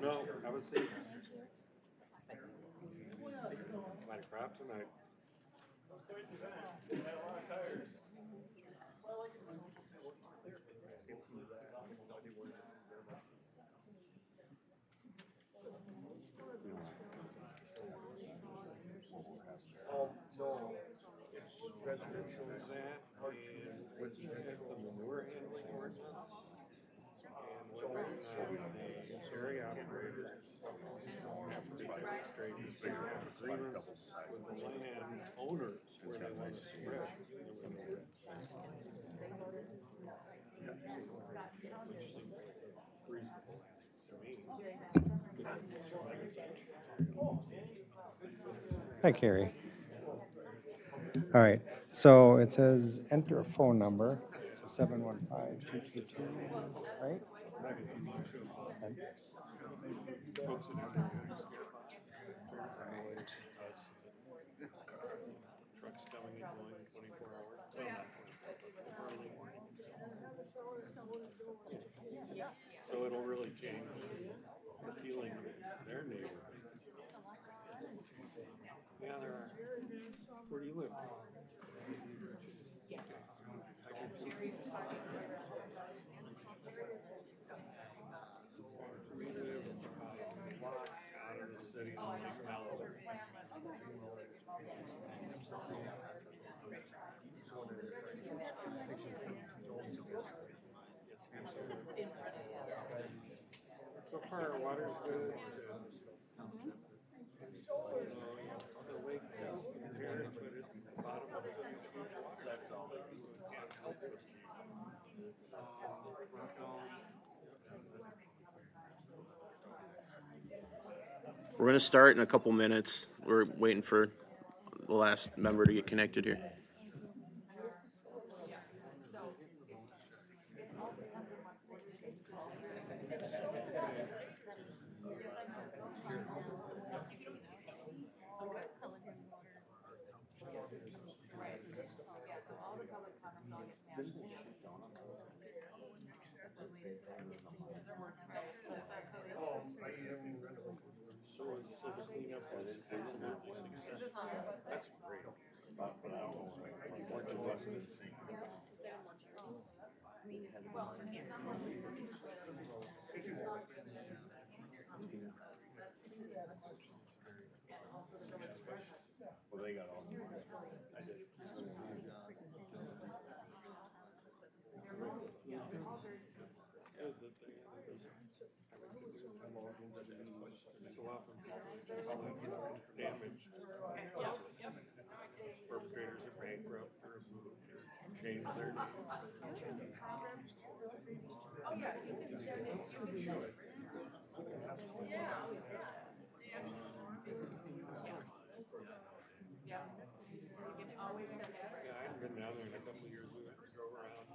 No, I was saying. Might have crop tonight. No, it's residential is that, and with the manure handling ordinance, and whether or not the dairy operators have to demonstrate agreements with the land owners where they want to spread the manure. Which seems reasonable to me. Hi, Carrie. All right, so it says enter a phone number, so 715-222, right? And- Folks that have their guys skip on, turn us, trucks coming and going 24 hours, well, not 24, early morning. So it'll really change the feeling of their neighborhood. Yeah, there are. Where do you live? We live about a block out of the city of Lake Mellow. So far, our water's good. The lake is impaired, but it's at the bottom of a huge waterfall, so it can't help but be. We're going to start in a couple minutes. We're waiting for the last member to get connected here. So the cleanup was absolutely successful. That's great. Unfortunately, well, they got all the money. I did. So often, damage. Perpetrators are bankrupt or change their name. Yeah, I haven't been down there in a couple of years. We went and drove around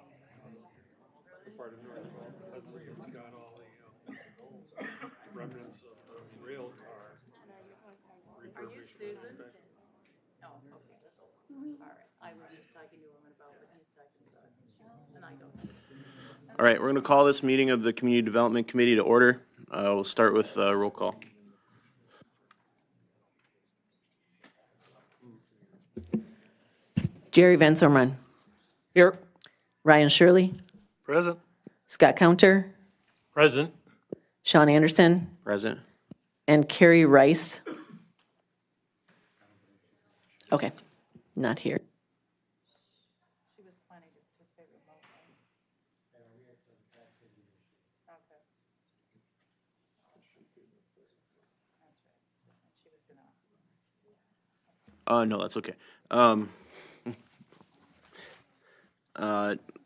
the part of North Hudson that's got all the remnants of the rail car refurbished. Oh, okay. All right. I was just talking to him about what he's talking about, and I don't. All right, we're going to call this meeting of the Community Development Committee to order. We'll start with roll call. Jerry Van Sorman. Here. Ryan Shirley. Present. Scott Counter. Present. Sean Anderson. Present. And Carrie Rice. Okay, not here. She was planning to participate remotely. Okay. No, that's okay.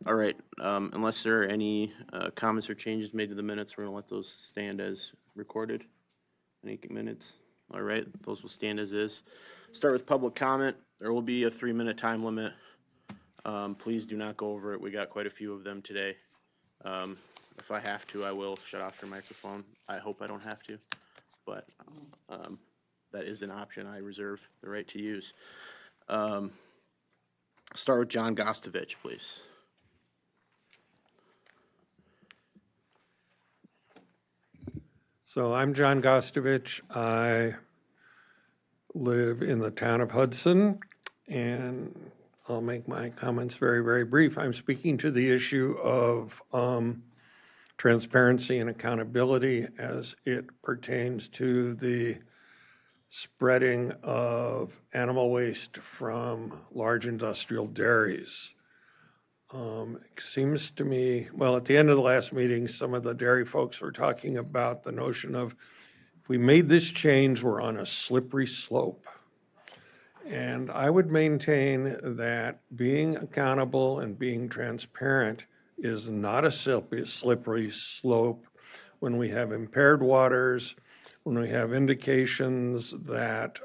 All right, unless there are any comments or changes made to the minutes, we're going to let those stand as recorded. Any minutes? All right, those will stand as is. Start with public comment. There will be a 3-minute time limit. Please do not go over it. We got quite a few of them today. If I have to, I will shut off your microphone. I hope I don't have to, but that is an option I reserve the right to use. Start with John Gostovich, please. So I'm John Gostovich. I live in the town of Hudson, and I'll make my comments very, very brief. I'm speaking to the issue of transparency and accountability as it pertains to the spreading of animal waste from large industrial dairies. It seems to me, well, at the end of the last meeting, some of the dairy folks were talking about the notion of if we made this change, we're on a slippery slope. And I would maintain that being accountable and being transparent is not a slippery slope when we have impaired waters, when we have indications that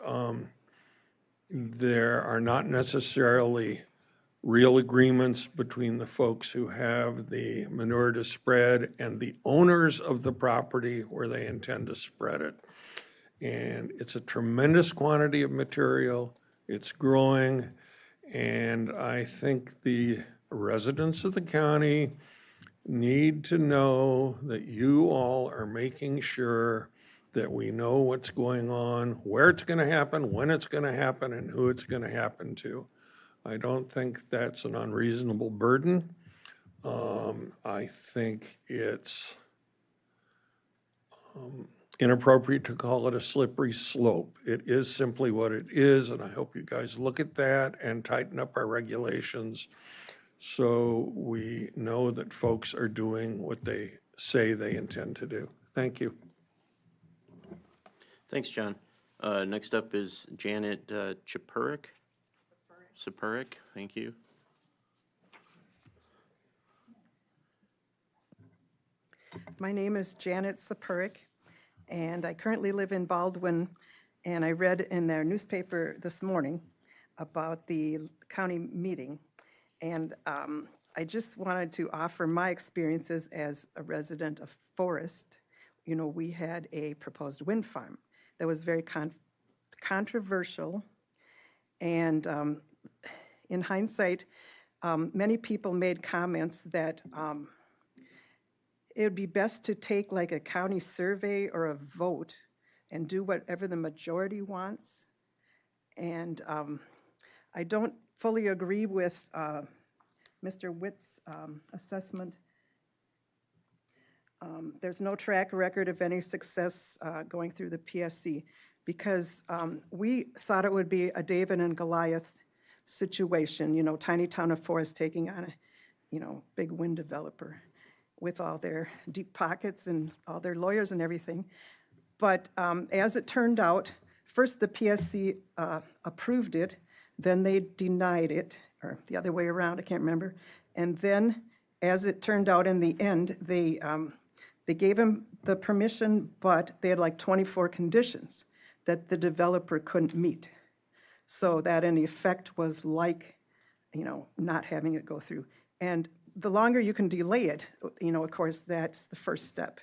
there are not necessarily real agreements between the folks who have the manure to spread and the owners of the property where they intend to spread it. And it's a tremendous quantity of material. It's growing. And I think the residents of the county need to know that you all are making sure that we know what's going on, where it's going to happen, when it's going to happen, and who it's going to happen to. I don't think that's an unreasonable burden. I think it's inappropriate to call it a slippery slope. It is simply what it is, and I hope you guys look at that and tighten up our regulations so we know that folks are doing what they say they intend to do. Thank you. Thanks, John. Next up is Janet Chapurick. Sapuric, thank you. My name is Janet Sapuric, and I currently live in Baldwin, and I read in their newspaper this morning about the county meeting, and I just wanted to offer my experiences as a resident of Forest. You know, we had a proposed wind farm that was very controversial, and in hindsight, many people made comments that it would be best to take like a county survey or a vote and do whatever the majority wants. And I don't fully agree with Mr. Witt's assessment. There's no track record of any success going through the PSC because we thought it would be a David and Goliath situation, you know, tiny town of Forest taking on a, you know, big wind developer with all their deep pockets and all their lawyers and everything. But as it turned out, first the PSC approved it, then they denied it, or the other way around, I can't remember. And then, as it turned out in the end, they gave him the permission, but they had like 24 conditions that the developer couldn't meet. So that in effect was like, you know, not having it go through. And the longer you can delay it, you know, of course, that's the first step.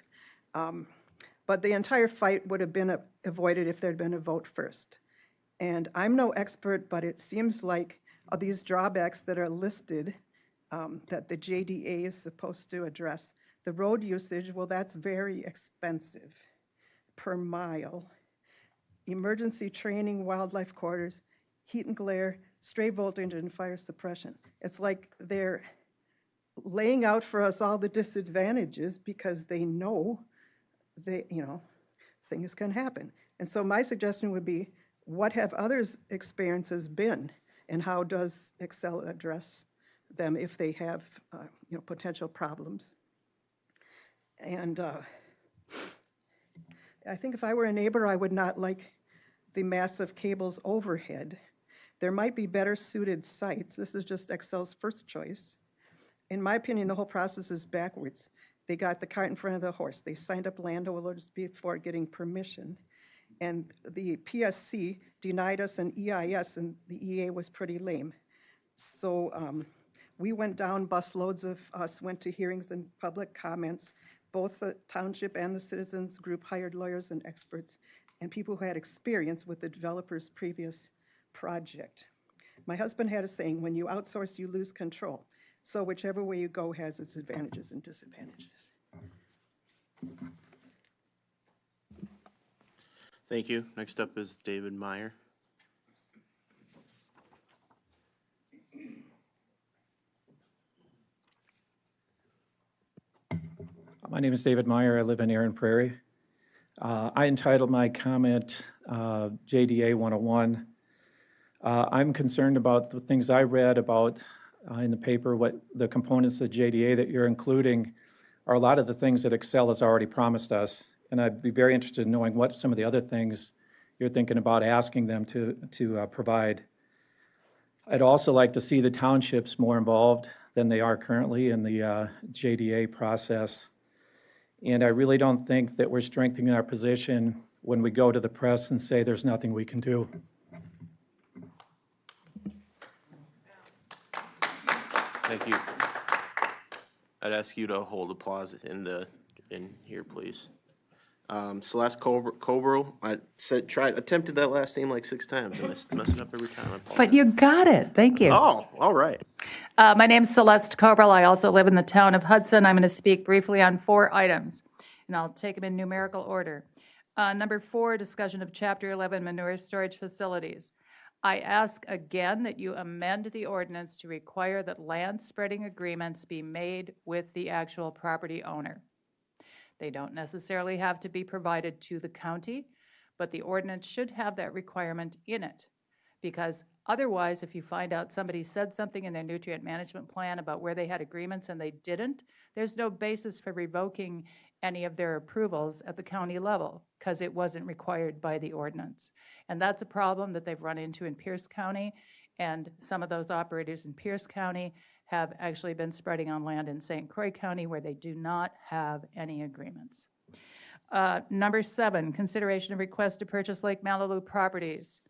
But the entire fight would have been avoided if there'd been a vote first. And I'm no expert, but it seems like these drawbacks that are listed that the JDA is supposed to address, the road usage, well, that's very expensive per mile. Emergency training, wildlife quarters, heat and glare, stray voltage, and fire suppression. It's like they're laying out for us all the disadvantages because they know you know, things can happen. And so my suggestion would be, what have others' experiences been, and how does Excel address them if they have, you know, potential problems? And I think if I were a neighbor, I would not like the massive cables overhead. There might be better suited sites. This is just Excel's first choice. In my opinion, the whole process is backwards. They got the cart in front of the horse. They signed up landowners before getting permission. And the PSC denied us an EIS, and the EA was pretty lame. So We went down, busloads of us went to hearings and public comments. Both the township and the citizens group hired lawyers and experts and people who had experience with the developer's previous project. My husband had a saying, when you outsource, you lose control. So whichever way you go has its advantages and disadvantages. Thank you. Next up is David Meyer. My name is David Meyer. I live in Erin Prairie. I entitled my comment JDA 101. I'm concerned about the things I read about in the paper, what the components of JDA that you're including are a lot of the things that Excel has already promised us. And I'd be very interested in knowing what some of the other things you're thinking about asking them to provide. I'd also like to see the townships more involved than they are currently in the JDA process. And I really don't think that we're strengthening our position when we go to the press and say there's nothing we can do. Thank you. I'd ask you to hold applause in here, please. Celeste Cobro, I attempted that last name like 6 times. I mess it up every time. But you got it. Thank you. Oh, all right. My name's Celeste Cobrell. I also live in the town of Hudson. I'm going to speak briefly on 4 items, and I'll take them in numerical order. Number 4, discussion of Chapter 11 manure storage facilities. I ask again that you amend the ordinance to require that land spreading agreements be made with the actual property owner. They don't necessarily have to be provided to the county, but the ordinance should have that requirement in it. Because otherwise, if you find out somebody said something in their nutrient management plan about where they had agreements and they didn't, there's no basis for revoking any of their approvals at the county level because it wasn't required by the ordinance. And that's a problem that they've run into in Pierce County, and some of those operators in Pierce County have actually been spreading on land in St. Croix County where they do not have any agreements. Number 7, consideration of request to purchase Lake Malibu properties.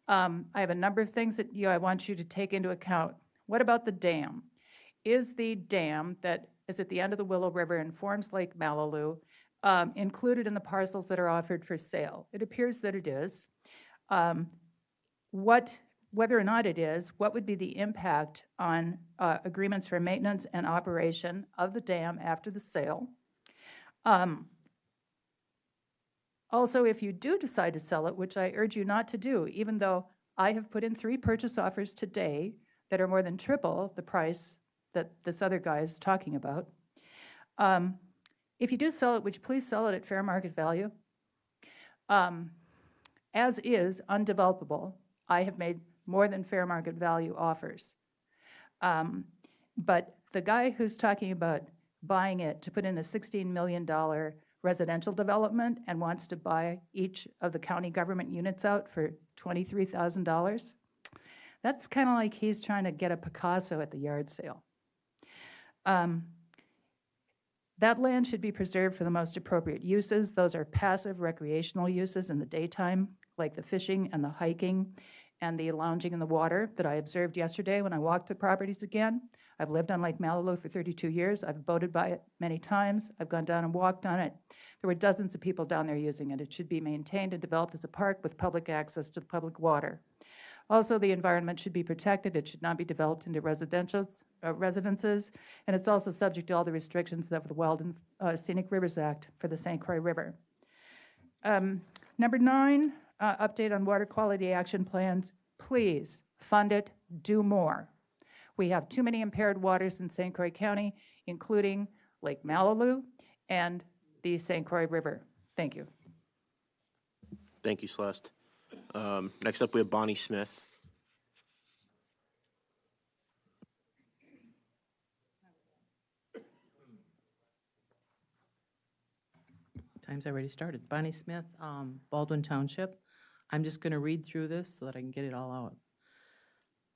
I have a number of things that I want you to take into account. What about the dam? Is the dam that is at the end of the Willow River and forms Lake Malibu included in the parcels that are offered for sale? It appears that it is. Whether or not it is, what would be the impact on agreements for maintenance and operation of the dam after the sale? Also, if you do decide to sell it, which I urge you not to do, even though I have put in 3 purchase offers today that are more than triple the price that this other guy is talking about. If you do sell it, would you please sell it at fair market value? As is undevelopable, I have made more than fair market value offers. But the guy who's talking about buying it to put in a $16 million residential development and wants to buy each of the county government units out for $23,000, that's kind of like he's trying to get a Picasso at the yard sale. That land should be preserved for the most appropriate uses. Those are passive recreational uses in the daytime, like the fishing and the hiking and the lounging in the water that I observed yesterday when I walked the properties again. I've lived on Lake Malibu for 32 years. I've boated by it many times. I've gone down and walked on it. There were dozens of people down there using it. It should be maintained and developed as a park with public access to the public water. Also, the environment should be protected. It should not be developed into residences, and it's also subject to all the restrictions of the Wild and Scenic Rivers Act for the St. Croix River. Number 9, update on water quality action plans. Please fund it, do more. We have too many impaired waters in St. Croix County, including Lake Malibu and the St. Croix River. Thank you. Thank you, Celeste. Next up, we have Bonnie Smith. Time's already started. Bonnie Smith, Baldwin Township. I'm just going to read through this so that I can get it all out.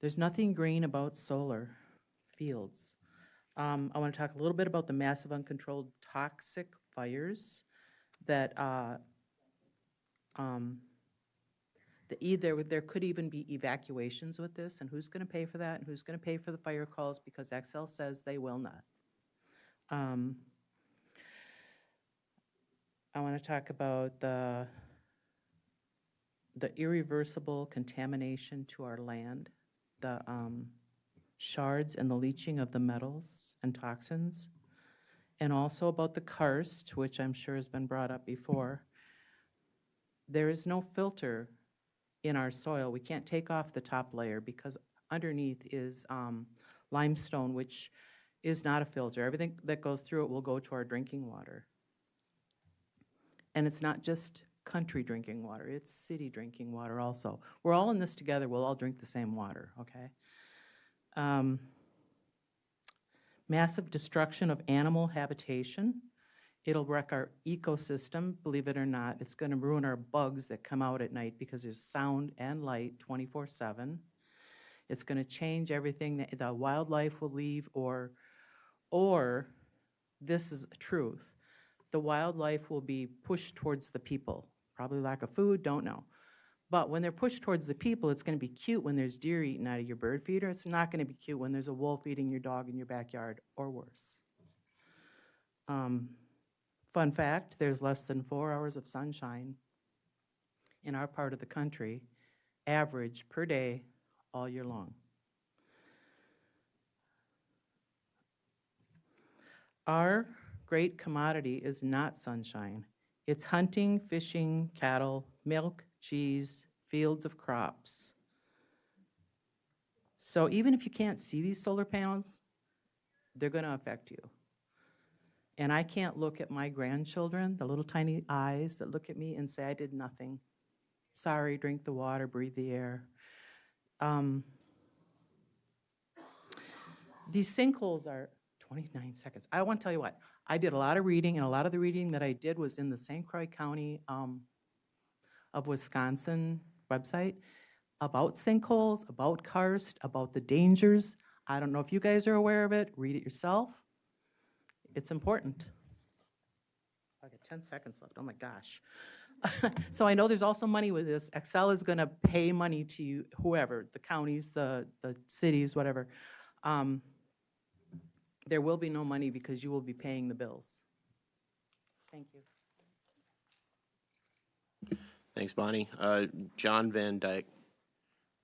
There's nothing green about solar fields. I want to talk a little bit about the massive uncontrolled toxic fires that There could even be evacuations with this, and who's going to pay for that, and who's going to pay for the fire calls, because Excel says they will not. I want to talk about the irreversible contamination to our land, the shards and the leaching of the metals and toxins, and also about the karst, which I'm sure has been brought up before. There is no filter in our soil. We can't take off the top layer because underneath is limestone, which is not a filter. Everything that goes through it will go to our drinking water. And it's not just country drinking water, it's city drinking water also. We're all in this together, we'll all drink the same water, okay? Massive destruction of animal habitation. It'll wreck our ecosystem, believe it or not. It's gonna ruin our bugs that come out at night because there's sound and light 24/7. It's gonna change everything. The wildlife will leave, or this is truth. The wildlife will be pushed towards the people. Probably lack of food, don't know. But when they're pushed towards the people, it's gonna be cute when there's deer eating out of your bird feeder. It's not gonna be cute when there's a wolf eating your dog in your backyard, or worse. Fun fact, there's less than 4 hours of sunshine in our part of the country, average per day, all year long. Our great commodity is not sunshine. It's hunting, fishing, cattle, milk, cheese, fields of crops. So even if you can't see these solar panels, they're going to affect you. And I can't look at my grandchildren, the little tiny eyes that look at me and say, I did nothing. Sorry, drink the water, breathe the air. These sinkholes are 29 seconds. I want to tell you what, I did a lot of reading, and a lot of the reading that I did was in the St. Croix County of Wisconsin website about sinkholes, about karst, about the dangers. I don't know if you guys are aware of it. Read it yourself. It's important. I got 10 seconds left. Oh my gosh. So I know there's also money with this. Excel is going to pay money to you, whoever, the counties, the cities, whatever. There will be no money because you will be paying the bills. Thank you. Thanks, Bonnie. John Van Dyke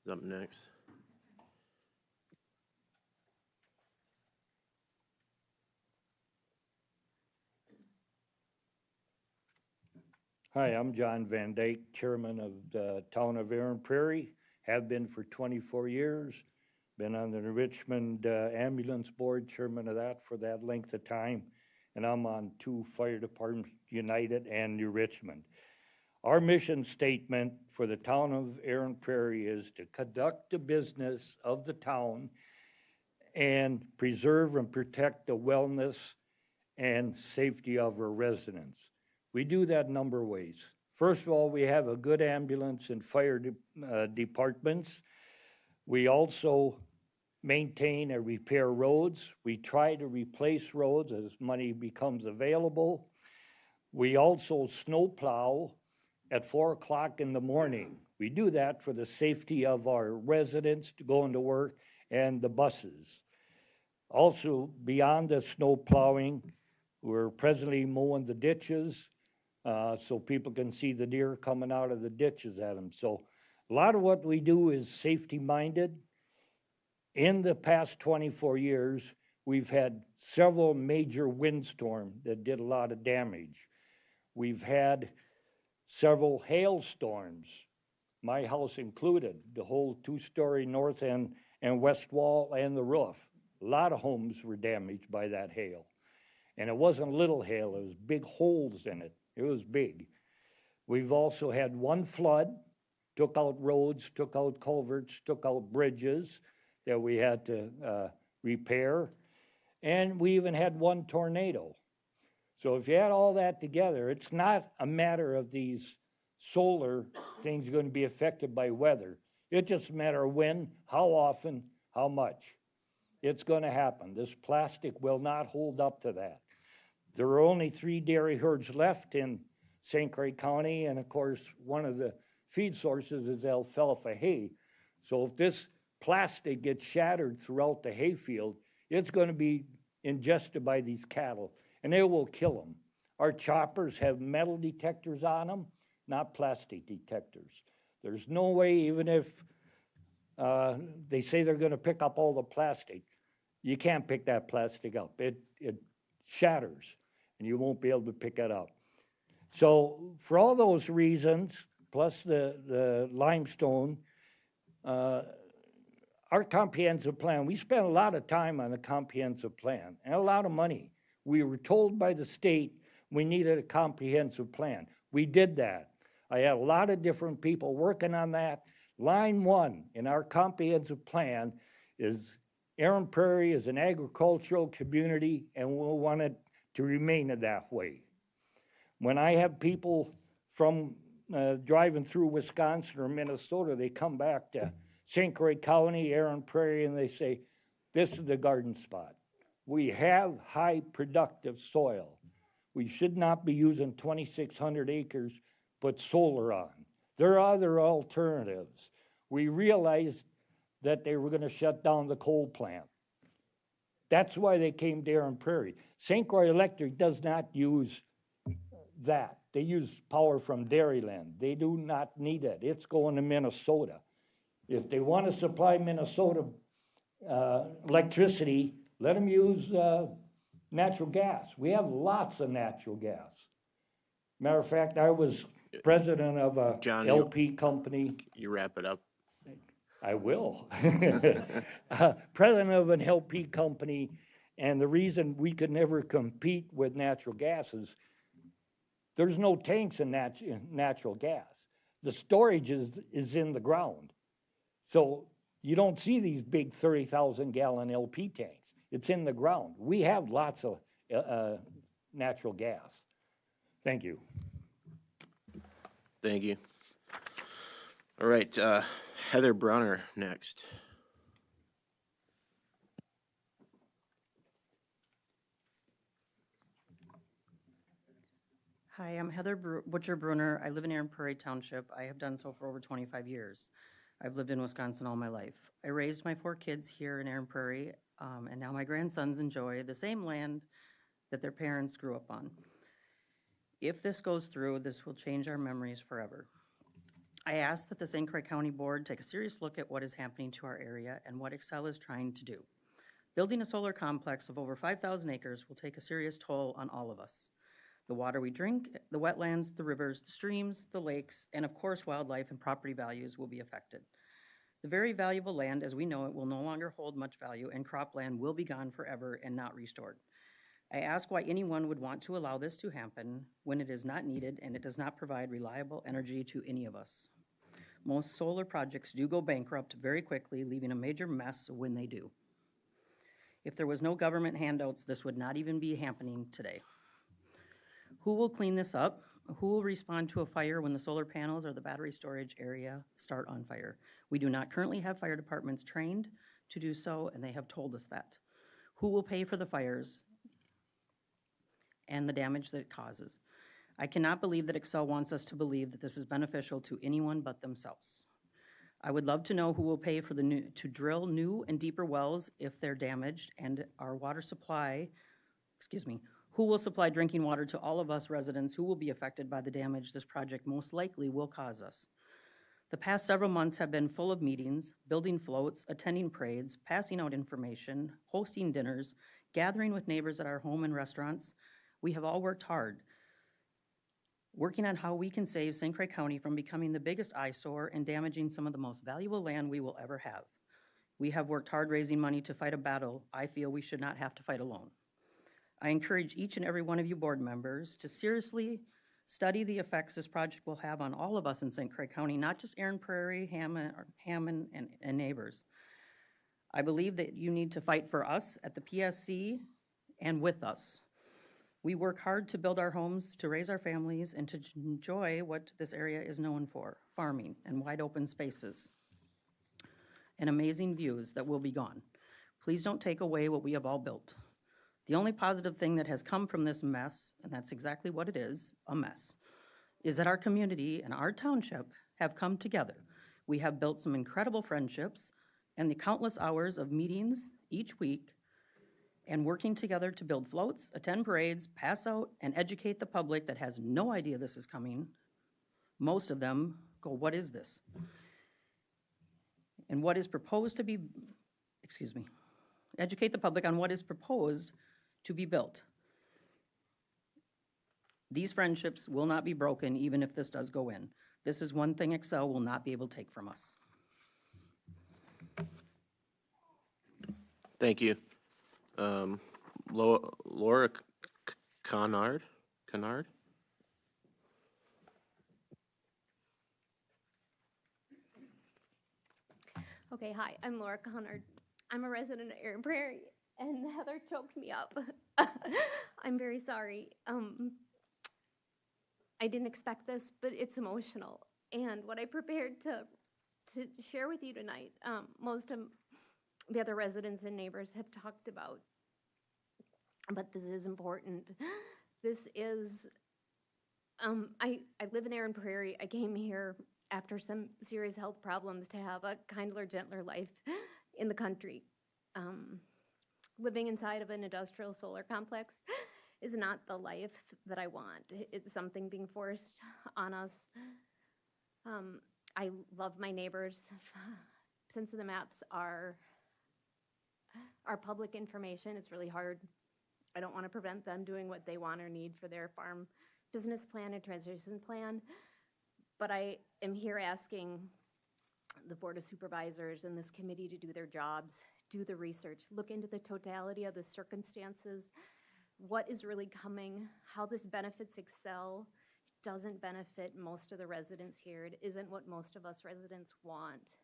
is up next. Hi, I'm John Van Dyke, chairman of the town of Aaron Prairie, have been for 24 years, been on the Richmond Ambulance Board, chairman of that for that length of time, and I'm on 2 fire departments, United and New Richmond. Our mission statement for the town of Aaron Prairie is to conduct the business of the town and preserve and protect the wellness and safety of our residents. We do that a number of ways. First of all, we have a good ambulance and fire departments. We also maintain and repair roads. We try to replace roads as money becomes available. We also snowplow at 4 o'clock in the morning. We do that for the safety of our residents to go into work and the buses. Also, beyond the snow plowing, we're presently mowing the ditches so people can see the deer coming out of the ditches at them. So a lot of what we do is safety minded. In the past 24 years, we've had several major windstorms that did a lot of damage. We've had several hailstorms, my house included, the whole 2-story north and west wall and the roof. A lot of homes were damaged by that hail. And it wasn't little hail, it was big holes in it. It was big. We've also had one flood, took out roads, took out culverts, took out bridges that we had to repair. And we even had one tornado. So if you add all that together, it's not a matter of these solar things going to be affected by weather. It's just a matter of when, how often, how much. It's going to happen. This plastic will not hold up to that. There are only 3 dairy herds left in St. Croix County, and of course, one of the feed sources is alfalfa hay. So if this plastic gets shattered throughout the hayfield, it's going to be ingested by these cattle, and it will kill them. Our choppers have metal detectors on them, not plastic detectors. There's no way, even if they say they're going to pick up all the plastic, you can't pick that plastic up. It shatters, and you won't be able to pick it up. So for all those reasons, plus the limestone, our comprehensive plan, we spent a lot of time on the comprehensive plan and a lot of money. We were told by the state we needed a comprehensive plan. We did that. I had a lot of different people working on that. Line one in our comprehensive plan is Aaron Prairie is an agricultural community, and we'll want it to remain that way. When I have people from driving through Wisconsin or Minnesota, they come back to St. Croix County, Aaron Prairie, and they say, this is the garden spot. We have high productive soil. We should not be using 2,600 acres, put solar on. There are other alternatives. We realized that they were going to shut down the coal plant. That's why they came to Aaron Prairie. St. Croix Electric does not use that. They use power from Dairyland. They do not need it. It's going to Minnesota. If they want to supply Minnesota electricity, let them use natural gas. We have lots of natural gas. Matter of fact, I was president of a John, LP company. You wrap it up. I will. President of an LP company, and the reason we could never compete with natural gas is there's no tanks in natural gas. The storage is in the ground. So you don't see these big 30,000 gallon LP tanks. It's in the ground. We have lots of natural gas. Thank you. Thank you. All right, Heather Brunner next. Hi, I'm Heather Butcher-Bruner. I live in Aaron Prairie Township. I have done so for over 25 years. I've lived in Wisconsin all my life. I raised my 4 kids here in Aaron Prairie, and now my grandsons enjoy the same land that their parents grew up on. If this goes through, this will change our memories forever. I ask that the St. Croix County Board take a serious look at what is happening to our area and what Excel is trying to do. Building a solar complex of over 5,000 acres will take a serious toll on all of us. The water we drink, the wetlands, the rivers, the streams, the lakes, and of course wildlife and property values will be affected. The very valuable land as we know it will no longer hold much value, and cropland will be gone forever and not restored. I ask why anyone would want to allow this to happen when it is not needed and it does not provide reliable energy to any of us. Most solar projects do go bankrupt very quickly, leaving a major mess when they do. If there was no government handouts, this would not even be happening today. Who will clean this up? Who will respond to a fire when the solar panels or the battery storage area start on fire? We do not currently have fire departments trained to do so, and they have told us that. Who will pay for the fires and the damage that it causes? I cannot believe that Excel wants us to believe that this is beneficial to anyone but themselves. I would love to know who will pay for to drill new and deeper wells if they're damaged, and our water supply, who will supply drinking water to all of us residents who will be affected by the damage this project most likely will cause us. The past several months have been full of meetings, building floats, attending parades, passing out information, hosting dinners, gathering with neighbors at our home and restaurants. We have all worked hard, working on how we can save St. Croix County from becoming the biggest eyesore and damaging some of the most valuable land we will ever have. We have worked hard raising money to fight a battle I feel we should not have to fight alone. I encourage each and every one of you board members to seriously study the effects this project will have on all of us in St. Croix County, not just Aaron Prairie, Hammond, and neighbors. I believe that you need to fight for us at the PSC and with us. We work hard to build our homes, to raise our families, and to enjoy what this area is known for, farming and wide open spaces and amazing views that will be gone. Please don't take away what we have all built. The only positive thing that has come from this mess, and that's exactly what it is, a mess, is that our community and our township have come together. We have built some incredible friendships, and the countless hours of meetings each week and working together to build floats, attend parades, pass out, and educate the public that has no idea this is coming. Most of them go, "What is this?" And what is proposed to be, educate the public on what is proposed to be built. These friendships will not be broken even if this does go in. This is one thing Excel will not be able to take from us. Thank you. Laura Connard? Okay, hi, I'm Laura Connard. I'm a resident of Erin Prairie, and Heather choked me up. I'm very sorry. I didn't expect this, but it's emotional. And what I prepared to share with you tonight, most of the other residents and neighbors have talked about, but this is important. This is, I live in Erin Prairie. I came here after some serious health problems to have a kindler, gentler life in the country. Living inside of an industrial solar complex is not the life that I want. It's something being forced on us. I love my neighbors. Since the maps are public information, it's really hard. I don't want to prevent them doing what they want or need for their farm business plan and transition plan. But I am here asking the Board of Supervisors and this committee to do their jobs, do the research, look into the totality of the circumstances, what is really coming, how this benefits Excel, doesn't benefit most of the residents here. It isn't what most of us residents want.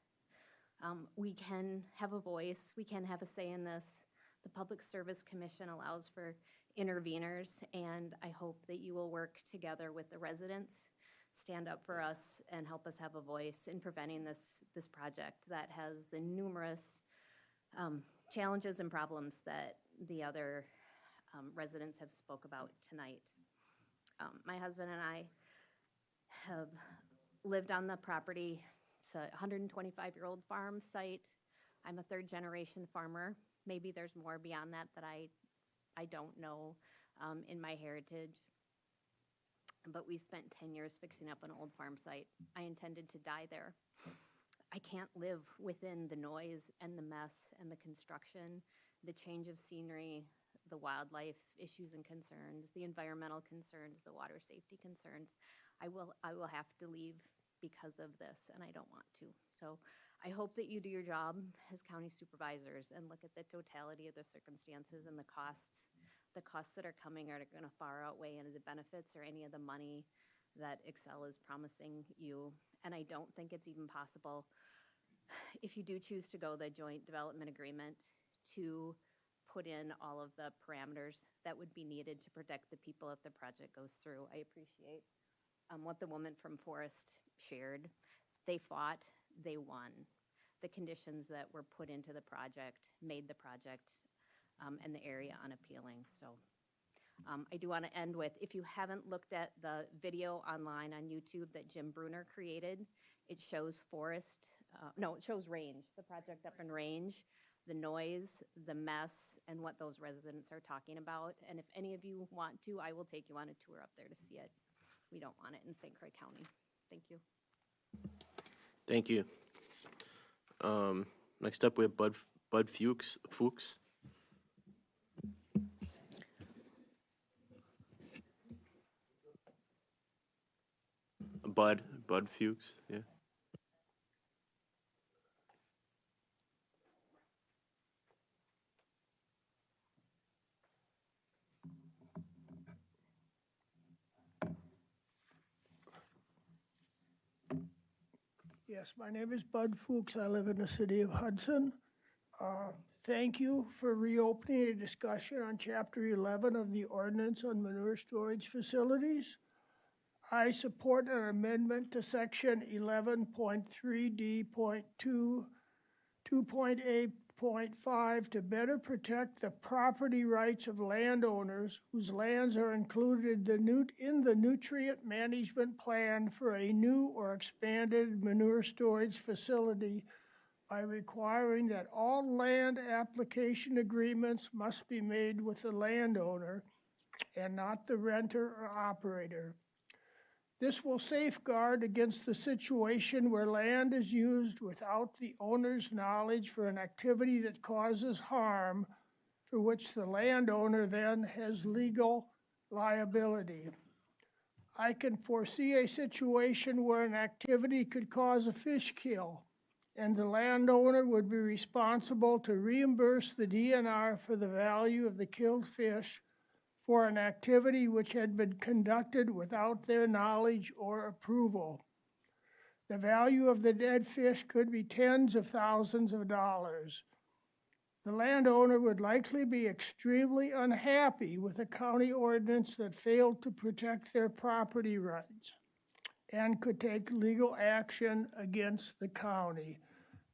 We can have a voice, we can have a say in this. The Public Service Commission allows for interveners, and I hope that you will work together with the residents, stand up for us, and help us have a voice in preventing this project that has the numerous challenges and problems that the other residents have spoke about tonight. My husband and I have lived on the property. It's a 125-year-old farm site. I'm a third-generation farmer. Maybe there's more beyond that I don't know in my heritage. But we spent 10 years fixing up an old farm site. I intended to die there. I can't live within the noise and the mess and the construction, the change of scenery, the wildlife issues and concerns, the environmental concerns, the water safety concerns. I will have to leave because of this, and I don't want to. So I hope that you do your job as county supervisors and look at the totality of the circumstances and the costs. The costs that are coming are going to far outweigh any of the benefits or any of the money that Excel is promising you. And I don't think it's even possible, if you do choose to go the joint development agreement, to put in all of the parameters that would be needed to protect the people if the project goes through. I appreciate what the woman from Forest shared. They fought, they won. The conditions that were put into the project made the project and the area unappealing. So I do want to end with, if you haven't looked at the video online on YouTube that Jim Bruner created, it shows it shows Range, the project up in Range, the noise, the mess, and what those residents are talking about. And if any of you want to, I will take you on a tour up there to see it. We don't want it in St. Croix County. Thank you. Thank you. Next up, we have Bud Fuchs. Bud Fuchs, yeah. Yes, my name is Bud Fuchs. I live in the city of Hudson. Thank you for reopening a discussion on Chapter 11 of the Ordinance on Manure Storage Facilities. I support an amendment to Section 11.3D.2, 2.8 8.5 to better protect the property rights of landowners whose lands are included in the nutrient management plan for a new or expanded manure storage facility by requiring that all land application agreements must be made with the landowner and not the renter or operator. This will safeguard against the situation where land is used without the owner's knowledge for an activity that causes harm, for which the landowner then has legal liability. I can foresee a situation where an activity could cause a fish kill, and the landowner would be responsible to reimburse the DNR for the value of the killed fish for an activity which had been conducted without their knowledge or approval. The value of the dead fish could be tens of thousands of dollars. The landowner would likely be extremely unhappy with a county ordinance that failed to protect their property rights and could take legal action against the county.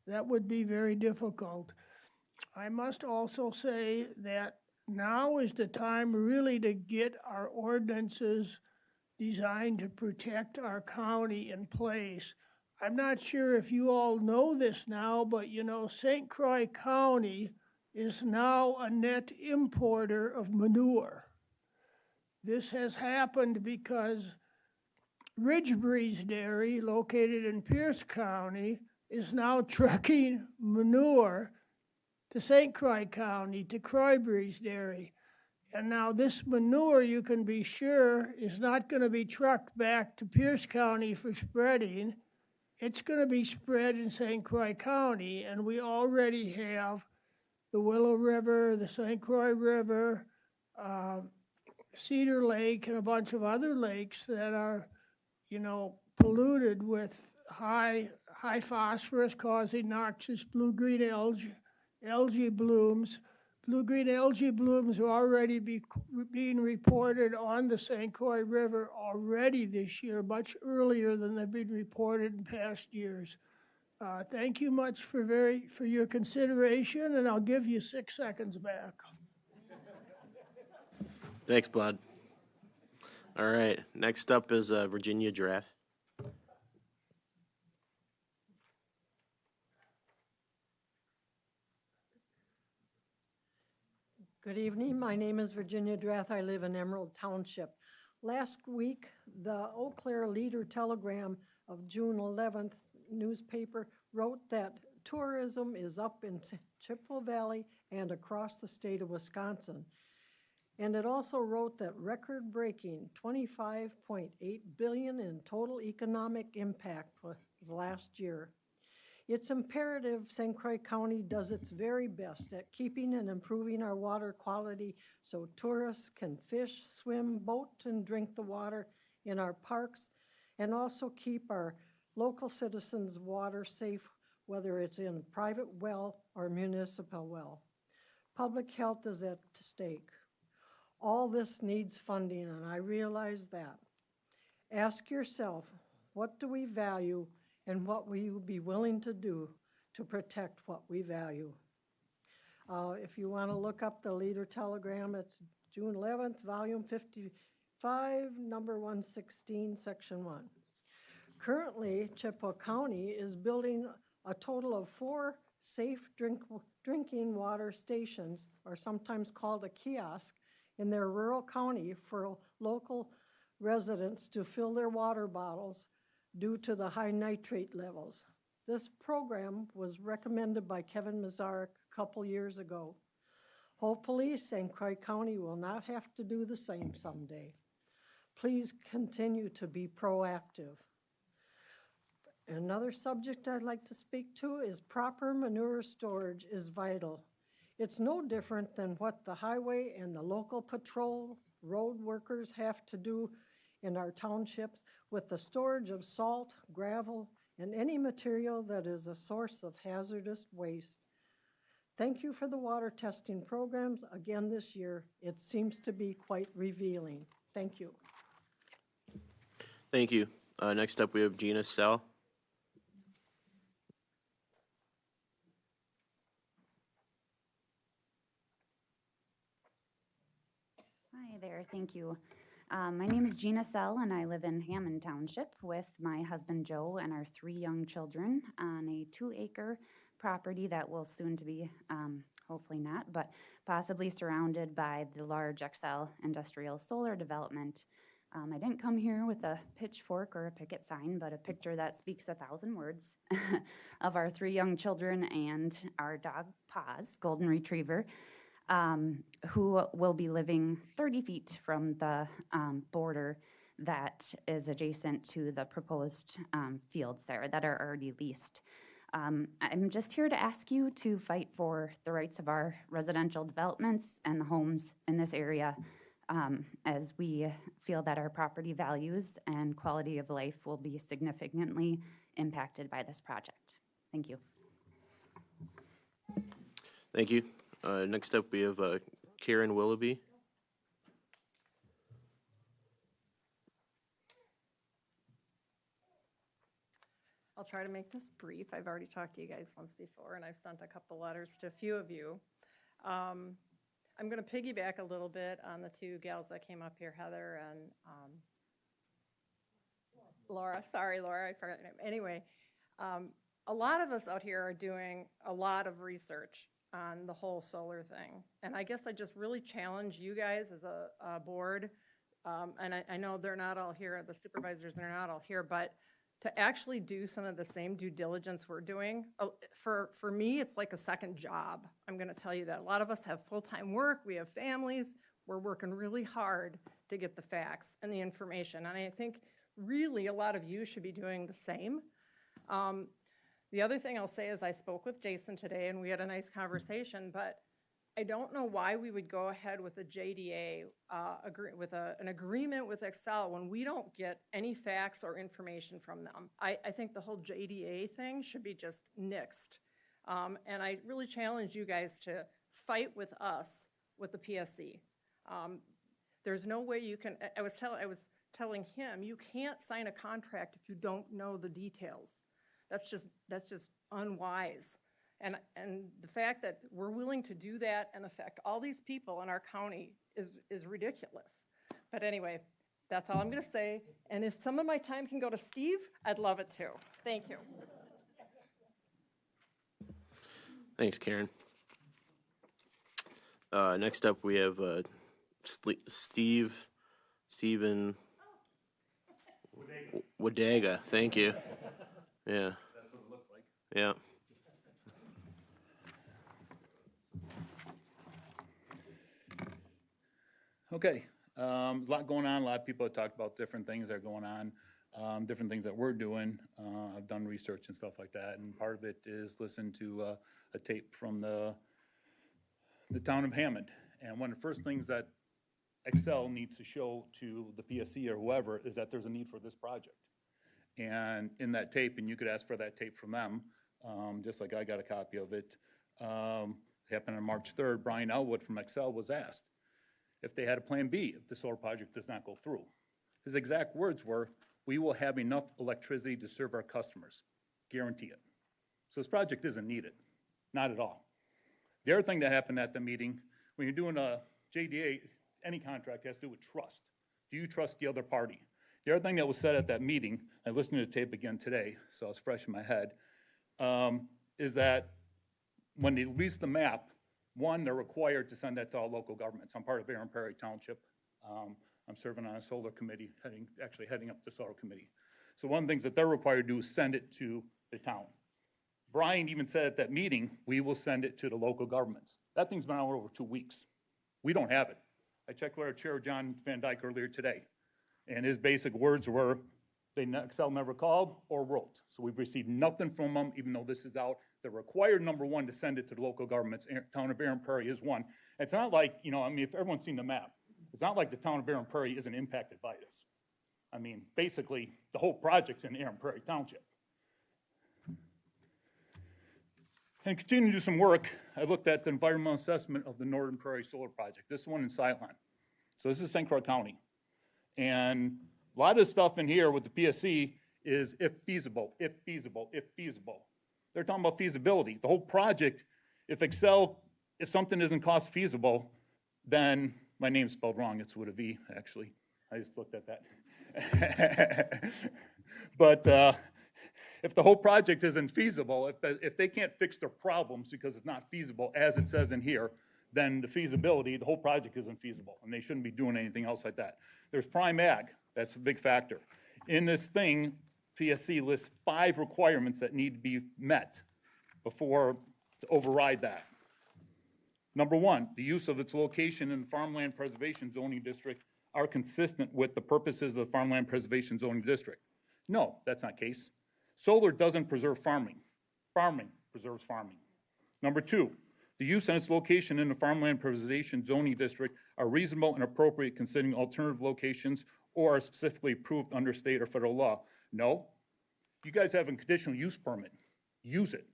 That would be very difficult. I must also say that now is the time really to get our ordinances designed to protect our county in place. I'm not sure if you all know this now, but you know, St. Croix County is now a net importer of manure. This has happened because Ridgebreeze Dairy, located in Pierce County, is now trucking manure to St. Croix County, to Croix Dairy. And now this manure, you can be sure, is not going to be trucked back to Pierce County for spreading. It's going to be spread in St. Croix County, and we already have the Willow River, the St. Croix River, Cedar Lake, and a bunch of other lakes that are, you know, polluted with high phosphorus, causing noxious blue-green algae blooms. Blue-green algae blooms are already being reported on the St. Croix River already this year, much earlier than they've been reported in past years. Thank you much for your consideration, and I'll give you 6 seconds back. Thanks, Bud. All right, next up is Virginia Draft. Good evening. My name is Virginia Drath. I live in Emerald Township. Last week, the Eau Claire Leader Telegram of June 11th newspaper wrote that tourism is up in Chippewa Valley and across the state of Wisconsin. And it also wrote that record-breaking $25.8 billion in total economic impact was last year. It's imperative St. Croix County does its very best at keeping and improving our water quality so tourists can fish, swim, boat, and drink the water in our parks, and also keep our local citizens' water safe, whether it's in private well or municipal well. Public health is at stake. All this needs funding, and I realize that. Ask yourself, what do we value and what will you be willing to do to protect what we value? If you want to look up the Leader Telegram, it's June 11th, volume 55, number 116, section 1. Currently, Chippewa County is building a total of 4 safe drinking water stations, or sometimes called a kiosk, in their rural county for local residents to fill their water bottles due to the high nitrate levels. This program was recommended by Kevin Mazarek a couple years ago. Hopefully, St. Croix County will not have to do the same someday. Please continue to be proactive. Another subject I'd like to speak to is proper manure storage is vital. It's no different than what the highway and the local patrol road workers have to do in our townships with the storage of salt, gravel, and any material that is a source of hazardous waste. Thank you for the water testing programs again this year. It seems to be quite revealing. Thank you. Thank you. Next up, we have Gina Sell. Thank you. My name is Gina Sell, and I live in Hammond Township with my husband Joe and our 3 young children on a 2-acre property that will soon to be, hopefully not, but possibly surrounded by the large XL industrial solar development. I didn't come here with a pitchfork or a picket sign, but a picture that speaks 1,000 words of our 3 young children and our dog Paz, golden retriever, who will be living 30 feet from the border that is adjacent to the proposed fields there that are already leased. I'm just here to ask you to fight for the rights of our residential developments and the homes in this area, as we feel that our property values and quality of life will be significantly impacted by this project. Thank you. Thank you. Next up, we have Karen Willoughby. I'll try to make this brief. I've already talked to you guys once before, and I've sent a couple letters to a few of you. I'm going to piggyback a little bit on the 2 gals that came up here, Heather and Laura. Sorry, Laura, I forgot your name. Anyway, a lot of us out here are doing a lot of research on the whole solar thing. And I guess I just really challenge you guys as a board, and I know they're not all here, the supervisors are not all here, but to actually do some of the same due diligence we're doing. For me, it's like a second job. I'm gonna tell you that. A lot of us have full-time work, we have families, we're working really hard to get the facts and the information. And I think really a lot of you should be doing the same. The other thing I'll say is I spoke with Jason today and we had a nice conversation, but I don't know why we would go ahead with a JDA, with an agreement with Excel when we don't get any facts or information from them. I think the whole JDA thing should be just nixed. And I really challenge you guys to fight with us with the PSC. There's no way you can, I was telling him, you can't sign a contract if you don't know the details. That's just unwise. And the fact that we're willing to do that and affect all these people in our county is ridiculous. But anyway, that's all I'm going to say. And if some of my time can go to Steve, I'd love it too. Thank you. Thanks, Karen. Next up, we have Stephen Wadaga. Thank you. Yeah. That's what it looks like. Yeah. Okay, a lot going on. A lot of people have talked about different things that are going on, different things that we're doing. I've done research and stuff like that, and part of it is listen to a tape from the town of Hammond. And one of the first things that Excel needs to show to the PSC or whoever is that there's a need for this project. And in that tape, and you could ask for that tape from them, just like I got a copy of it, happened on March 3rd, Brian Elwood from Excel was asked if they had a plan B if the solar project does not go through. His exact words were, "We will have enough electricity to serve our customers, guarantee it." So this project isn't needed, not at all. The other thing that happened at the meeting, when you're doing a JDA, any contract has to do with trust. Do you trust the other party? The other thing that was said at that meeting, I listened to the tape again today, so it's fresh in my head, is that when they release the map, one, they're required to send that to all local governments. I'm part of Aaron Prairie Township. I'm serving on a solar committee, heading up the solar committee. So one of the things that they're required to do is send it to the town. Brian even said at that meeting, we will send it to the local governments. That thing's been out over 2 weeks. We don't have it. I checked with our chair, John Van Dyke, earlier today, and his basic words were, Excel never called or wrote. So we've received nothing from them, even though this is out. They're required, number one, to send it to the local governments. Town of Aaron Prairie is one. It's not like, if everyone's seen the map, it's not like the town of Aaron Prairie isn't impacted by this. I mean, basically, the whole project's in Aaron Prairie Township. And continue to do some work. I looked at the environmental assessment of the Northern Prairie Solar Project. This one in Silan. So this is St. Croix County. And a lot of the stuff in here with the PSC is if feasible, if feasible, if feasible. They're talking about feasibility. The whole project, if something isn't cost feasible, then My name's spelled wrong, it's with a V, actually. I just looked at that. But if the whole project isn't feasible, if they can't fix their problems because it's not feasible, as it says in here, then the whole project isn't feasible, and they shouldn't be doing anything else like that. There's prime ag, that's a big factor. In this thing, PSC lists 5 requirements that need to be met before to override that. Number 1, the use of its location in the Farmland Preservation Zoning District are consistent with the purposes of the Farmland Preservation Zoning District. No, that's not the case. Solar doesn't preserve farming. Farming preserves farming. Number 2, the use and its location in the Farmland Preservation Zoning District are reasonable and appropriate considering alternative locations or are specifically approved under state or federal law. No, you guys have a conditional use permit. Use it.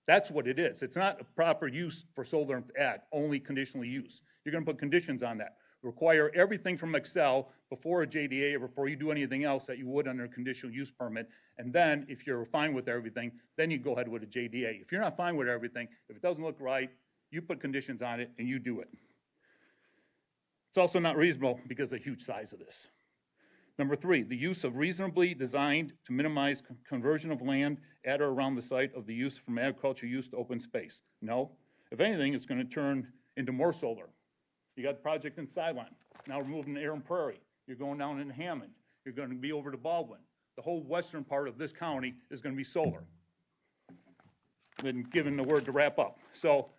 That's what it is. It's not a proper use for solar and ag, only conditional use. You're gonna put conditions on that. Require everything from Excel before a JDA or before you do anything else that you would under a conditional use permit. And then if you're fine with everything, then you go ahead with a JDA. If you're not fine with everything, if it doesn't look right, you put conditions on it and you do it. It's also not reasonable because of the huge size of this. Number 3, the use of reasonably designed to minimize conversion of land at or around the site of the use from agriculture use to open space. No, if anything, it's going to turn into more solar. You got the project in Sideline. Now we're moving to Aaron Prairie. You're going down into Hammond. You're going to be over to Baldwin. The whole western part of this county is going to be solar. Been given the word to wrap up. So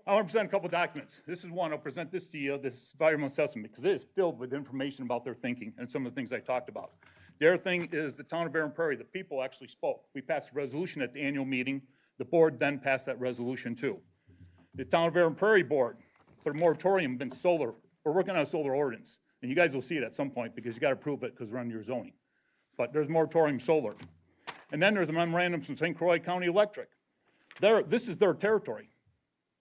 I want to present a couple documents. This is one. I'll present this to you, this environmental assessment, because it is filled with information about their thinking and some of the things I talked about. The other thing is the town of Aaron Prairie. The people actually spoke. We passed a resolution at the annual meeting. The board then passed that resolution too. The town of Aaron Prairie board put a moratorium in solar. We're working on a solar ordinance, and you guys will see it at some point because you got to approve it because we're under your zoning. But there's moratorium solar. And then there's a memorandum from St. Croix County Electric. This is their territory.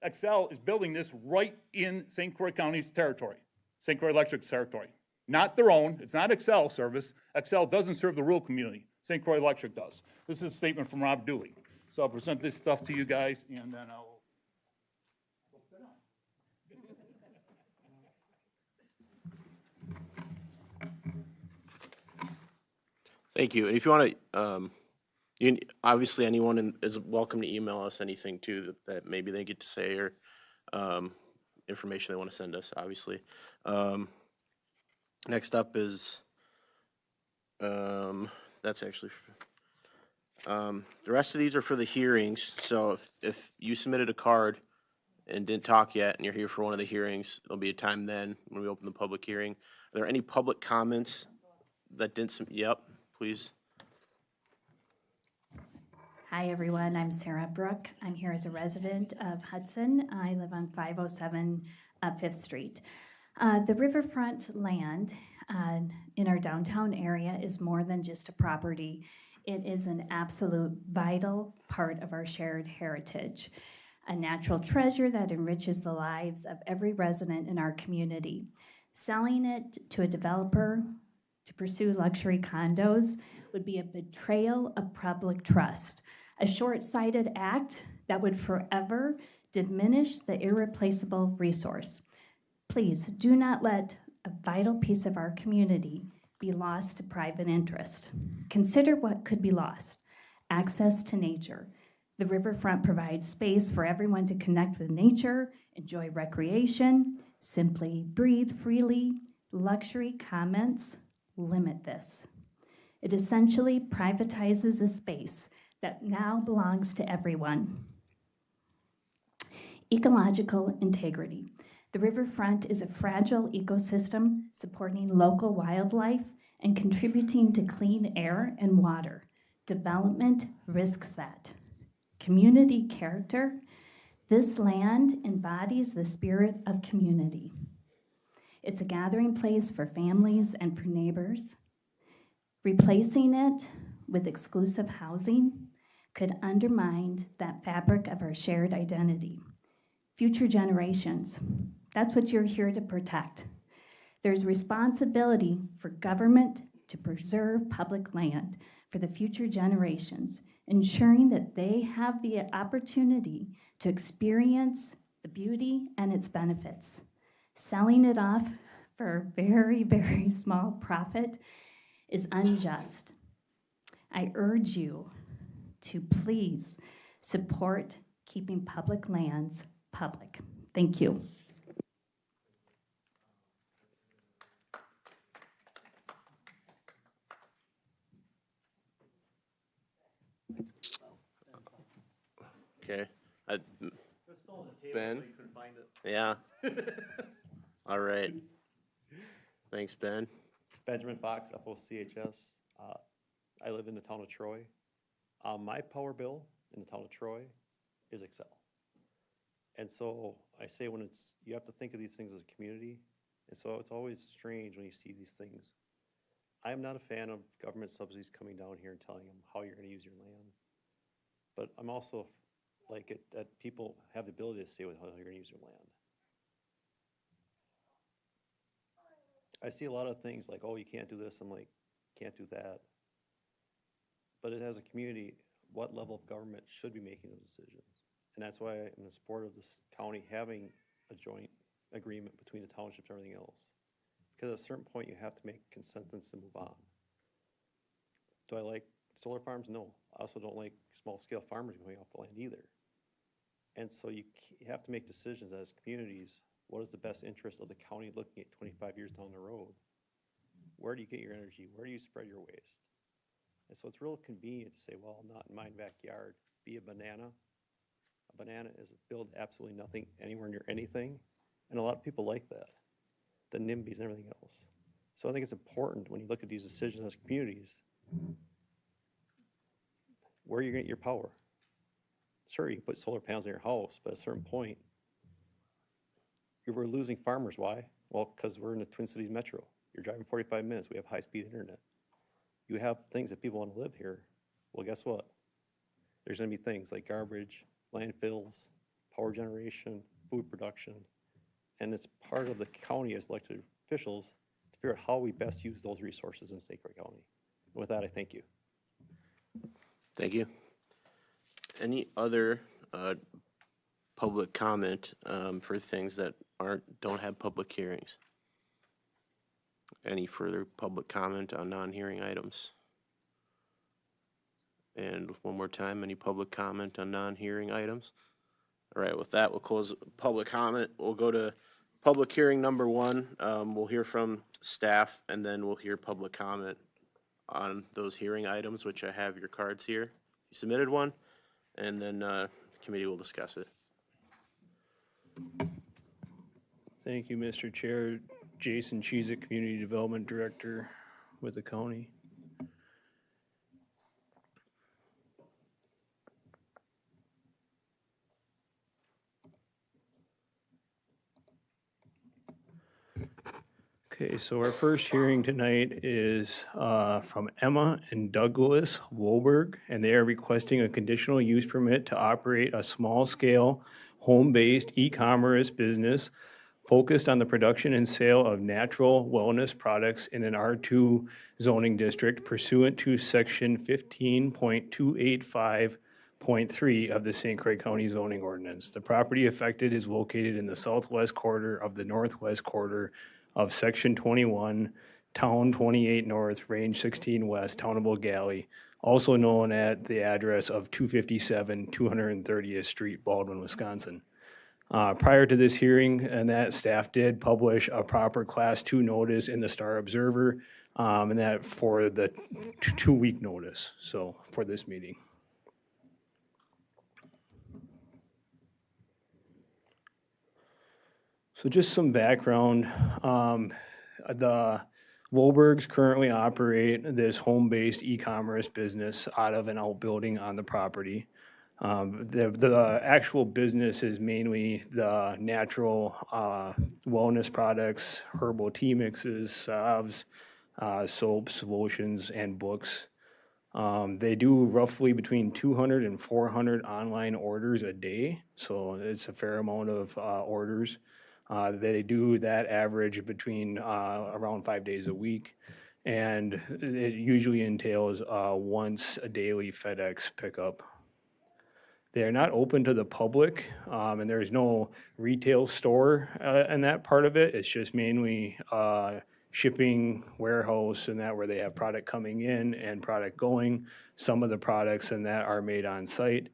Excel is building this right in St. Croix County's territory, St. Croix Electric's territory. Not their own. It's not Excel service. Excel doesn't serve the rural community. St. Croix Electric does. This is a statement from Rob Dooley. So I'll present this stuff to you guys, and then I'll. Thank you. And if you want to, obviously anyone is welcome to email us anything too that maybe they get to say or information they want to send us, obviously. Next up is, that's actually, the rest of these are for the hearings. So if you submitted a card and didn't talk yet and you're here for one of the hearings, there'll be a time then when we open the public hearing. Are there any public comments that didn't, yep, please. Hi, everyone. I'm Sarah Brook. I'm here as a resident of Hudson. I live on 507 5th Street. The riverfront land in our downtown area is more than just a property. It is an absolute vital part of our shared heritage, a natural treasure that enriches the lives of every resident in our community. Selling it to a developer to pursue luxury condos would be a betrayal of public trust, a short-sighted act that would forever diminish the irreplaceable resource. Please do not let a vital piece of our community be lost to private interest. Consider what could be lost. Access to nature. The riverfront provides space for everyone to connect with nature, enjoy recreation, simply breathe freely. Luxury comments limit this. It essentially privatizes a space that now belongs to everyone. Ecological integrity. The riverfront is a fragile ecosystem supporting local wildlife and contributing to clean air and water. Development risks that. Community character. This land embodies the spirit of community. It's a gathering place for families and for neighbors. Replacing it with exclusive housing could undermine that fabric of our shared identity. Future generations, that's what you're here to protect. There's responsibility for government to preserve public land for the future generations, ensuring that they have the opportunity to experience the beauty and its benefits. Selling it off for a very, very small profit is unjust. I urge you to please support keeping public lands public. Thank you. Okay. Ben? Yeah. All right. Thanks, Ben. Benjamin Fox, FOCHS. I live in the town of Troy. My power bill in the town of Troy is Excel. And so I say you have to think of these things as a community. And so it's always strange when you see these things. I am not a fan of government subsidies coming down here and telling them how you're going to use your land. But I'm also like it that people have the ability to say how you're going to use your land. I see a lot of things like, oh, you can't do this. I'm like, can't do that. But it has a community, what level of government should be making those decisions? And that's why I'm in support of this county having a joint agreement between the townships and everything else. Because at a certain point, you have to make consensus to move on. Do I like solar farms? No. I also don't like small-scale farmers going off the land either. And so you have to make decisions as communities. What is the best interest of the county looking at 25 years down the road? Where do you get your energy? Where do you spread your waste? And so it's real convenient to say, well, not in my backyard. Be a banana. A banana is build absolutely nothing anywhere near anything. And a lot of people like that. The NIMBYs and everything else. So I think it's important when you look at these decisions as communities, where are you going to get your power? Sure, you can put solar panels in your house, but at a certain point, we're losing farmers. Why? Well, because we're in the Twin Cities metro. You're driving 45 minutes. We have high-speed internet. You have things that people want to live here. Well, guess what? There's going to be things like garbage, landfills, power generation, food production, and it's part of the county as elected officials to figure out how we best use those resources in St. Croix County. And with that, I thank you. Thank you. Any other public comment for things that don't have public hearings? Any further public comment on non-hearing items? And one more time, any public comment on non-hearing items? All right, with that, we'll close public comment. We'll go to public hearing number 1. We'll hear from staff, and then we'll hear public comment on those hearing items, which I have your cards here. You submitted one, and then the committee will discuss it. Thank you, Mr. Chair. Jason Cheezick, Community Development Director with the county. Okay, so our first hearing tonight is from Emma and Douglas Wohlberg, and they are requesting a conditional use permit to operate a small-scale, home-based e-commerce business focused on the production and sale of natural wellness products in an R2 zoning district pursuant to Section 15.285.3 of the St. Croix County zoning ordinance. The property affected is located in the southwest quarter of the northwest quarter of Section 21, Town 28 North, Range 16 West, Townable Galley, also known at the address of 257 230th Street, Baldwin, Wisconsin. Prior to this hearing, and that staff did publish a proper Class 2 notice in the Star Observer, and that for the 2-week notice, so for this meeting. So just some background. The Wohlbergs currently operate this home-based e-commerce business out of an outbuilding on the property. The actual business is mainly the natural wellness products, herbal tea mixes, salves, soaps, lotions, and books. They do roughly between 200 and 400 online orders a day, so it's a fair amount of orders. They do that average between around 5 days a week, and it usually entails once a daily FedEx pickup. They are not open to the public, and there is no retail store in that part of it. It's just mainly shipping, warehouse, and that where they have product coming in and product going. Some of the products in that are made on site.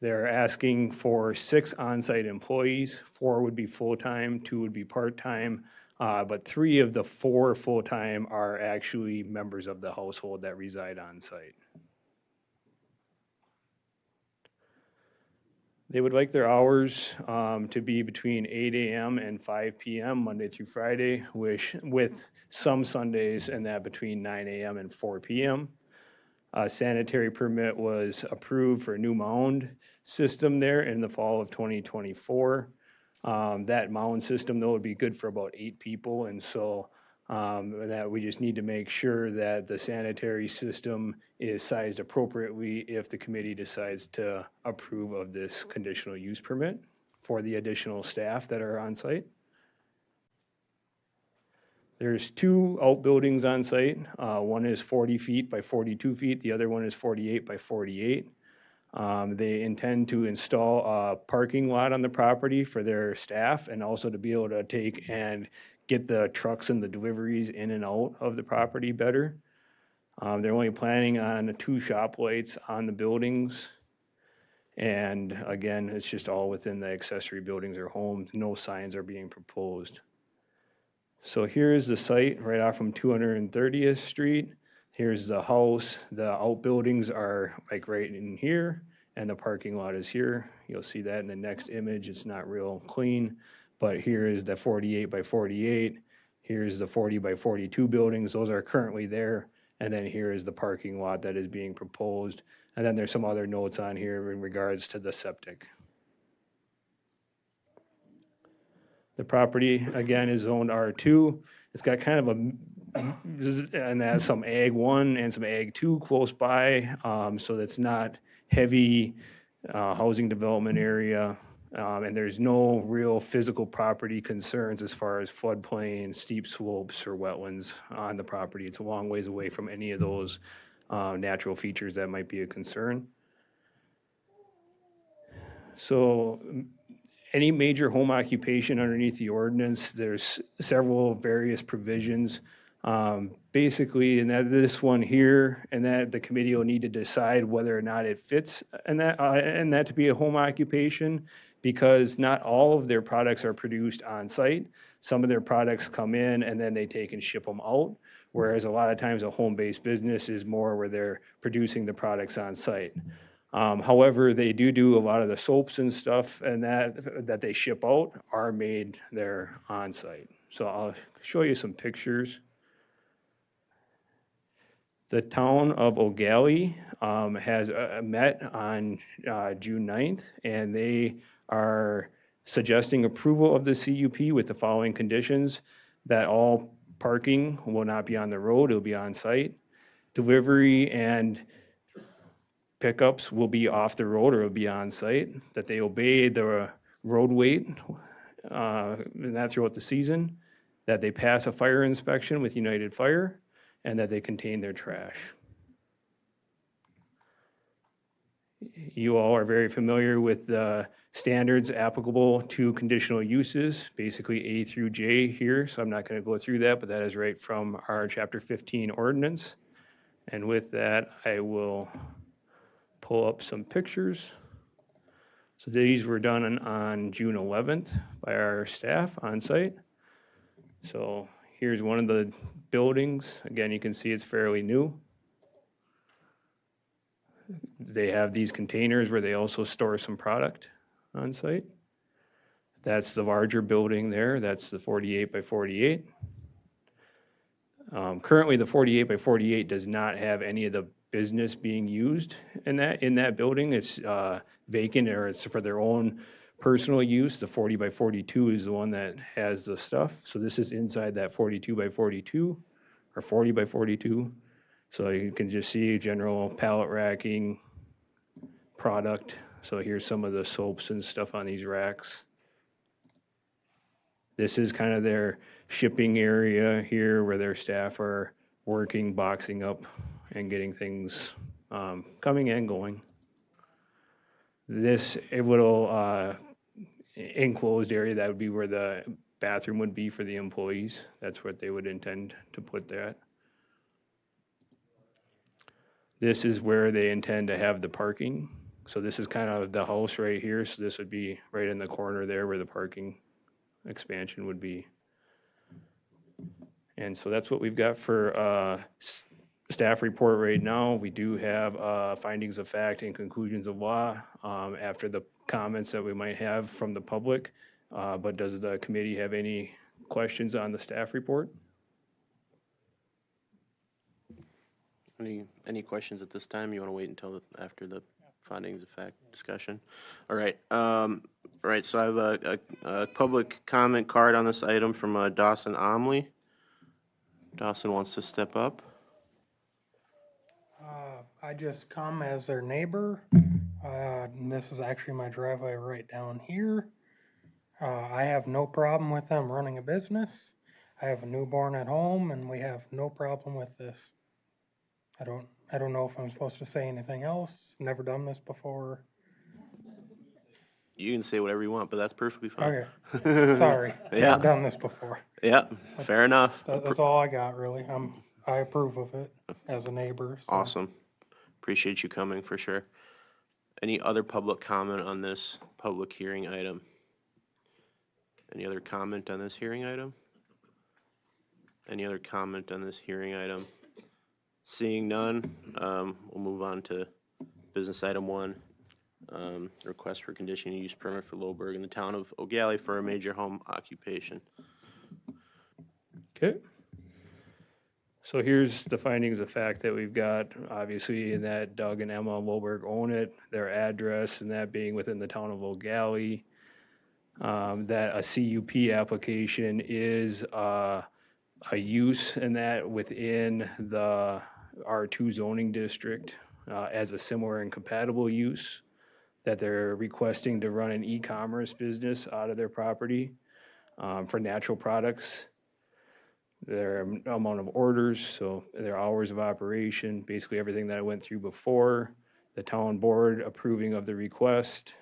They're asking for 6 on-site employees. 4 would be full-time, 2 would be part-time, but 3 of the 4 full-time are actually members of the household that reside on site. They would like their hours to be between 8 a.m. and 5 p.m. Monday through Friday, with some Sundays and that between 9 a.m. and 4 p.m. A sanitary permit was approved for a new mound system there in the fall of 2024. That mound system, though, would be good for about 8 people, and so that we just need to make sure that the sanitary system is sized appropriately if the committee decides to approve of this conditional use permit for the additional staff that are on site. There's 2 outbuildings on site. One is 40 feet by 42 feet. The other one is 48 by 48. They intend to install a parking lot on the property for their staff and also to be able to take and get the trucks and the deliveries in and out of the property better. They're only planning on 2 shop lights on the buildings. And again, it's just all within the accessory buildings or homes. No signs are being proposed. So here's the site right off from 230th Street. Here's the house. The outbuildings are like right in here, and the parking lot is here. You'll see that in the next image. It's not real clean, but here is the 48 by 48. Here's the 40 by 42 buildings. Those are currently there. And then here is the parking lot that is being proposed. And then there's some other notes on here in regards to the septic. The property, again, is zoned R2. It's got kind of and that's some Ag 1 and some Ag 2 close by, so that's not heavy housing development area. And there's no real physical property concerns as far as floodplain, steep slopes, or wetlands on the property. It's a long ways away from any of those natural features that might be a concern. So any major home occupation underneath the ordinance, there's several various provisions. Basically, and that this one here, and that the committee will need to decide whether or not it fits and that to be a home occupation, because not all of their products are produced on site. Some of their products come in and then they take and ship them out, whereas a lot of times a home-based business is more where they're producing the products on site. However, they do a lot of the soaps and stuff, and that they ship out are made there on site. So I'll show you some pictures. The town of O'Galley has met on June 9th, and they are suggesting approval of the CUP with the following conditions: that all parking will not be on the road, it'll be on site. Delivery and pickups will be off the road or will be on site, that they obey the road weight, and that throughout the season, that they pass a fire inspection with United Fire, and that they contain their trash. You all are very familiar with the standards applicable to conditional uses, basically A through J here, so I'm not going to go through that, but that is right from our Chapter 15 ordinance. And with that, I will pull up some pictures. So these were done on June 11th by our staff on site. So here's one of the buildings. Again, you can see it's fairly new. They have these containers where they also store some product on site. That's the larger building there. That's the 48 by 48. Currently, the 48 by 48 does not have any of the business being used in that building. It's vacant, or it's for their own personal use. The 40 by 42 is the one that has the stuff. So this is inside that 42 by 42 or 40 by 42. So you can just see general pallet racking product. So here's some of the soaps and stuff on these racks. This is kind of their shipping area here where their staff are working, boxing up, and getting things coming and going. This, a little enclosed area, that would be where the bathroom would be for the employees. That's what they would intend to put that. This is where they intend to have the parking. So this is kind of the house right here, so this would be right in the corner there where the parking expansion would be. And so that's what we've got for staff report right now. We do have findings of fact and conclusions of law after the comments that we might have from the public. But does the committee have any questions on the staff report? Any questions at this time? You want to wait until after the findings of fact discussion? All right. All right. So I have a public comment card on this item from Dawson Omley. Dawson wants to step up. I just come as their neighbor. And this is actually my driveway right down here. I have no problem with them running a business. I have a newborn at home, and we have no problem with this. I don't know if I'm supposed to say anything else. Never done this before. You can say whatever you want, but that's perfectly fine. Okay. Sorry. Yeah. I've done this before. Yeah. Fair enough. That's all I got, really. I approve of it as a neighbor. So. Awesome. Appreciate you coming for sure. Any other public comment on this public hearing item? Any other comment on this hearing item? Any other comment on this hearing item? Seeing none, we'll move on to business item 1. Request for conditional use permit for Loberg in the town of O'Galley for a major home occupation. Okay. So here's the findings of fact that we've got, obviously, in that Doug and Emma Loberg own it, their address, and that being within the town of O'Galley. That a CUP application is a use in that within the R2 zoning district as a similar and compatible use, that they're requesting to run an e-commerce business out of their property for natural products. Their amount of orders, so their hours of operation, basically everything that I went through before, the town board approving of the request,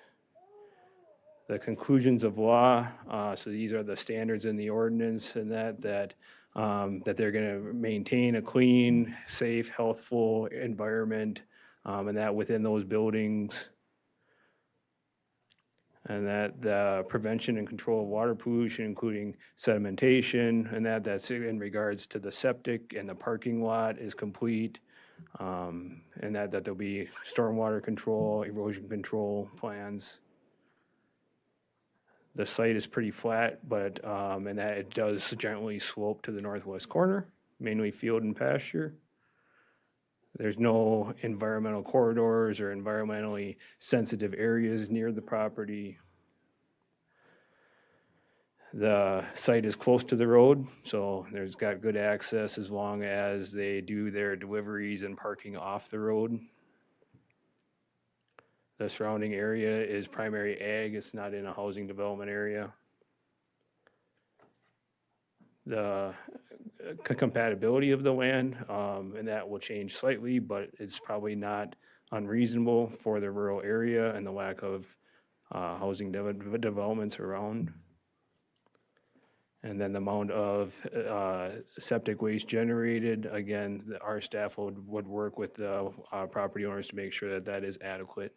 the conclusions of law, so these are the standards in the ordinance, and that they're going to maintain a clean, safe, healthful environment, and that within those buildings, and that the prevention and control of water pollution, including sedimentation, and that's in regards to the septic and the parking lot is complete, and that there'll be stormwater control, erosion control plans. The site is pretty flat, but, and that it does gently slope to the northwest corner, mainly field and pasture. There's no environmental corridors or environmentally sensitive areas near the property. The site is close to the road, so there's got good access as long as they do their deliveries and parking off the road. The surrounding area is primary ag, it's not in a housing development area. The compatibility of the land, and that will change slightly, but it's probably not unreasonable for the rural area and the lack of housing developments around. And then the amount of septic waste generated, again, our staff would work with the property owners to make sure that that is adequate.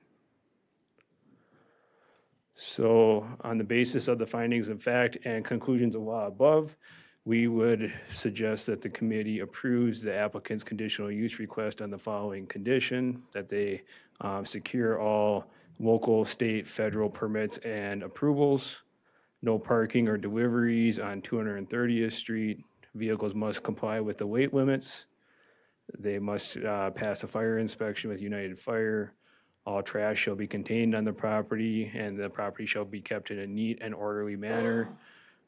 So on the basis of the findings of fact and conclusions of law above, we would suggest that the committee approves the applicant's conditional use request on the following condition: that they secure all local, state, federal permits and approvals, no parking or deliveries on 230th Street, vehicles must comply with the weight limits, they must pass a fire inspection with United Fire, all trash shall be contained on the property, and the property shall be kept in a neat and orderly manner.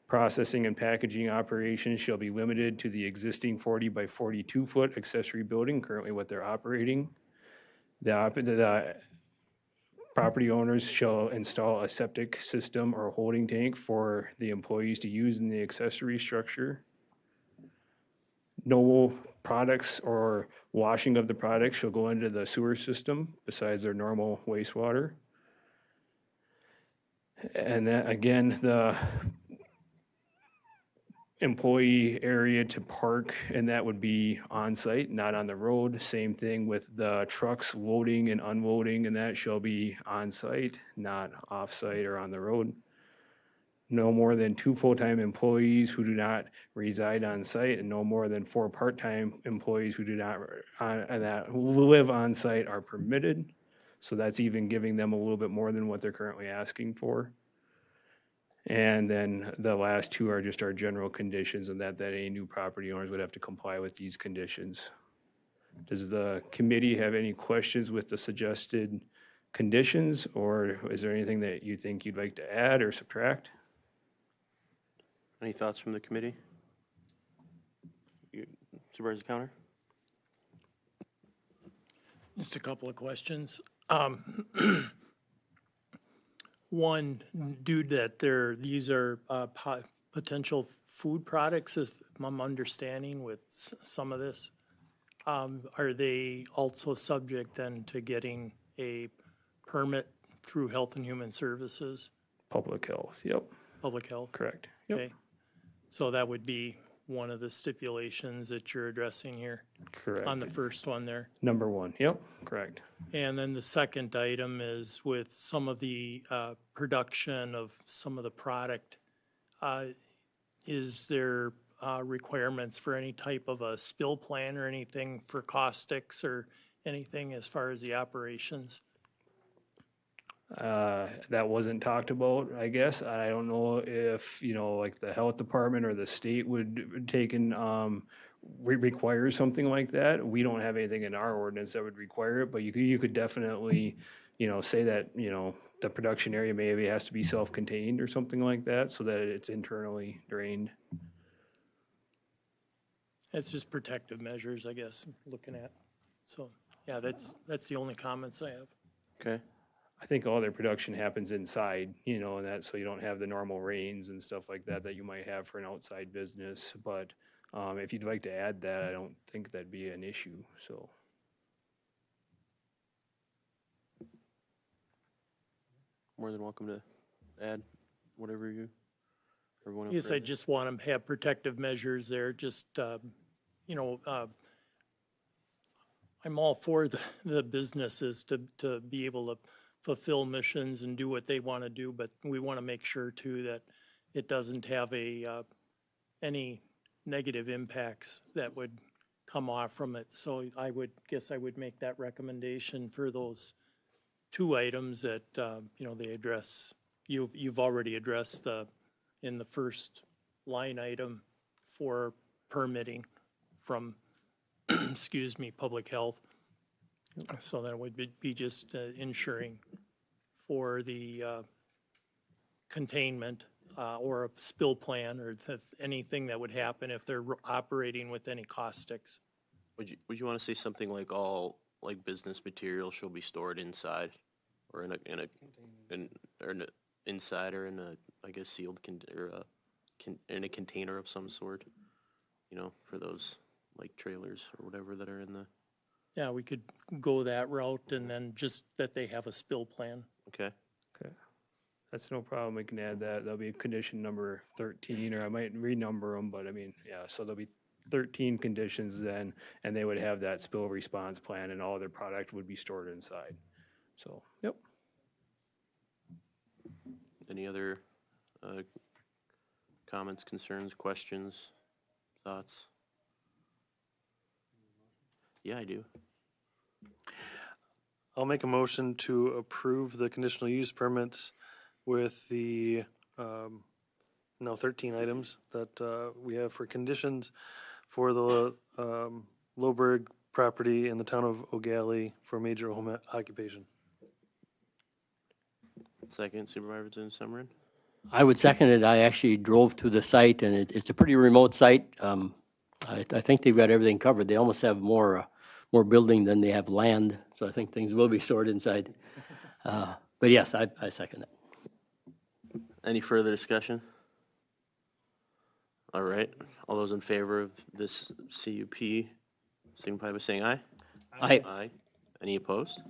Processing and packaging operations shall be limited to the existing 40 by 42 foot accessory building, currently what they're operating. The property owners shall install a septic system or holding tank for the employees to use in the accessory structure. No products or washing of the products shall go into the sewer system besides their normal wastewater. And then again, the employee area to park, and that would be on site, not on the road. Same thing with the trucks loading and unloading, and that shall be on site, not off site or on the road. No more than 2 full-time employees who do not reside on site, and no more than 4 part-time employees who do not, who live on site are permitted. So that's even giving them a little bit more than what they're currently asking for. And then the last 2 are just our general conditions, and that any new property owners would have to comply with these conditions. Does the committee have any questions with the suggested conditions, or is there anything that you think you'd like to add or subtract? Any thoughts from the committee? Supervisor Counter? Just a couple of questions. One, due that these are potential food products, if I'm understanding with some of this, are they also subject then to getting a permit through Health and Human Services? Public health, yep. Public health? Correct. Yep. Okay. So that would be one of the stipulations that you're addressing here? Correct. On the first one there? Number 1, yep, correct. And then the second item is with some of the production of some of the product, is there requirements for any type of a spill plan or anything for caustics or anything as far as the operations? That wasn't talked about, I guess. I don't know if, like the health department or the state would take and require something like that. We don't have anything in our ordinance that would require it, but you could definitely, say that, the production area maybe has to be self-contained or something like that so that it's internally drained. It's just protective measures, I guess, looking at. So, yeah, that's the only comments I have. Okay. I think all their production happens inside, and that, so you don't have the normal rains and stuff like that that you might have for an outside business. But if you'd like to add that, I don't think that'd be an issue, so. More than welcome to add whatever everyone else. Yes, I just want to have protective measures there, just, I'm all for the businesses to be able to fulfill missions and do what they want to do, but we want to make sure too that it doesn't have any negative impacts that would come off from it. So I would make that recommendation for those 2 items that, they address. You've already addressed in the first line item for permitting from, excuse me, public health. So that would be just ensuring for the containment or a spill plan or anything that would happen if they're operating with any caustics. Would you want to say something like all business material shall be stored inside, or inside or in a sealed in a container of some sort, for those like trailers or whatever that are in the. Yeah, we could go that route and then just that they have a spill plan. Okay. Okay. That's no problem. We can add that. That'll be condition number 13, or I might renumber them, but so there'll be 13 conditions then, and they would have that spill response plan, and all their product would be stored inside. So, yep. Any other comments, concerns, questions, thoughts? Yeah, I do. I'll make a motion to approve the conditional use permits with the 13 items that we have for conditions for the Loberg property in the town of O'Galley for major home occupation. Second, Supervisor Summerin. I would second it. I actually drove to the site, and it's a pretty remote site. I think they've got everything covered. They almost have more building than they have land, so I think things will be stored inside. But yes, I second it. Any further discussion? All right. All those in favor of this CUP, signify by saying aye. Aye. Aye. Any opposed?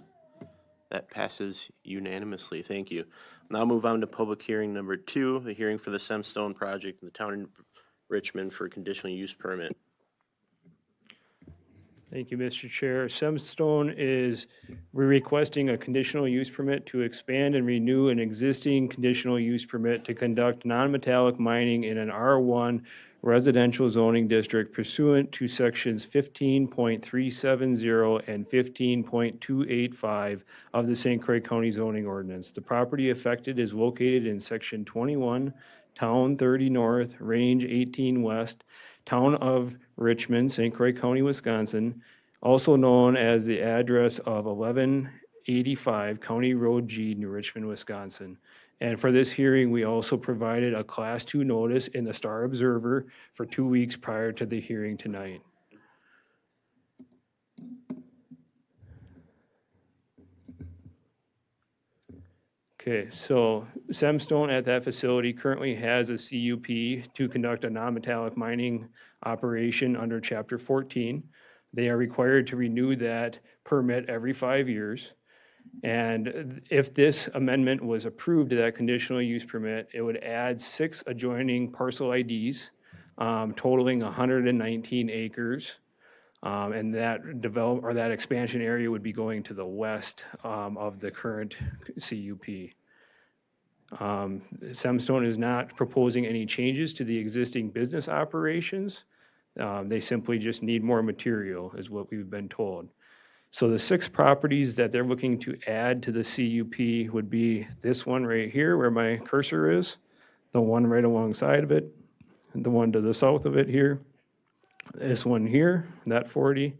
That passes unanimously. Thank you. Now move on to public hearing number 2, the hearing for the Semstone project in the town of Richmond for conditional use permit. Thank you, Mr. Chair. Semstone is, we're requesting a conditional use permit to expand and renew an existing conditional use permit to conduct non-metallic mining in an R1 residential zoning district pursuant to sections 15.370 and 15.285 of the St. Croix County zoning ordinance. The property affected is located in section 21, Town 30 North, Range 18 West, Town of Richmond, St. Croix County, Wisconsin, also known as the address of 1185 County Road G, New Richmond, Wisconsin. And for this hearing, we also provided a Class 2 notice in the Star Observer for 2 weeks prior to the hearing tonight. Okay, so Semstone at that facility currently has a CUP to conduct a non-metallic mining operation under Chapter 14. They are required to renew that permit every 5 years. And if this amendment was approved to that conditional use permit, it would add 6 adjoining parcel IDs, totaling 119 acres. And that that expansion area would be going to the west of the current CUP. Semstone is not proposing any changes to the existing business operations. They simply just need more material, is what we've been told. So the 6 properties that they're looking to add to the CUP would be this one right here where my cursor is, the one right alongside of it, and the one to the south of it here, this one here, that 40,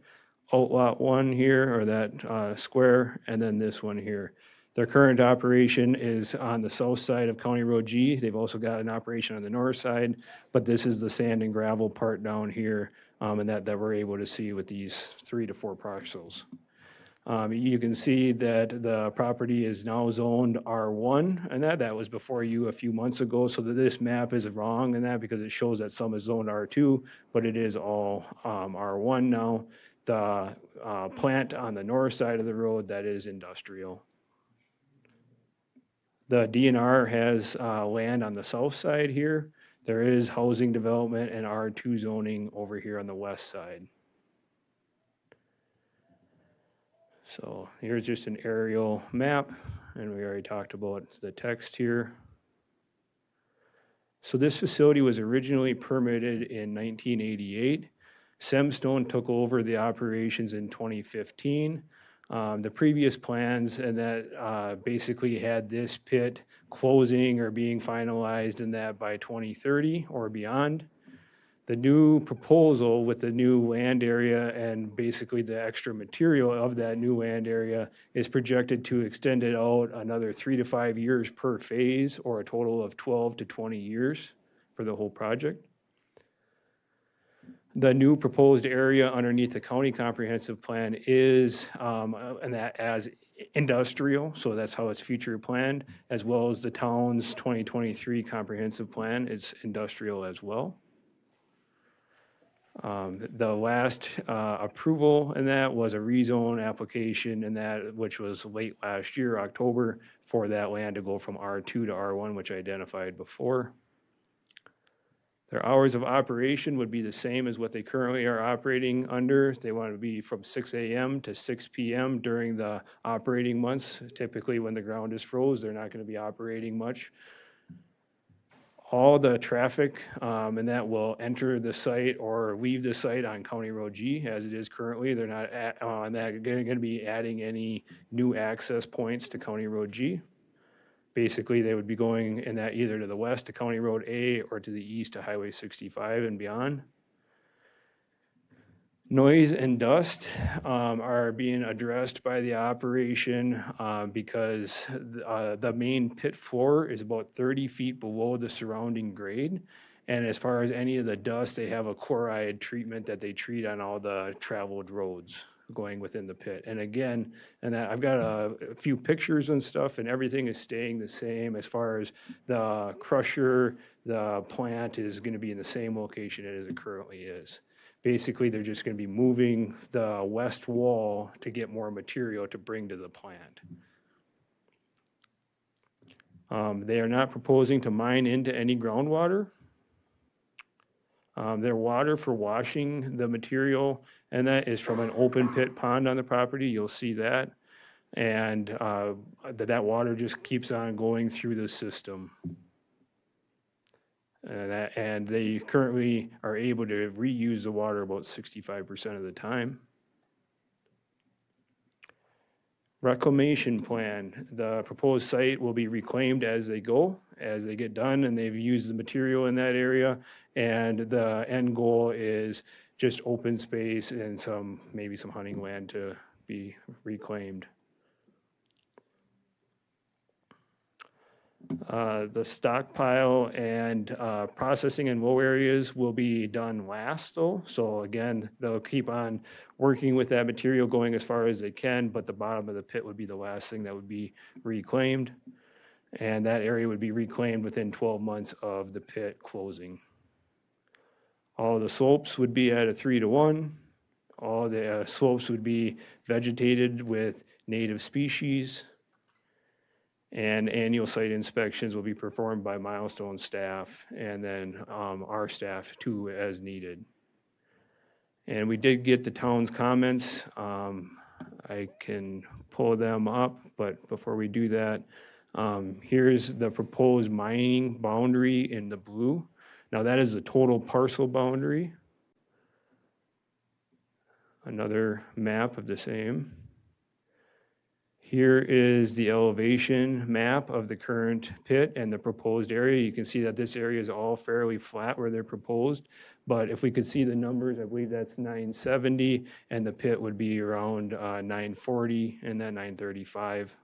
Outlot 1 here, or that square, and then this one here. Their current operation is on the south side of County Road G. They've also got an operation on the north side, but this is the sand and gravel part down here, and that we're able to see with these 3 to 4 parcels. You can see that the property is now zoned R1, and that was before you a few months ago, so that this map is wrong and that because it shows that some is zoned R2, but it is all R1 now. The plant on the north side of the road, that is industrial. The DNR has land on the south side here. There is housing development and R2 zoning over here on the west side. So here's just an aerial map, and we already talked about the text here. So this facility was originally permitted in 1988. Semstone took over the operations in 2015. The previous plans and that basically had this pit closing or being finalized and that by 2030 or beyond. The new proposal with the new land area and basically the extra material of that new land area is projected to extend it out another 3 to 5 years per phase, or a total of 12 to 20 years for the whole project. The new proposed area underneath the county comprehensive plan is, and that as industrial, so that's how it's future planned, as well as the town's 2023 comprehensive plan, it's industrial as well. The last approval in that was a rezone application in that, which was late last year, October, for that land to go from R2 to R1, which I identified before. Their hours of operation would be the same as what they currently are operating under. They want to be from 6 a.m. to 6 p.m. during the operating months. Typically when the ground is froze, they're not going to be operating much. All the traffic and that will enter the site or leave the site on County Road G as it is currently. They're not going to be adding any new access points to County Road G. Basically, they would be going in that either to the west to County Road A or to the east to Highway 65 and beyond. Noise and dust are being addressed by the operation because the main pit floor is about 30 feet below the surrounding grade. And as far as any of the dust, they have a chloride treatment that they treat on all the traveled roads going within the pit. And again, I've got a few pictures and stuff, and everything is staying the same as far as the crusher, the plant is going to be in the same location as it currently is. Basically, they're just going to be moving the west wall to get more material to bring to the plant. They are not proposing to mine into any groundwater. Their water for washing the material, and that is from an open pit pond on the property, you'll see that. And that water just keeps on going through the system. And they currently are able to reuse the water about 65% of the time. Reclamation plan, the proposed site will be reclaimed as they go, as they get done, and they've used the material in that area. And the end goal is just open space and maybe some hunting land to be reclaimed. The stockpile and processing in low areas will be done last though. So again, they'll keep on working with that material going as far as they can, but the bottom of the pit would be the last thing that would be reclaimed. And that area would be reclaimed within 12 months of the pit closing. All the slopes would be at a 3-to-1. All the slopes would be vegetated with native species. And annual site inspections will be performed by Milestone staff and then our staff too as needed. And we did get the town's comments. I can pull them up, but before we do that, here's the proposed mining boundary in the blue. Now that is the total parcel boundary. Another map of the same. Here is the elevation map of the current pit and the proposed area. You can see that this area is all fairly flat where they're proposed. But if we could see the numbers, I believe that's 970, and the pit would be around 940 and then 935.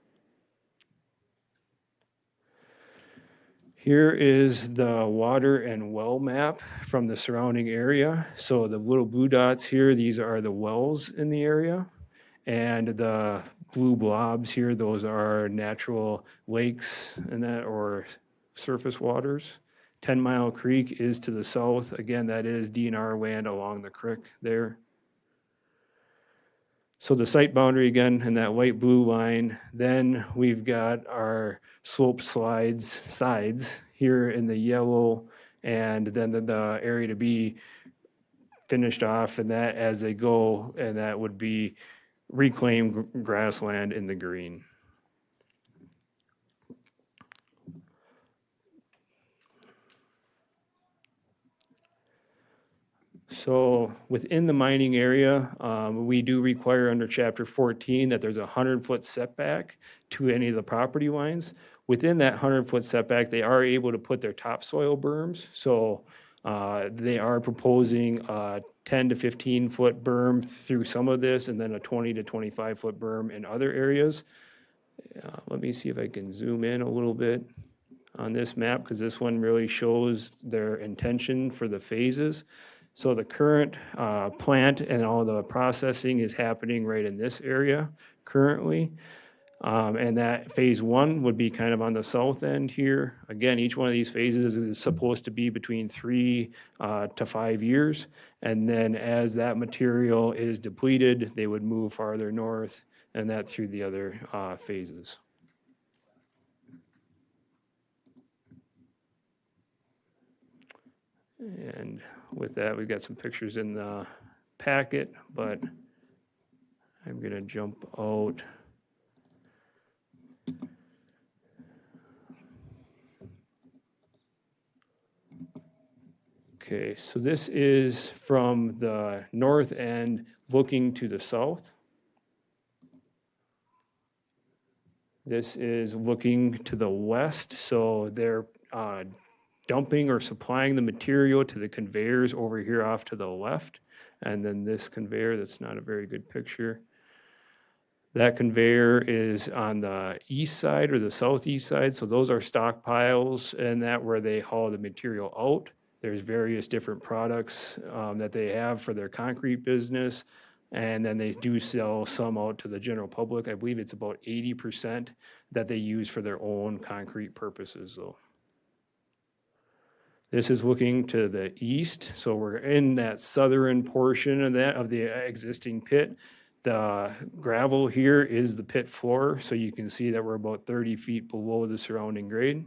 Here is the water and well map from the surrounding area. So the little blue dots here, these are the wells in the area. And the blue blobs here, those are natural lakes and that, or surface waters. 10 Mile Creek is to the south. Again, that is DNR land along the creek there. So the site boundary again, and that light blue line. Then we've got our slope sides here in the yellow, and then the area to be finished off, and that as they go, and that would be reclaimed grassland in the green. So within the mining area, we do require under Chapter 14 that there's a 100-foot setback to any of the property lines. Within that 100-foot setback, they are able to put their topsoil berms. So they are proposing a 10 to 15-foot berm through some of this, and then a 20 to 25-foot berm in other areas. Let me see if I can zoom in a little bit on this map, because this one really shows their intention for the phases. So the current plant and all the processing is happening right in this area currently. And that phase 1 would be kind of on the south end here. Again, each one of these phases is supposed to be between 3 to 5 years. And then as that material is depleted, they would move farther north, and that through the other phases. And with that, we've got some pictures in the packet, but I'm going to jump out. Okay, so this is from the north end looking to the south. This is looking to the west, so they're dumping or supplying the material to the conveyors over here off to the left. And then this conveyor, that's not a very good picture. That conveyor is on the east side or the southeast side. So those are stockpiles, and that where they haul the material out. There's various different products that they have for their concrete business. And then they do sell some out to the general public. I believe it's about 80% that they use for their own concrete purposes though. This is looking to the east, so we're in that southern portion of the existing pit. The gravel here is the pit floor, so you can see that we're about 30 feet below the surrounding grade.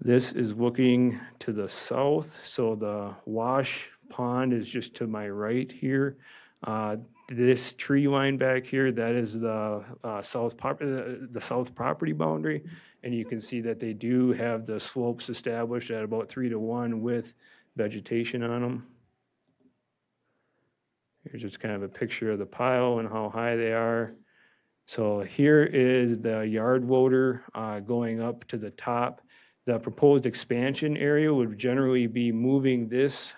This is looking to the south, so the wash pond is just to my right here. This tree line back here, that is the south property boundary, and you can see that they do have the slopes established at about 3-to-1 with vegetation on them. Here's just kind of a picture of the pile and how high they are. So here is the yard loader going up to the top. The proposed expansion area would generally be moving this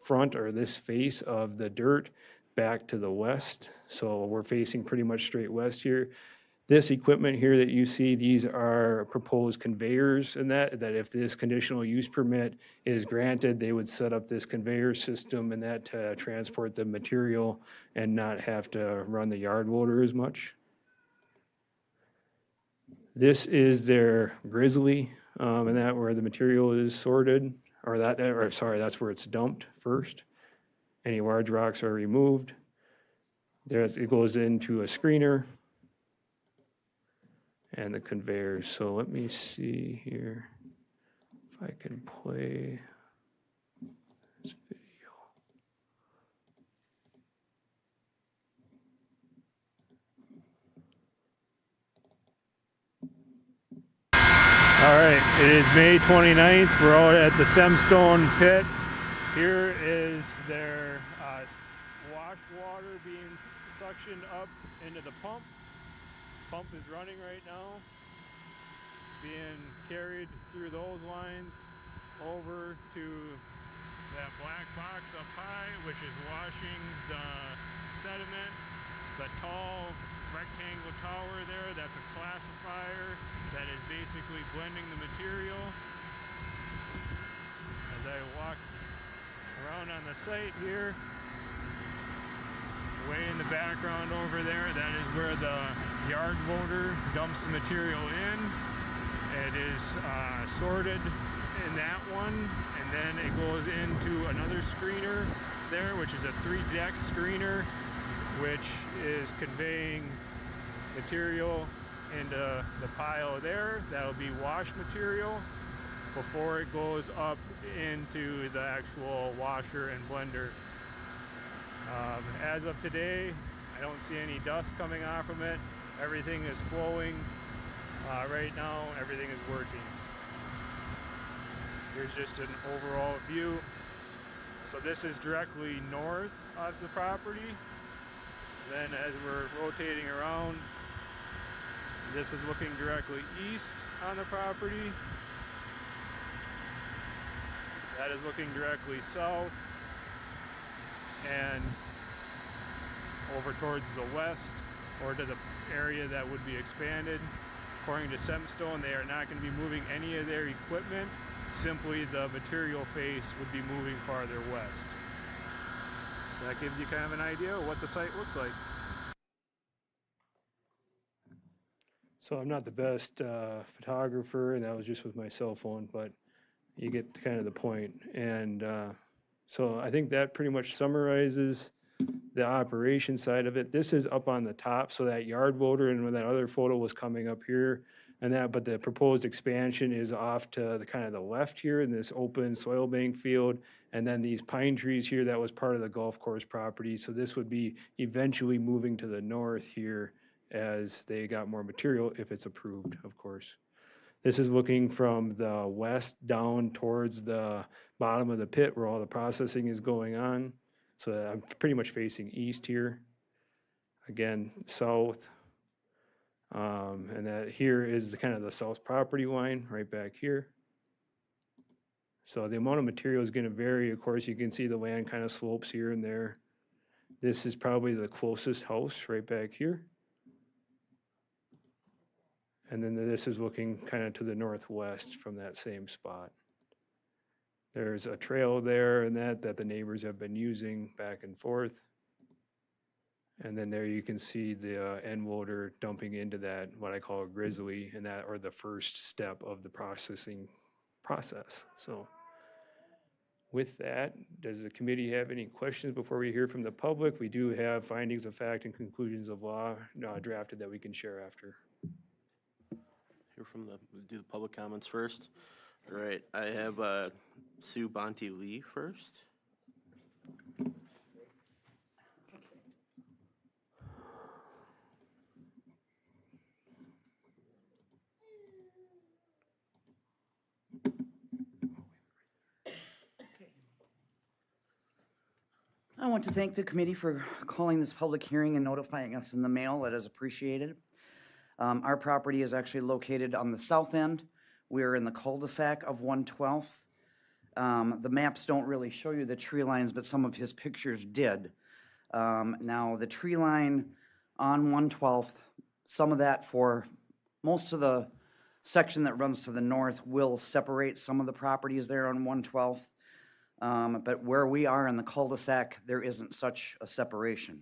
front or this face of the dirt back to the west. So we're facing pretty much straight west here. This equipment here that you see, these are proposed conveyors and that if this conditional use permit is granted, they would set up this conveyor system and that to transport the material and not have to run the yard loader as much. This is their grizzly, and that where the material is sorted, or that's where it's dumped first. Any large rocks are removed. There it goes into a screener and the conveyors. So let me see here if I can play this video. All right, it is May 29th. We're out at the Semstone pit. Here is their wash water being suctioned up into the pump. Pump is running right now, being carried through those lines over to that black box up high, which is washing the sediment. The tall rectangle tower there, that's a classifier that is basically blending the material. As I walk around on the site here, way in the background over there, that is where the yard loader dumps the material in. It is sorted in that one, and then it goes into another screener there, which is a 3-deck screener, which is conveying material into the pile there. That'll be wash material before it goes up into the actual washer and blender. As of today, I don't see any dust coming off from it. Everything is flowing. Right now, everything is working. Here's just an overall view. So this is directly north of the property. Then as we're rotating around, this is looking directly east on the property. That is looking directly south and over towards the west or to the area that would be expanded. According to Semstone, they are not going to be moving any of their equipment. Simply the material face would be moving farther west. So that gives you kind of an idea of what the site looks like. So I'm not the best photographer, and that was just with my cell phone, but you get kind of the point. And so I think that pretty much summarizes the operation side of it. This is up on the top, so that yard loader and when that other photo was coming up here, and that, but the proposed expansion is off to the kind of the left here in this open soil bank field, and then these pine trees here, that was part of the golf course property. So this would be eventually moving to the north here as they got more material, if it's approved, of course. This is looking from the west down towards the bottom of the pit where all the processing is going on. So I'm pretty much facing east here. Again, south. And that here is the kind of the south property line right back here. So the amount of material is going to vary. Of course, you can see the land kind of slopes here and there. This is probably the closest house right back here. And then this is looking kind of to the northwest from that same spot. There's a trail there and that the neighbors have been using back and forth. And then there you can see the end loader dumping into that, what I call a grizzly, and that, or the first step of the processing process. So With that, does the committee have any questions before we hear from the public? We do have findings of fact and conclusions of law drafted that we can share after. Hear from do the public comments first. All right, I have Sue Bonte Lee first. I want to thank the committee for calling this public hearing and notifying us in the mail. That is appreciated. Our property is actually located on the south end. We are in the cul-de-sac of 112th. The maps don't really show you the tree lines, but some of his pictures did. Now, the tree line on 112th, some of that for most of the section that runs to the north will separate some of the properties there on 112th. But where we are in the cul-de-sac, there isn't such a separation.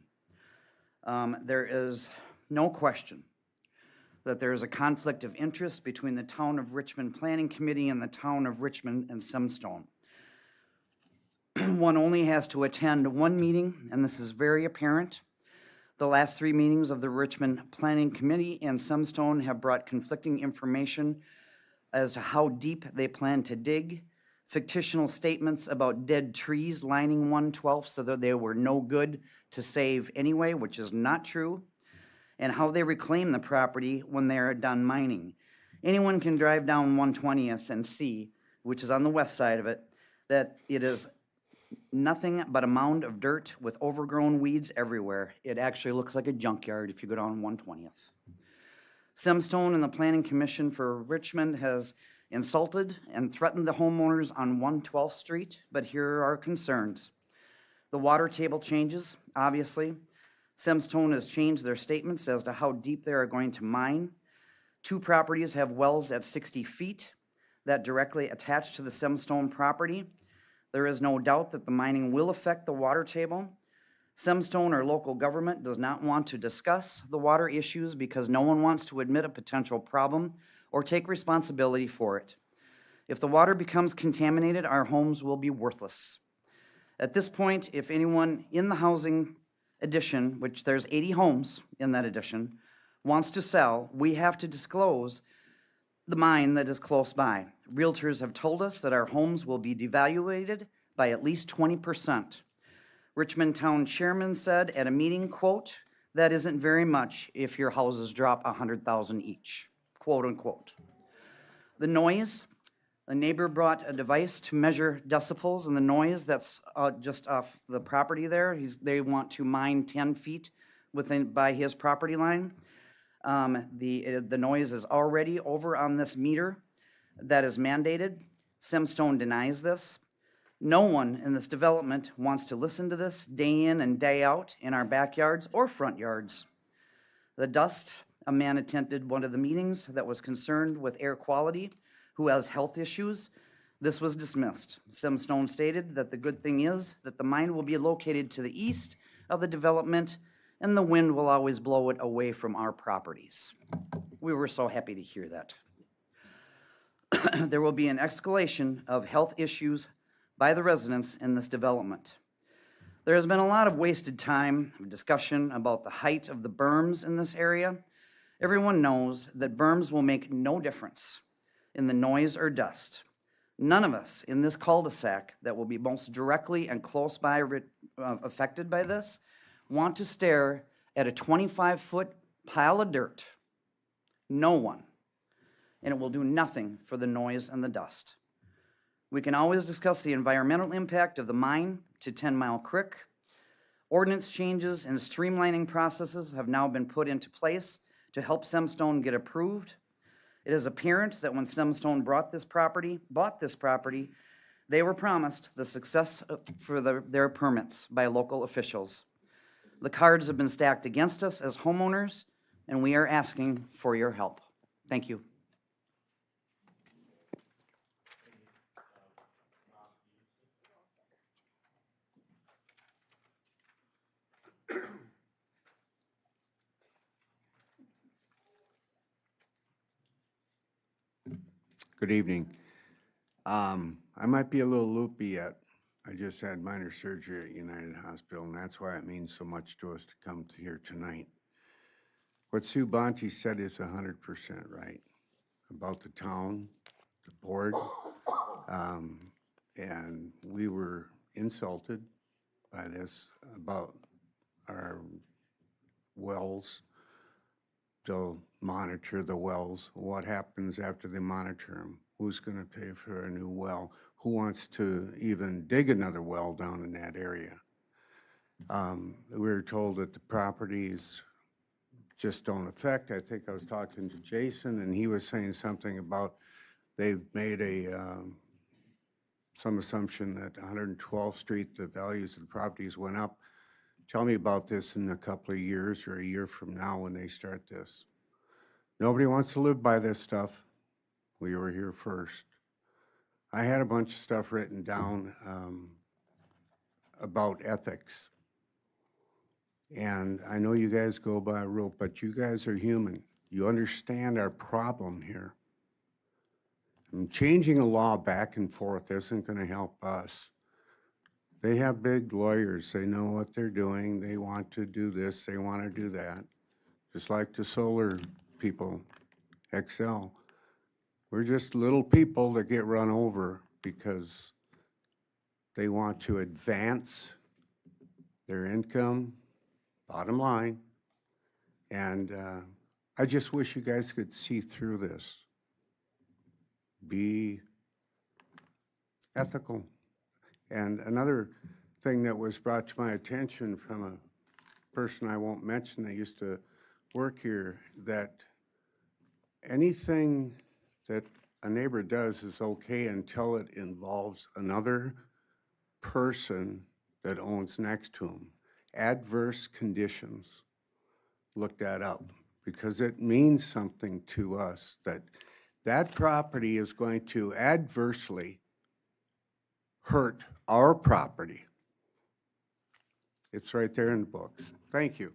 There is no question that there is a conflict of interest between the Town of Richmond Planning Committee and the Town of Richmond and Simstone. One only has to attend one meeting, and this is very apparent. The last 3 meetings of the Richmond Planning Committee and Simstone have brought conflicting information as to how deep they plan to dig, fictional statements about dead trees lining 112 so that they were no good to save anyway, which is not true, and how they reclaim the property when they are done mining. Anyone can drive down 120th and see, which is on the west side of it, that it is nothing but a mound of dirt with overgrown weeds everywhere. It actually looks like a junkyard if you go down 120th. Simstone and the Planning Commission for Richmond has insulted and threatened the homeowners on 112th Street, but here are our concerns. The water table changes, obviously. Simstone has changed their statements as to how deep they are going to mine. 2 properties have wells at 60 feet that directly attach to the Simstone property. There is no doubt that the mining will affect the water table. Simstone or local government does not want to discuss the water issues because no one wants to admit a potential problem or take responsibility for it. If the water becomes contaminated, our homes will be worthless. At this point, if anyone in the housing addition, which there's 80 homes in that addition, wants to sell, we have to disclose the mine that is close by. Realtors have told us that our homes will be devaluated by at least 20%. Richmond Town Chairman said at a meeting, quote, "That isn't very much if your houses drop 100,000 each," quote unquote. The noise, a neighbor brought a device to measure decibels and the noise that's just off the property there. They want to mine 10 feet by his property line. The noise is already over on this meter that is mandated. Simstone denies this. No one in this development wants to listen to this day in and day out in our backyards or front yards. The dust, a man attended one of the meetings that was concerned with air quality, who has health issues. This was dismissed. Simstone stated that the good thing is that the mine will be located to the east of the development and the wind will always blow it away from our properties. We were so happy to hear that. There will be an escalation of health issues by the residents in this development. There has been a lot of wasted time, discussion about the height of the berms in this area. Everyone knows that berms will make no difference in the noise or dust. None of us in this cul-de-sac that will be most directly and close by affected by this want to stare at a 25-foot pile of dirt. No one. And it will do nothing for the noise and the dust. We can always discuss the environmental impact of the mine to 10 Mile Creek. Ordinance changes and streamlining processes have now been put into place to help Simstone get approved. It is apparent that when Simstone bought this property, they were promised the success for their permits by local officials. The cards have been stacked against us as homeowners, and we are asking for your help. Thank you. Good evening. I might be a little loopy yet, I just had minor surgery at United Hospital, and that's why it means so much to us to come to here tonight. What Sue Bonte said is 100% right about the town, the board, and we were insulted by this about our wells. They'll monitor the wells. What happens after they monitor them? Who's going to pay for a new well? Who wants to even dig another well down in that area? We were told that the properties just don't affect. I think I was talking to Jason, and he was saying something about they've made some assumption that 112th Street, the values of the properties went up. Tell me about this in a couple of years or a year from now when they start this. Nobody wants to live by this stuff. We were here first. I had a bunch of stuff written down about ethics. And I know you guys go by a rule, but you guys are human. You understand our problem here. And changing a law back and forth isn't going to help us. They have big lawyers. They know what they're doing. They want to do this. They want to do that. Just like the solar people, Excel. We're just little people that get run over because they want to advance their income, bottom line. And I just wish you guys could see through this. Be ethical. And another thing that was brought to my attention from a person I won't mention that used to work here, that anything that a neighbor does is okay until it involves another person that owns next to him. Adverse conditions. Look that up because it means something to us that that property is going to adversely hurt our property. It's right there in the books. Thank you.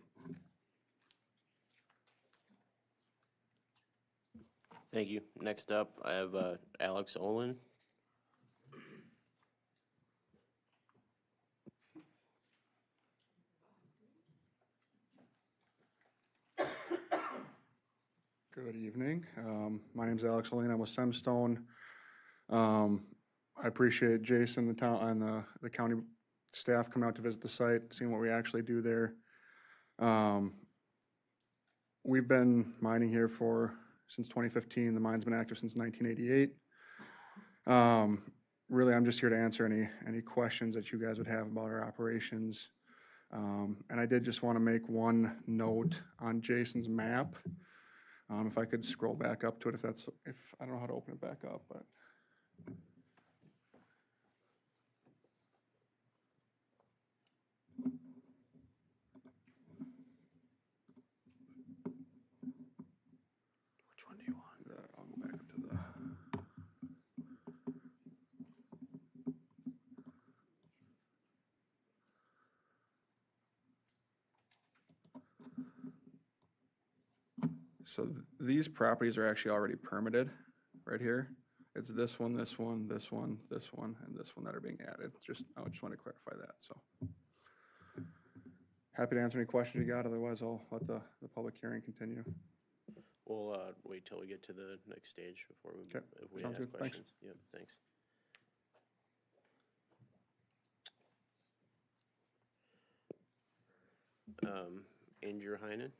Thank you. Next up, I have Alex Olin. Good evening. My name is Alex Olin. I'm with Semstone. I appreciate Jason, the town, and the county staff coming out to visit the site, seeing what we actually do there. We've been mining here since 2015. The mine's been active since 1988. Really, I'm just here to answer any questions that you guys would have about our operations. And I did just want to make one note on Jason's map. If I could scroll back up to it, if I don't know how to open it back up, but. Which one do you want? I'll go back up to the. So these properties are actually already permitted right here. It's this one, this one, this one, this one, and this one that are being added. I just want to clarify that, so. Happy to answer any questions you got, otherwise I'll let the public hearing continue. We'll wait till we get to the next stage before Okay. if we Sounds ask good. Thanks. questions. Yep, thanks. Andrew Heinen.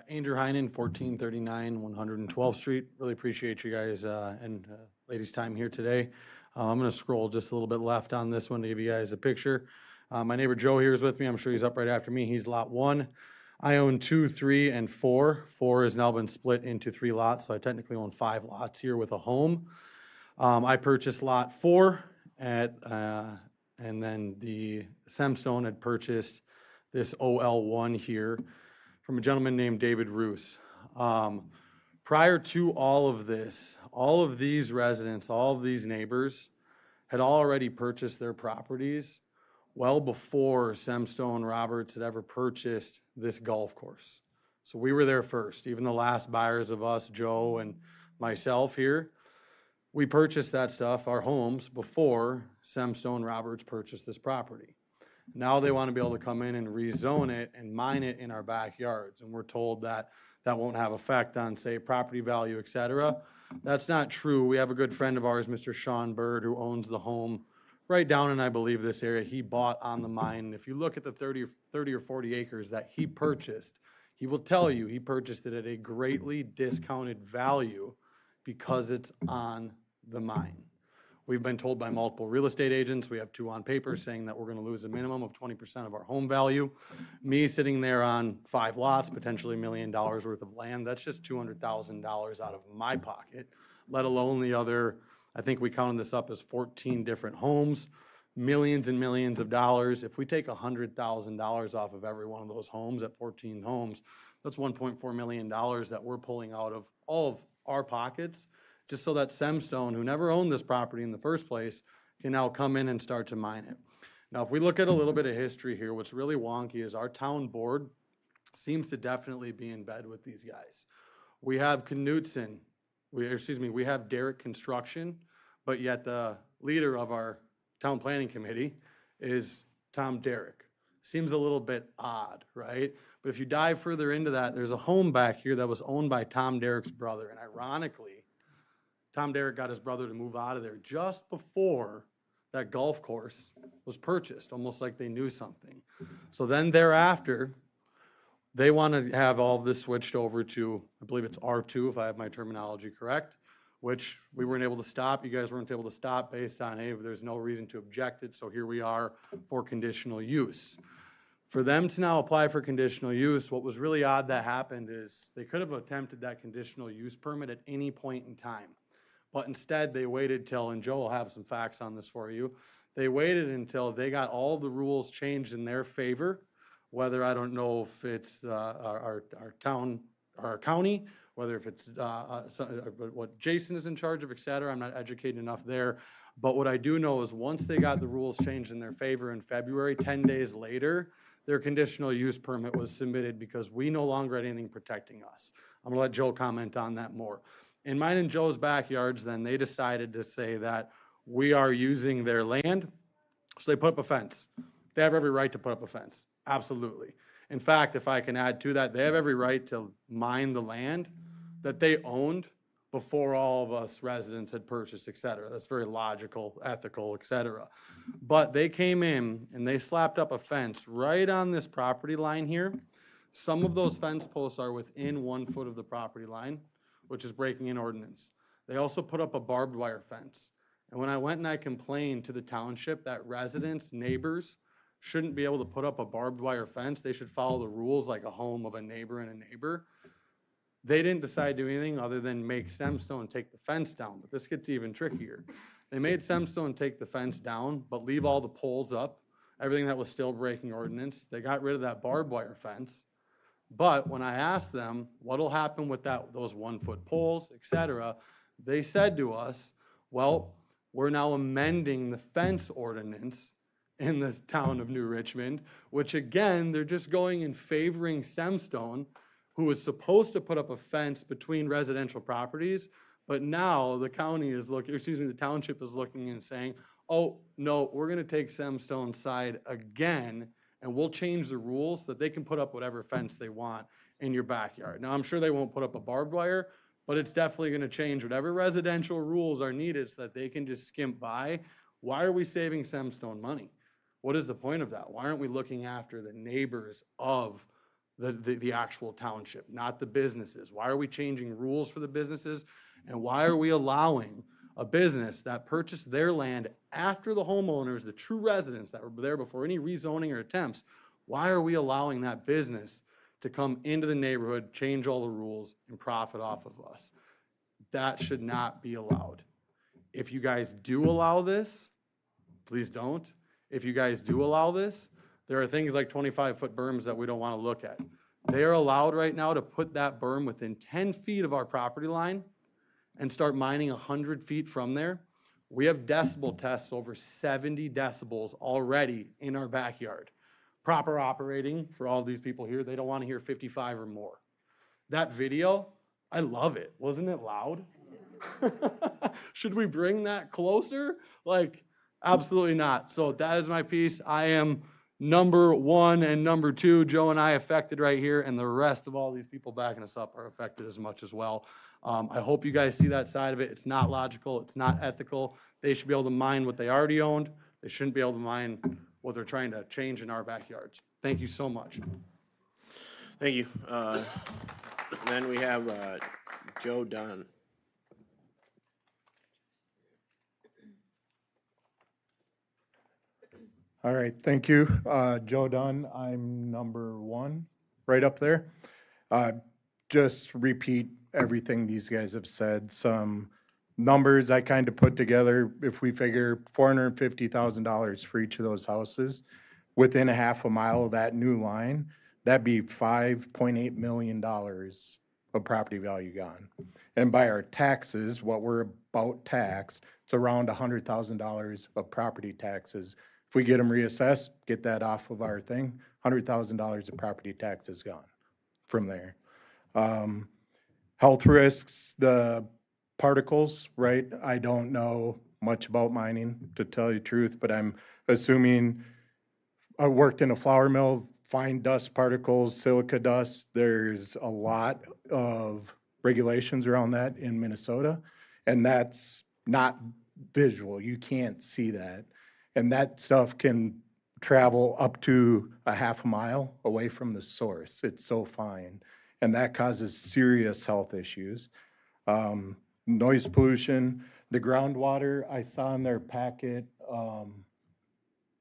Andrew Heinen, 1439 112th Street. Really appreciate you guys and ladies' time here today. I'm going to scroll just a little bit left on this one to give you guys a picture. My neighbor Joe here is with me. I'm sure he's up right after me. He's lot 1. I own 2, 3, and 4. 4 has now been split into 3 lots, so I technically own 5 lots here with a home. I purchased lot 4 and then the Semstone had purchased this OL1 here from a gentleman named David Roos. Prior to all of this, all of these residents, all of these neighbors had already purchased their properties well before Semstone Roberts had ever purchased this golf course. So we were there first. Even the last buyers of us, Joe and myself here, We purchased that stuff, our homes, before Semstone Roberts purchased this property. Now they want to be able to come in and rezone it and mine it in our backyards. And we're told that that won't have effect on, say, property value, et cetera. That's not true. We have a good friend of ours, Mr. Sean Bird, who owns the home right down in, I believe, this area. He bought on the mine. If you look at the 30 or 40 acres that he purchased, he will tell you he purchased it at a greatly discounted value because it's on the mine. We've been told by multiple real estate agents, we have 2 on paper, saying that we're going to lose a minimum of 20% of our home value. Me sitting there on 5 lots, potentially $1 million worth of land, that's just $200,000 out of my pocket, let alone the other, I think we counted this up as 14 different homes, millions and millions of dollars. If we take $100,000 off of every one of those homes at 14 homes, that's $1.4 million that we're pulling out of all of our pockets, just so that Semstone, who never owned this property in the first place, can now come in and start to mine it. Now, if we look at a little bit of history here, what's really wonky is our town board seems to definitely be in bed with these guys. We have Knutson, we have Derrick Construction, but yet the leader of our town planning committee is Tom Derrick. Seems a little bit odd, right? But if you dive further into that, there's a home back here that was owned by Tom Derrick's brother, and ironically, Tom Derrick got his brother to move out of there just before that golf course was purchased, almost like they knew something. So then thereafter, they want to have all of this switched over to, I believe it's R2, if I have my terminology correct, which we weren't able to stop. You guys weren't able to stop based on, hey, there's no reason to object it, so here we are for conditional use. For them to now apply for conditional use, what was really odd that happened is they could have attempted that conditional use permit at any point in time. But instead, they waited till, and Joe will have some facts on this for you, they waited until they got all the rules changed in their favor, whether, I don't know if it's our town, our county, whether if it's what Jason is in charge of, et cetera. I'm not educated enough there. But what I do know is once they got the rules changed in their favor in February, 10 days later, their conditional use permit was submitted because we no longer had anything protecting us. I'm gonna let Joe comment on that more. In mine and Joe's backyards, then they decided to say that we are using their land, so they put up a fence. They have every right to put up a fence, absolutely. In fact, if I can add to that, they have every right to mine the land that they owned before all of us residents had purchased, et cetera. That's very logical, ethical, et cetera. But they came in and they slapped up a fence right on this property line here. Some of those fence posts are within 1 foot of the property line, which is breaking an ordinance. They also put up a barbed wire fence. And when I went and I complained to the township that residents, neighbors, shouldn't be able to put up a barbed wire fence, they should follow the rules like a home of a neighbor and a neighbor, they didn't decide to do anything other than make Semstone take the fence down. But this gets even trickier. They made Semstone take the fence down, but leave all the poles up, everything that was still breaking ordinance. They got rid of that barbed wire fence. But when I asked them what'll happen with those 1 foot poles, et cetera, they said to us, well, we're now amending the fence ordinance in the town of New Richmond, which again, they're just going and favoring Semstone, who was supposed to put up a fence between residential properties, but now the county is looking, the township is looking and saying, oh, no, we're gonna take Semstone's side again, and we'll change the rules so that they can put up whatever fence they want in your backyard. Now, I'm sure they won't put up a barbed wire, but it's definitely gonna change whatever residential rules are needed so that they can just skimp by. Why are we saving Semstone money? What is the point of that? Why aren't we looking after the neighbors of the actual township, not the businesses? Why are we changing rules for the businesses? And why are we allowing a business that purchased their land after the homeowners, the true residents that were there before any rezoning or attempts, why are we allowing that business to come into the neighborhood, change all the rules, and profit off of us? That should not be allowed. If you guys do allow this, please don't. If you guys do allow this, there are things like 25-foot berms that we don't want to look at. They are allowed right now to put that berm within 10 feet of our property line and start mining 100 feet from there. We have decibel tests over 70 decibels already in our backyard. Proper operating for all these people here, they don't want to hear 55 or more. That video, I love it. Wasn't it loud? Should we bring that closer? Like, absolutely not. So that is my piece. I am number one and number two. Joe and I affected right here, and the rest of all these people backing us up are affected as much as well. I hope you guys see that side of it. It's not logical. It's not ethical. They should be able to mine what they already owned. They shouldn't be able to mine what they're trying to change in our backyards. Thank you so much. Thank you. Then we have Joe Dunn. All right, thank you. Joe Dunn, I'm number one, right up there. Just repeat everything these guys have said. Some numbers I kind of put together, if we figure $450,000 for each of those houses, within a half a mile of that new line, that'd be $5.8 million of property value gone. And by our taxes, what we're about taxed, it's around $100,000 of property taxes. If we get them reassessed, get that off of our thing, $100,000 of property taxes gone from there. Health risks, the particles, right? I don't know much about mining, to tell you the truth, but I'm assuming I worked in a flour mill, fine dust particles, silica dust. There's a lot of regulations around that in Minnesota, and that's not visual. You can't see that. And that stuff can travel up to a half a mile away from the source. It's so fine. And that causes serious health issues. Noise pollution, the groundwater, I saw in their packet,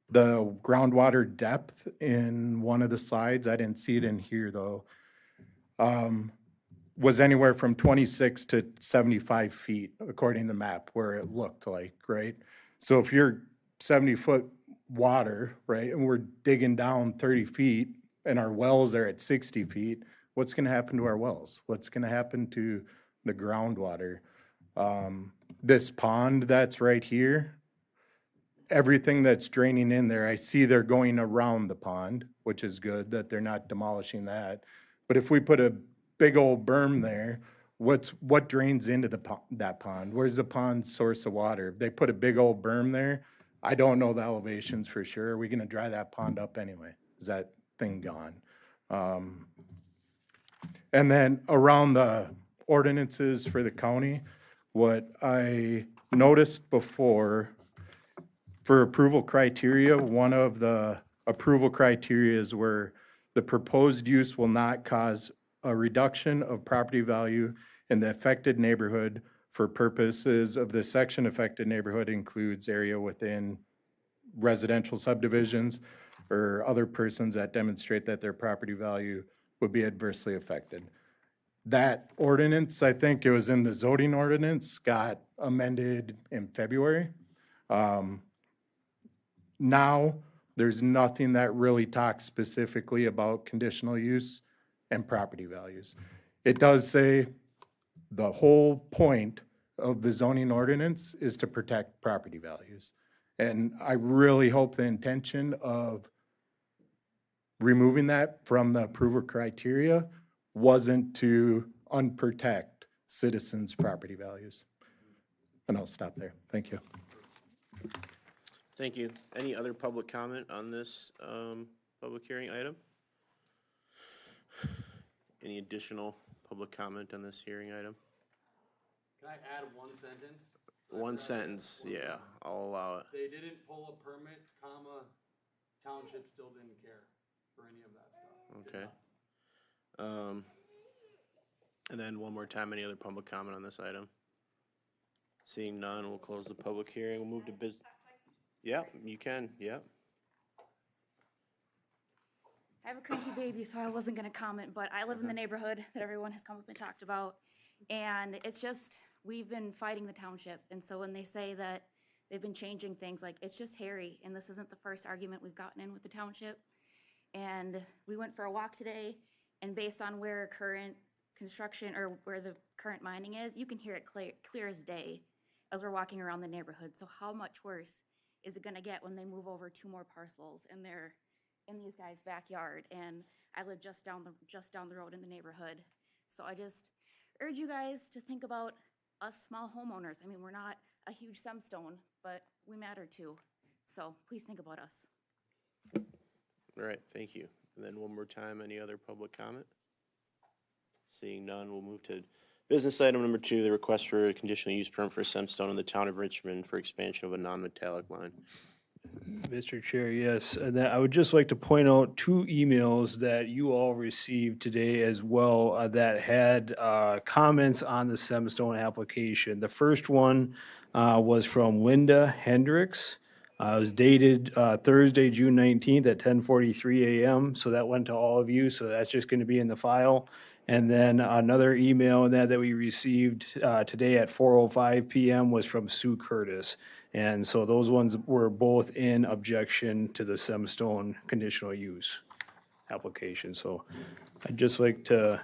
the groundwater depth in one of the slides, I didn't see it in here though, was anywhere from 26 to 75 feet, according to the map, where it looked like, right? So if you're 70-foot water, right, and we're digging down 30 feet and our wells are at 60 feet, what's gonna happen to our wells? What's gonna happen to the groundwater? This pond that's right here, everything that's draining in there, I see they're going around the pond, which is good that they're not demolishing that. But if we put a big old berm there, what drains into that pond? Where's the pond's source of water? If they put a big old berm there, I don't know the elevations for sure. Are we gonna dry that pond up anyway? Is that thing gone? And then around the ordinances for the county, what I noticed before, for approval criteria, one of the approval criteria is where the proposed use will not cause a reduction of property value in the affected neighborhood. For purposes of this section, affected neighborhood includes area within residential subdivisions or other persons that demonstrate that their property value would be adversely affected. That ordinance, I think it was in the zoning ordinance, got amended in February. Now, there's nothing that really talks specifically about conditional use and property values. It does say the whole point of the zoning ordinance is to protect property values. And I really hope the intention of removing that from the approval criteria wasn't to unprotect citizens' property values. And I'll stop there. Thank you. Thank you. Any other public comment on this public hearing item? Any additional public comment on this hearing item? Can I add one sentence? One sentence, yeah, I'll allow it. They didn't pull a permit, comma, township still didn't care for any of that stuff. Okay. And then one more time, any other public comment on this item? Seeing none, we'll close the public hearing. We'll move to business. Yeah, you can, yeah. I have a cranky baby, so I wasn't gonna comment, but I live in the neighborhood that everyone has come up and talked about. And it's just, we've been fighting the township. And so when they say that they've been changing things, like, it's just hairy. And this isn't the first argument we've gotten in with the township. And we went for a walk today, and based on where current construction, or where the current mining is, you can hear it clear as day as we're walking around the neighborhood. So how much worse is it gonna get when they move over 2 more parcels and they're in these guys' backyard? And I live just down the road in the neighborhood. So I just urge you guys to think about us small homeowners. I mean, we're not a huge Semstone, but we matter too. So please think about us. All right, thank you. And then one more time, any other public comment? Seeing none, we'll move to business item number 2, the request for a conditional use permit for Semstone in the town of Richmond for expansion of a non-metallic line. Mr. Chair, yes, and that I would just like to point out 2 emails that you all received today as well that had comments on the Semstone application. The first one was from Linda Hendricks. It was dated Thursday, June 19th at 10:43 a.m. So that went to all of you. So that's just going to be in the file. And then another email that we received today at 4:05 p.m. was from Sue Curtis. And so those ones were both in objection to the Semstone conditional use application. So I'd just like to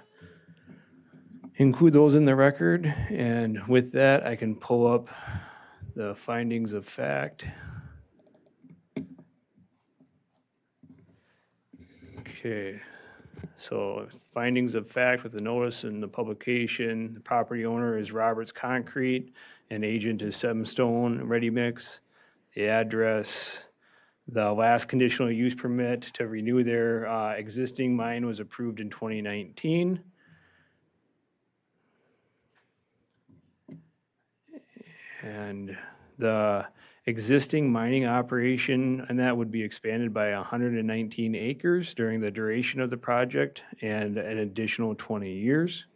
include those in the record. And with that, I can pull up the findings of fact. Okay, so findings of fact with the notice and the publication. The property owner is Roberts Concrete, and agent is Semstone Ready Mix. The address, the last conditional use permit to renew their existing mine was approved in 2019. And the existing mining operation, and that would be expanded by 119 acres during the duration of the project and an additional 20 years.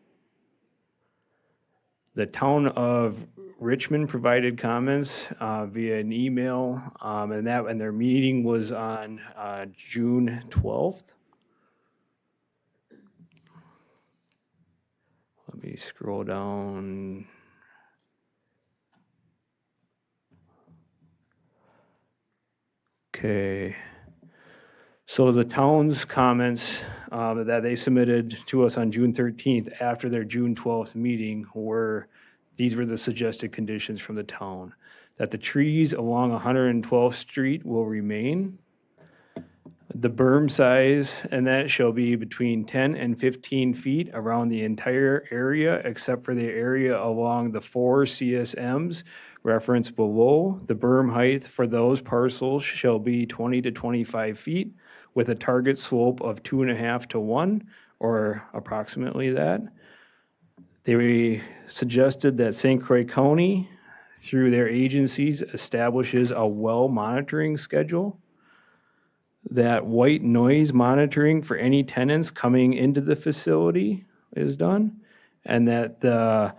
The town of Richmond provided comments via an email, and their meeting was on June 12th. Let me scroll down. Okay, so the town's comments that they submitted to us on June 13th after their June 12th meeting these were the suggested conditions from the town. That the trees along 112th Street will remain. The berm size, and that shall be between 10 and 15 feet around the entire area except for the area along the 4 CSMs referenced below. The berm height for those parcels shall be 20 to 25 feet with a target slope of 2.5 to 1, or approximately that. They suggested that St. Croix County, through their agencies, establishes a well monitoring schedule. That white noise monitoring for any tenants coming into the facility is done, and that the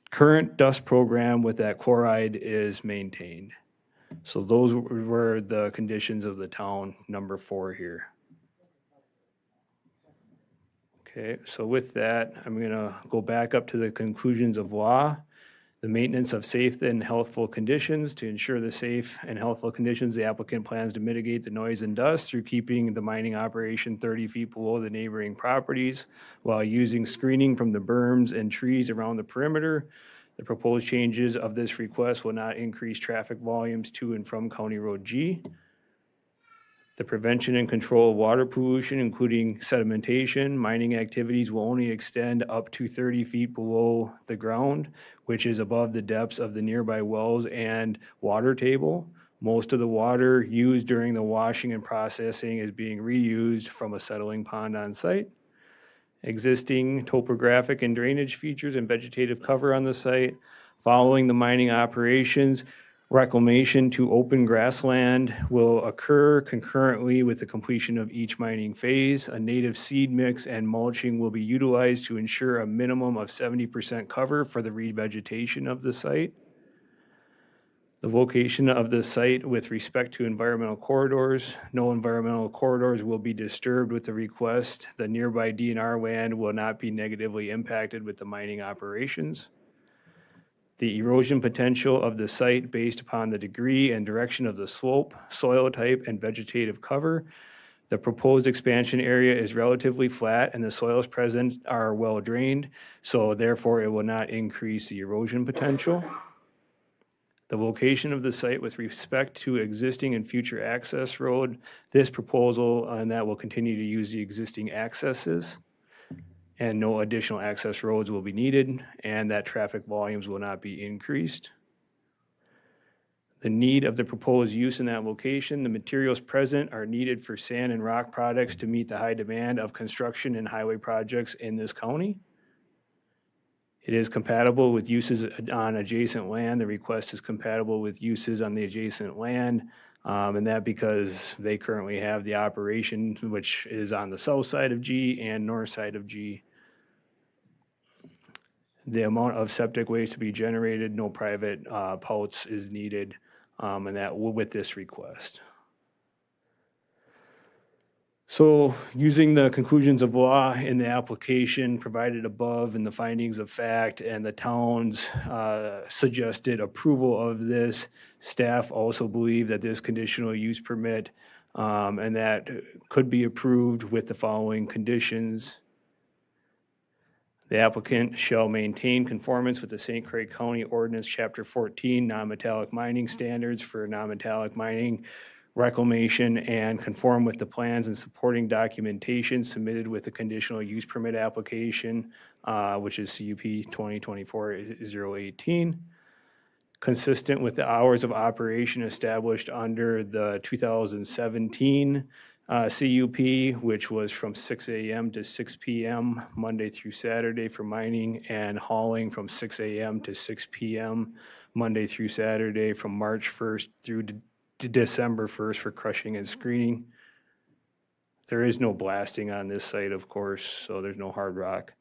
current dust program with that chloride is maintained. So those were the conditions of the town, number 4 here. Okay, so with that, I'm gonna go back up to the conclusions of law. The maintenance of safe and healthful conditions. To ensure the safe and healthful conditions, the applicant plans to mitigate the noise and dust through keeping the mining operation 30 feet below the neighboring properties while using screening from the berms and trees around the perimeter. The proposed changes of this request will not increase traffic volumes to and from County Road G. The prevention and control of water pollution, including sedimentation, mining activities will only extend up to 30 feet below the ground, which is above the depths of the nearby wells and water table. Most of the water used during the washing and processing is being reused from a settling pond on site. Existing topographic and drainage features and vegetative cover on the site. Following the mining operations, reclamation to open grassland will occur concurrently with the completion of each mining phase. A native seed mix and mulching will be utilized to ensure a minimum of 70% cover for the revegetation of the site. The location of the site with respect to environmental corridors. No environmental corridors will be disturbed with the request. The nearby DNR land will not be negatively impacted with the mining operations. The erosion potential of the site based upon the degree and direction of the slope, soil type, and vegetative cover. The proposed expansion area is relatively flat and the soils present are well drained, so therefore it will not increase the erosion potential. The location of the site with respect to existing and future access road, this proposal, and that will continue to use the existing accesses. and no additional access roads will be needed, and that traffic volumes will not be increased. The need of the proposed use in that location, the materials present are needed for sand and rock products to meet the high demand of construction and highway projects in this county. It is compatible with uses on adjacent land. The request is compatible with uses on the adjacent land, and that because they currently have the operation, which is on the south side of G and north side of G. The amount of septic waste to be generated, no private pouts is needed, and that with this request. So using the conclusions of law in the application provided above and the findings of fact and the town's suggested approval of this, staff also believe that this conditional use permit and that could be approved with the following conditions. The applicant shall maintain conformance with the St. Croix County Ordinance, Chapter 14, non-metallic mining standards for non-metallic mining reclamation and conform with the plans and supporting documentation submitted with the conditional use permit application, which is CUP 2024-018. Consistent with the hours of operation established under the 2017 CUP, which was from 6 a.m. to 6 p.m. Monday through Saturday for mining, and hauling from 6 a.m. to 6 p.m. Monday through Saturday from March 1st through to December 1st for crushing and screening. There is no blasting on this site, of course, so there's no hard rock.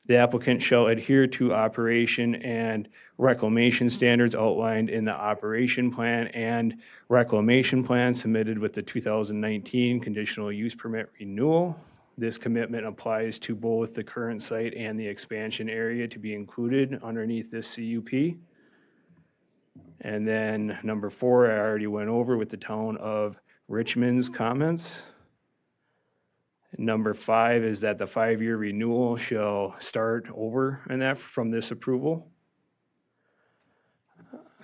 The applicant shall adhere to operation and reclamation standards outlined in the operation plan and reclamation plan submitted with the 2019 conditional use permit renewal. This commitment applies to both the current site and the expansion area to be included underneath this CUP. And then number 4, I already went over with the town of Richmond's comments. Number 5 is that the 5-year renewal shall start over and that from this approval.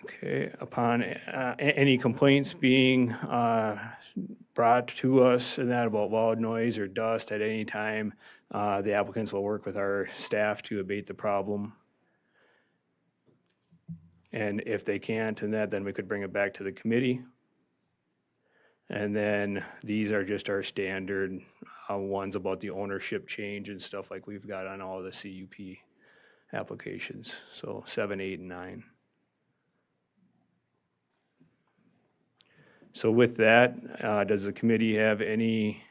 Okay, upon any complaints being brought to us and that about loud noise or dust at any time, the applicants will work with our staff to abate the problem. And if they can't, and that, then we could bring it back to the committee. And then these are just our standard ones about the ownership change and stuff like we've got on all the CUP applications. So 7, 8, and 9. So with that, does the committee have any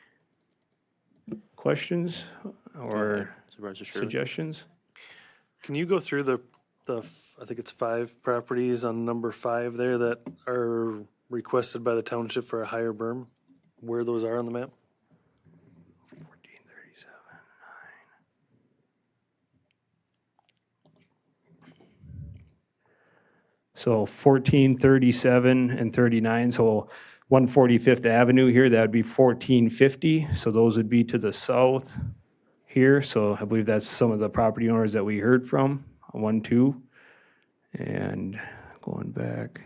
questions or suggestions? Can you go through the I think it's 5 properties on number 5 there that are requested by the township for a higher berm, where those are on the map? 1437, 9. So 1437 and 39, so 145th Avenue here, that would be 1450. So those would be to the south here. So I believe that's some of the property owners that we heard from, 1, 2. And going back,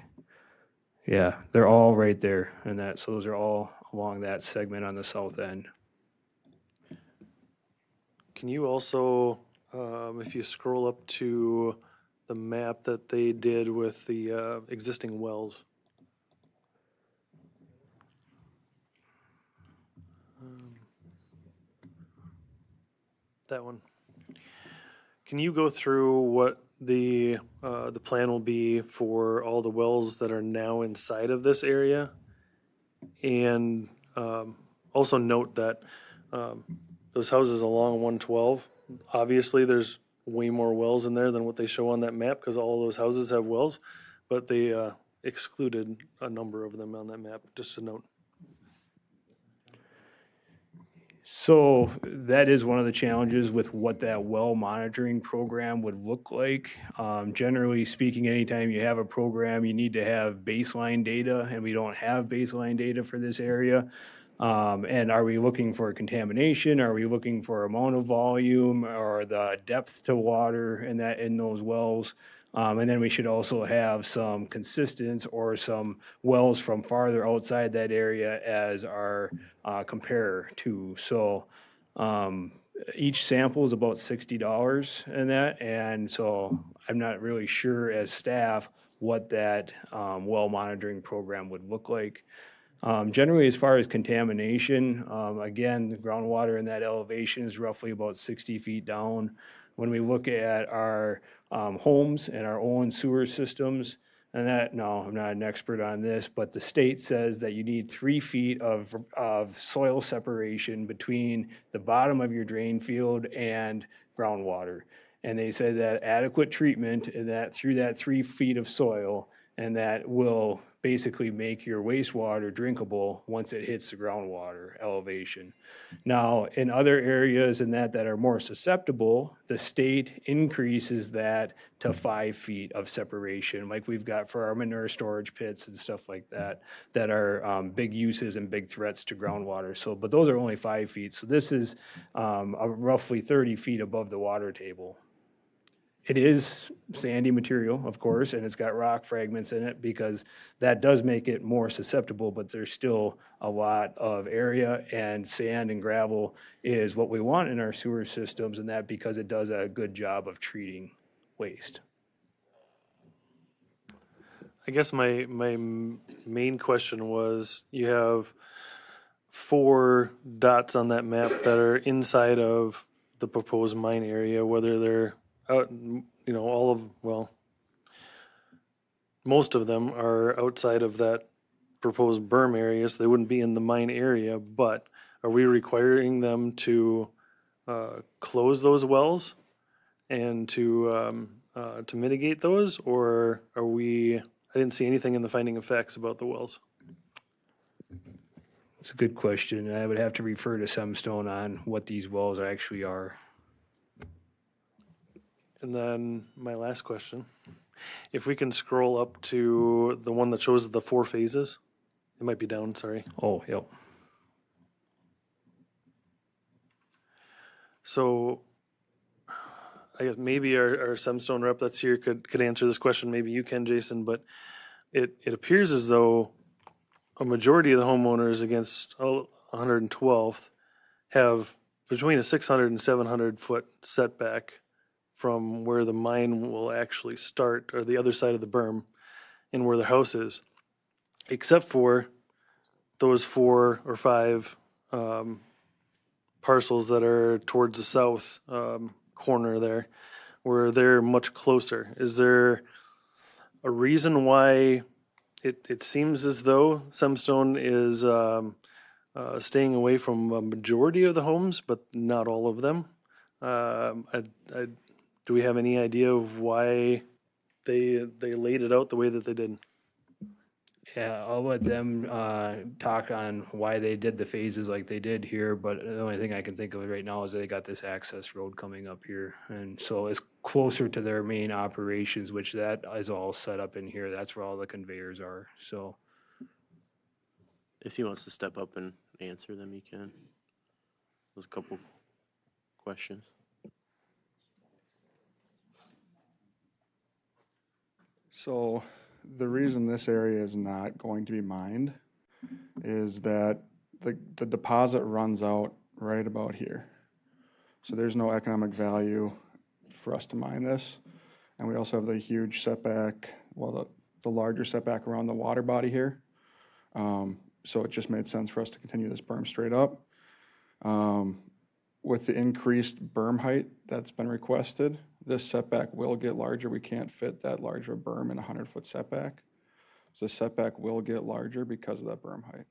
yeah, they're all right there, and that, so those are all along that segment on the south end. Can you also, if you scroll up to the map that they did with the existing wells? That one. Can you go through what the plan will be for all the wells that are now inside of this area? And also note that those houses along 112, obviously there's way more wells in there than what they show on that map because all those houses have wells, but they excluded a number of them on that map, just a note. So that is one of the challenges with what that well monitoring program would look like. Generally speaking, anytime you have a program, you need to have baseline data, and we don't have baseline data for this area. And are we looking for contamination? Are we looking for amount of volume or the depth to water in those wells? And then we should also have some consistence or some wells from farther outside that area as our comparer too. So each sample is about $60 in that, and so I'm not really sure as staff what that well monitoring program would look like. Generally, as far as contamination, again, the groundwater in that elevation is roughly about 60 feet down. When we look at our homes and our own sewer systems, and that, no, I'm not an expert on this, but the state says that you need 3 feet of soil separation between the bottom of your drain field and groundwater. And they say that adequate treatment and that through that 3 feet of soil, and that will basically make your wastewater drinkable once it hits the groundwater elevation. Now, in other areas in that are more susceptible, the state increases that to 5 feet of separation, like we've got for our manure storage pits and stuff like that, that are big uses and big threats to groundwater. So, but those are only 5 feet. So this is roughly 30 feet above the water table. It is sandy material, of course, and it's got rock fragments in it because that does make it more susceptible, but there's still a lot of area, and sand and gravel is what we want in our sewer systems, and that because it does a good job of treating waste. I guess my main question was, you have 4 dots on that map that are inside of the proposed mine area, whether they're out, most of them are outside of that proposed berm area, so they wouldn't be in the mine area, but are we requiring them to close those wells and to mitigate those, or are we, I didn't see anything in the finding of facts about the wells. It's a good question. I would have to refer to Semstone on what these wells actually are. And then my last question, if we can scroll up to the one that shows the 4 phases, it might be down, sorry. Oh, yep. So I guess maybe our Semstone rep that's here could answer this question. Maybe you can, Jason, but it appears as though a majority of the homeowners against 112th have between a 600 and 700 foot setback from where the mine will actually start, or the other side of the berm, and where the house is, except for those 4 or 5 parcels that are towards the south corner there, where they're much closer. Is there a reason why it seems as though Semstone is staying away from a majority of the homes, but not all of them? Do we have any idea of why they laid it out the way that they did? Yeah, I'll let them talk on why they did the phases like they did here, but the only thing I can think of right now is they got this access road coming up here. And so it's closer to their main operations, which that is all set up in here. That's where all the conveyors are, so. If he wants to step up and answer them, he can. There's a couple questions. So the reason this area is not going to be mined is that the deposit runs out right about here. So there's no economic value for us to mine this. And we also have the huge setback, well, the larger setback around the water body here. So it just made sense for us to continue this berm straight up. With the increased berm height that's been requested, this setback will get larger. We can't fit that larger berm in a 100-foot setback. So the setback will get larger because of that berm height.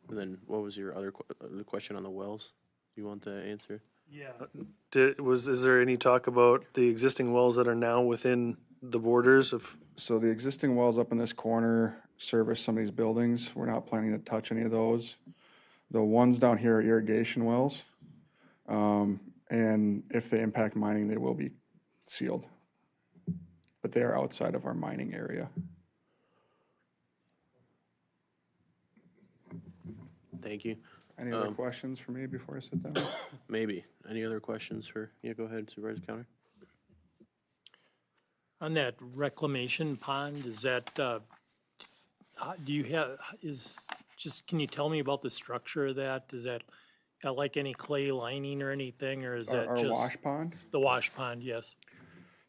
And then what was your other the question on the wells you want to answer? Yeah. Is there any talk about the existing wells that are now within the borders of? So the existing wells up in this corner service some of these buildings. We're not planning to touch any of those. The ones down here are irrigation wells. And if they impact mining, they will be sealed. But they are outside of our mining area. Thank you. Any other questions for me before I sit down? Maybe. Any other questions for, yeah, go ahead, Supervisor Counter. On that reclamation pond, is that, do you have, can you tell me about the structure of that? Is that got like any clay lining or anything, or is Our, that our just? wash pond. The wash pond, yes.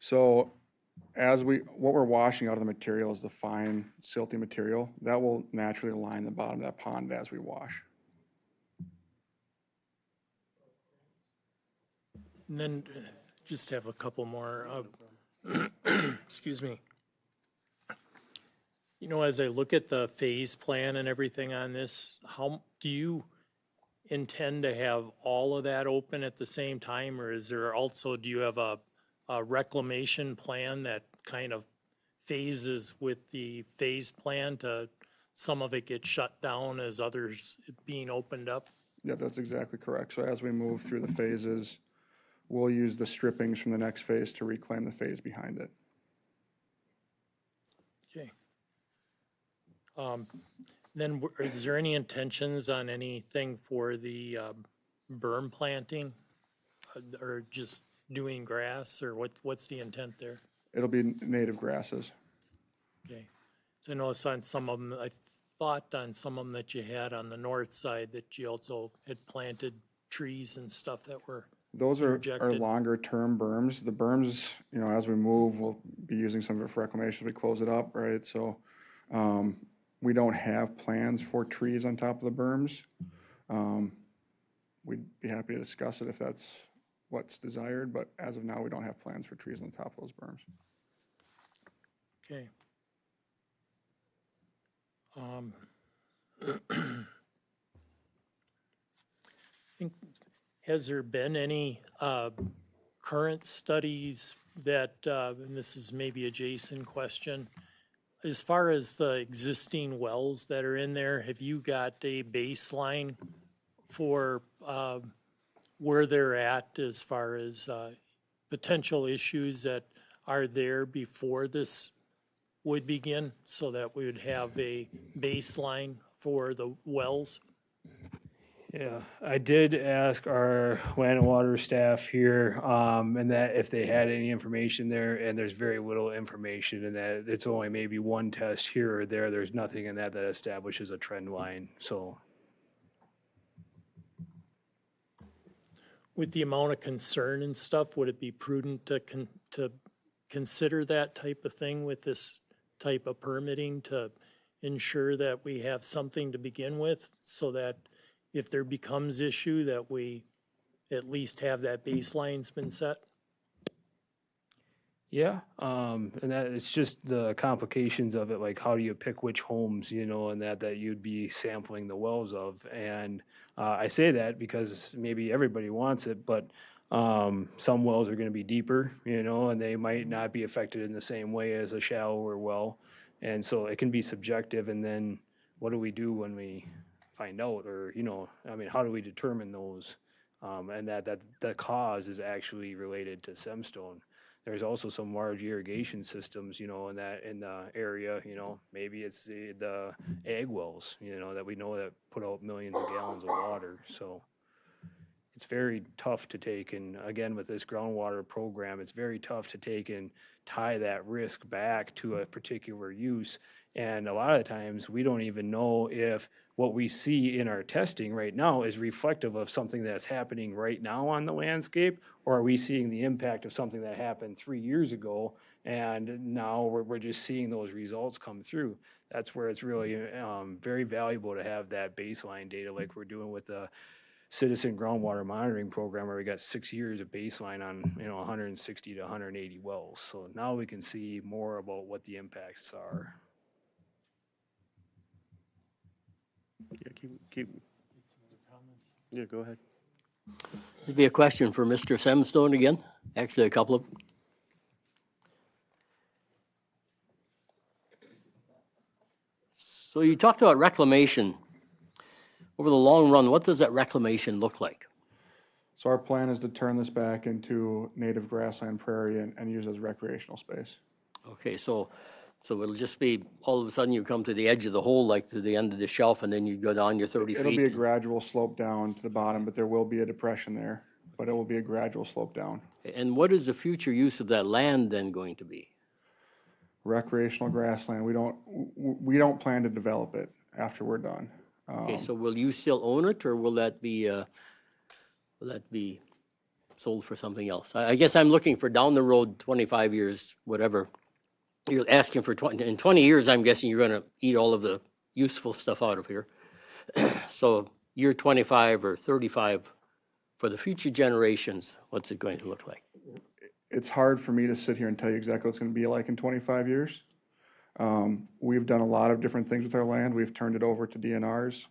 So what we're washing out of the material is the fine silty material. That will naturally line the bottom of that pond as we wash. And then just have a couple more. Excuse me. You know, as I look at the phase plan and everything on this, how do you intend to have all of that open at the same time? Or is there also, do you have a reclamation plan that kind of phases with the phase plan to some of it gets shut down as others being opened up? Yeah, that's exactly correct. So as we move through the phases, we'll use the strippings from the next phase to reclaim the phase behind it. Okay. Then is there any intentions on anything for the berm planting or just doing grass, or what's the intent there? It'll be native grasses. Okay. So I noticed on some of them, I thought on some of them that you had on the north side that you also had planted trees and stuff that were Those are projected. longer term berms. The berms, you know, as we move, we'll be using some of it for reclamation. We close it up, right? So we don't have plans for trees on top of the berms. We'd be happy to discuss it if that's what's desired, but as of now, we don't have plans for trees on top of those berms. Okay. Has there been any current studies that, and this is maybe a Jason question, as far as the existing wells that are in there, have you got a baseline for where they're at as far as potential issues that are there before this would begin, so that we would have a baseline for the wells? Yeah, I did ask our land and water staff here, and that if they had any information there, and there's very little information in that. It's only maybe one test here or there. There's nothing in that that establishes a trend line, so. With the amount of concern and stuff, would it be prudent to consider that type of thing with this type of permitting to ensure that we have something to begin with, so that if there becomes issue, that we at least have that baseline's been set? Yeah, and that it's just the complications of it, like how do you pick which homes, you know, and that you'd be sampling the wells of. And I say that because maybe everybody wants it, but some wells are going to be deeper, you know, and they might not be affected in the same way as a shallower well. And so it can be subjective. And then what do we do when we find out, or, you know, I mean, how do we determine those? And that the cause is actually related to semstone. There's also some large irrigation systems, you know, in the area, you know, maybe it's the ag wells, you know, that we know that put out millions of gallons of water. So it's very tough to take, and again, with this groundwater program, it's very tough to take and tie that risk back to a particular use. And a lot of times we don't even know if what we see in our testing right now is reflective of something that's happening right now on the landscape, or are we seeing the impact of something that happened 3 years ago, and now we're just seeing those results come through. That's where it's really very valuable to have that baseline data like we're doing with the citizen groundwater monitoring program, where we got 6 years of baseline on, you know, 160 to 180 wells. So now we can see more about what the impacts are. Yeah, keep. Yeah, go ahead. There'd be a question for Mr. Semstone again, actually a couple of them. So you talked about reclamation. Over the long run, what does that reclamation look like? So our plan is to turn this back into native grassland prairie and use as recreational space. Okay, so it'll just be, all of a sudden you come to the edge of the hole, like to the end of the shelf, and then you go down your 30 feet? It'll be a gradual slope down to the bottom, but there will be a depression there, but it will be a gradual slope down. And what is the future use of that land then going to be? Recreational grassland. We don't plan to develop it after we're done. Okay, so will you still own it, or will that be will that be sold for something else? I guess I'm looking for down the road, 25 years, whatever. You're asking for 20, in 20 years, I'm guessing you're gonna eat all of the useful stuff out of here. So year 25 or 35, for the future generations, what's it going to look like? It's hard for me to sit here and tell you exactly what it's going to be like in 25 years. We've done a lot of different things with our land. We've turned it over to DNRs.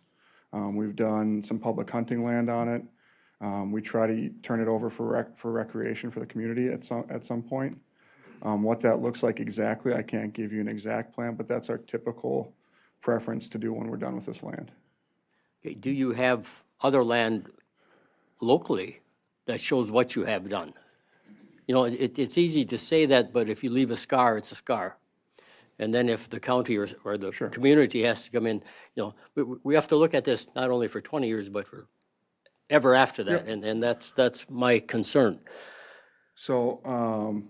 We've done some public hunting land on it. We try to turn it over for recreation for the community at some point. What that looks like exactly, I can't give you an exact plan, but that's our typical preference to do when we're done with this land. Okay, do you have other land locally that shows what you have done? You know, it's easy to say that, but if you leave a scar, it's a scar. And then if the county or the community has to come in, you know, we have to look at this not only for 20 years, but for ever after that. Yep. And that's my concern. So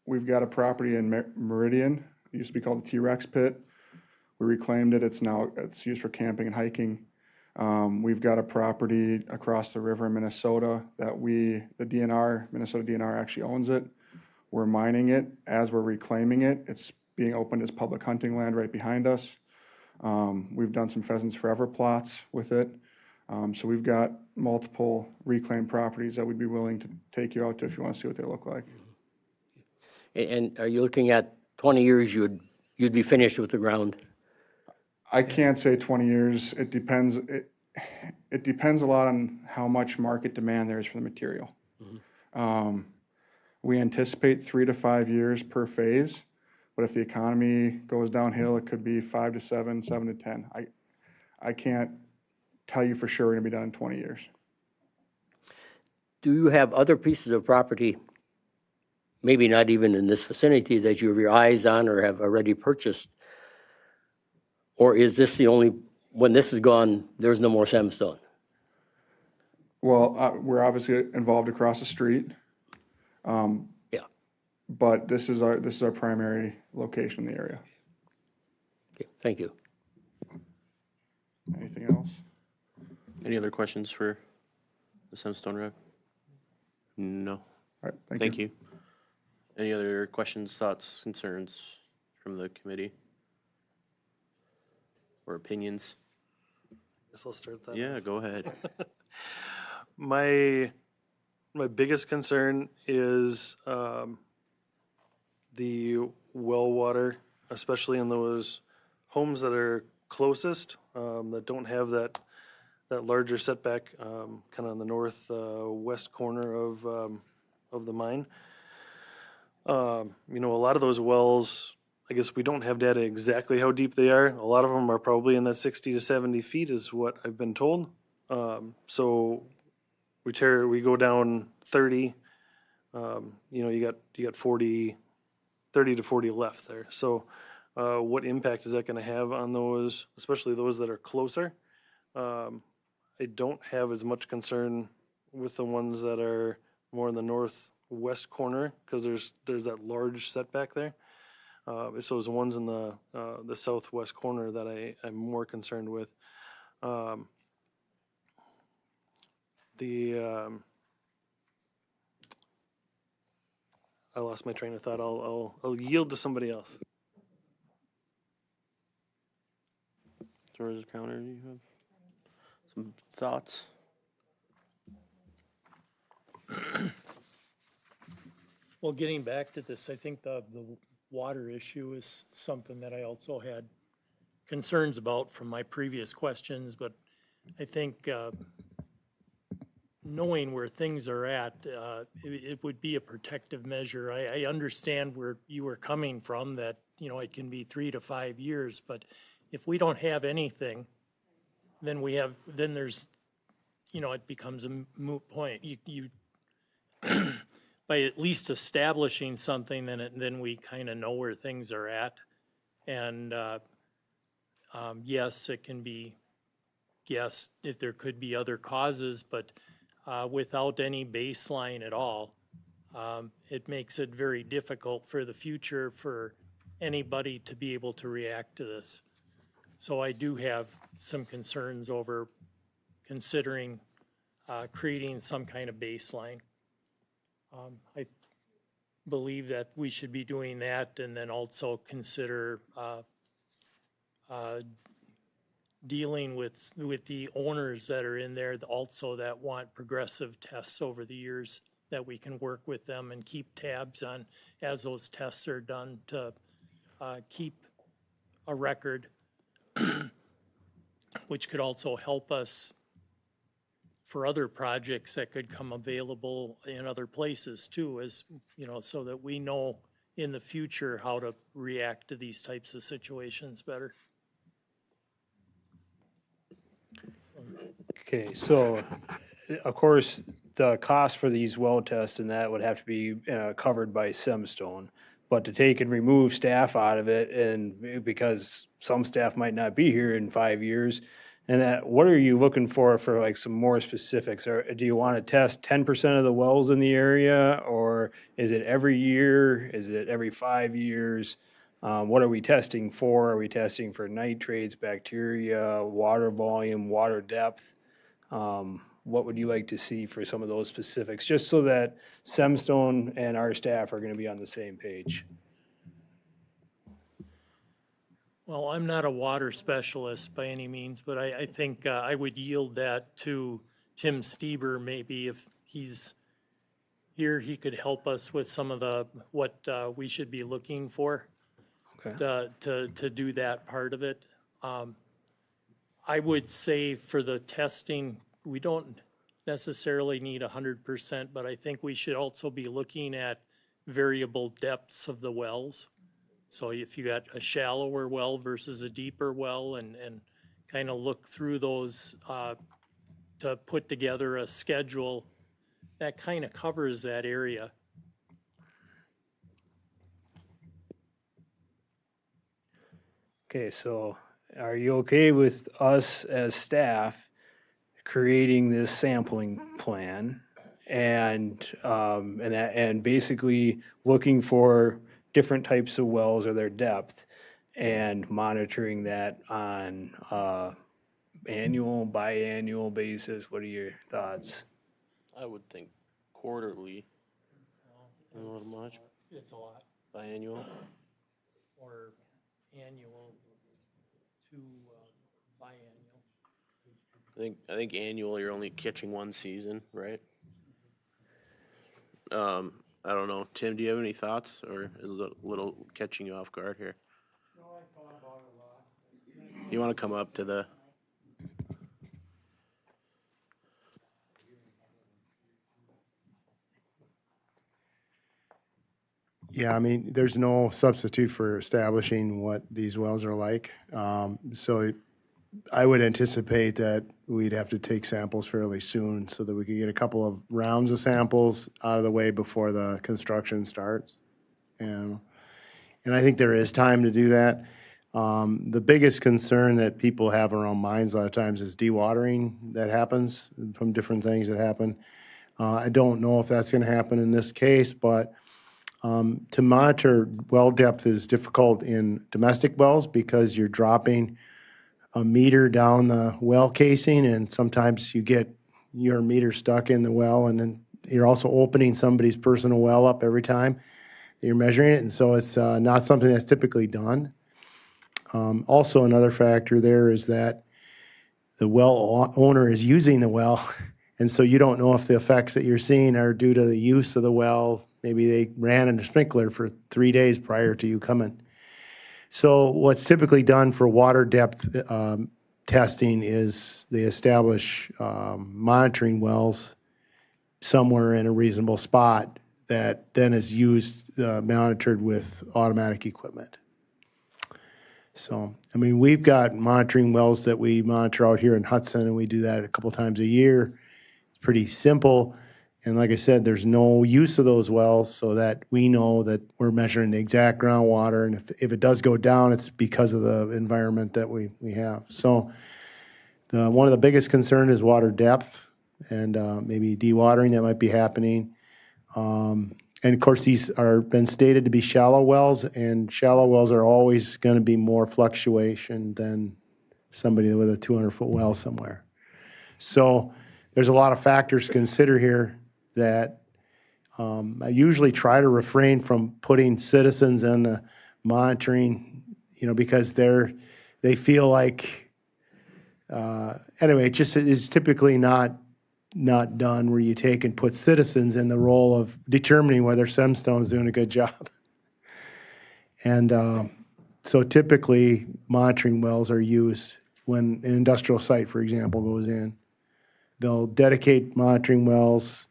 we've got a property in Meridian. It used to be called the T-Rex Pit. We reclaimed it. It's used for camping and hiking. We've got a property across the river in Minnesota that Minnesota DNR actually owns it. We're mining it. As we're reclaiming it, it's being opened as public hunting land right behind us. We've done some Pheasants Forever plots with it. So we've got multiple reclaimed properties that we'd be willing to take you out to if you want to see what they look like. And are you looking at 20 years, you'd be finished with the ground? I can't say 20 years. It depends. It depends a lot on how much market demand there is for the material. We anticipate 3 to 5 years per phase, but if the economy goes downhill, it could be 5 to 7, 7 to 10. I can't tell you for sure we're going to be done in 20 years. Do you have other pieces of property, maybe not even in this vicinity, that you have your eyes on or have already purchased? Or is this the only, when this is gone, there's no more sandstone? Well, we're obviously involved across the street. Yeah. But this is our primary location in the area. Okay, thank you. Anything else? Any other questions for the Sandstone Rev? No. All right, Thank you. Any other questions, thoughts, concerns from the committee? Or opinions? Guess I'll start that. Yeah, go ahead. My biggest concern is the well water, especially in those homes that are closest, that don't have that larger setback, kind of on the northwest corner of the mine. You know, a lot of those wells, I guess we don't have data exactly how deep they are. A lot of them are probably in that 60 to 70 feet is what I've been told. So we go down 30, you know, you got 30 to 40 left there. So what impact is that going to have on those, especially those that are closer? I don't have as much concern with the ones that are more in the northwest corner because there's that large setback there. It's those ones in the southwest corner that I'm more concerned with. I lost my train of thought. I'll yield to somebody else. Doors counter, do you have some thoughts? Well, getting back to this, I think the water issue is something that I also had concerns about from my previous questions, but I think knowing where things are at, it would be a protective measure. I understand where you were coming from, that, you know, it can be 3 to 5 years, but if we don't have anything, then there's, you know, it becomes a moot point. You by at least establishing something, then we kind of know where things are at. And yes, it can be guessed if there could be other causes, but without any baseline at all, it makes it very difficult for the future for anybody to be able to react to this. So I do have some concerns over considering creating some kind of baseline. I believe that we should be doing that, and then also consider dealing with the owners that are in there also that want progressive tests over the years, that we can work with them and keep tabs on as those tests are done to keep a record, which could also help us for other projects that could come available in other places too, as, you know, so that we know in the future how to react to these types of situations better. Okay, so of course, the cost for these well tests and that would have to be covered by Semstone. But to take and remove staff out of it, and because some staff might not be here in 5 years, and that, what are you looking for like some more specifics? Or do you want to test 10% of the wells in the area, or is it every year? Is it every 5 years? What are we testing for? Are we testing for nitrates, bacteria, water volume, water depth? What would you like to see for some of those specifics, just so that Semstone and our staff are going to be on the same page? Well, I'm not a water specialist by any means, but I think I would yield that to Tim Stieber. Maybe if he's here, he could help us with some of the, what we should be looking for to do that part of it. I would say for the testing, we don't necessarily need 100%, but I think we should also be looking at variable depths of the wells. So if you got a shallower well versus a deeper well, and kind of look through those to put together a schedule that kind of covers that area. Okay, so are you okay with us as staff creating this sampling plan and basically looking for different types of wells or their depth and monitoring that on annual, biannual basis? What are your thoughts? I would think quarterly. A little much. It's a lot. Biannual. Or annual to biannual. I think annual, you're only catching one season, right? I don't know. Tim, do you have any thoughts, or is it a little catching you off guard here? No, I thought about it a lot. You want to come up to the... Yeah, I mean, there's no substitute for establishing what these wells are like. I would anticipate that we'd have to take samples fairly soon so that we could get a couple of rounds of samples out of the way before the construction starts. And I think there is time to do that. The biggest concern that people have around mines a lot of times is dewatering that happens from different things that happen. I don't know if that's going to happen in this case, but to monitor well depth is difficult in domestic wells because you're dropping a meter down the well casing, and sometimes you get your meter stuck in the well, and then you're also opening somebody's personal well up every time that you're measuring it, and so it's not something that's typically done. Also, another factor there is that the well owner is using the well, and so you don't know if the effects that you're seeing are due to the use of the well. Maybe they ran a sprinkler for 3 days prior to you coming. So what's typically done for water depth testing is they establish monitoring wells somewhere in a reasonable spot that then is used, monitored with automatic equipment. So, I mean, we've got monitoring wells that we monitor out here in Hudson, and we do that a couple times a year. It's pretty simple. And like I said, there's no use of those wells so that we know that we're measuring the exact groundwater. And if it does go down, it's because of the environment that we have. So one of the biggest concern is water depth and maybe dewatering that might be happening. And of course, these are been stated to be shallow wells, and shallow wells are always going to be more fluctuation than somebody with a 200-foot well somewhere. So there's a lot of factors to consider here that I usually try to refrain from putting citizens in the monitoring, because they feel like, anyway, it just is typically not done where you take and put citizens in the role of determining whether Semstone's doing a good job. And so typically monitoring wells are used when an industrial site, for example, goes in. They'll dedicate monitoring wells.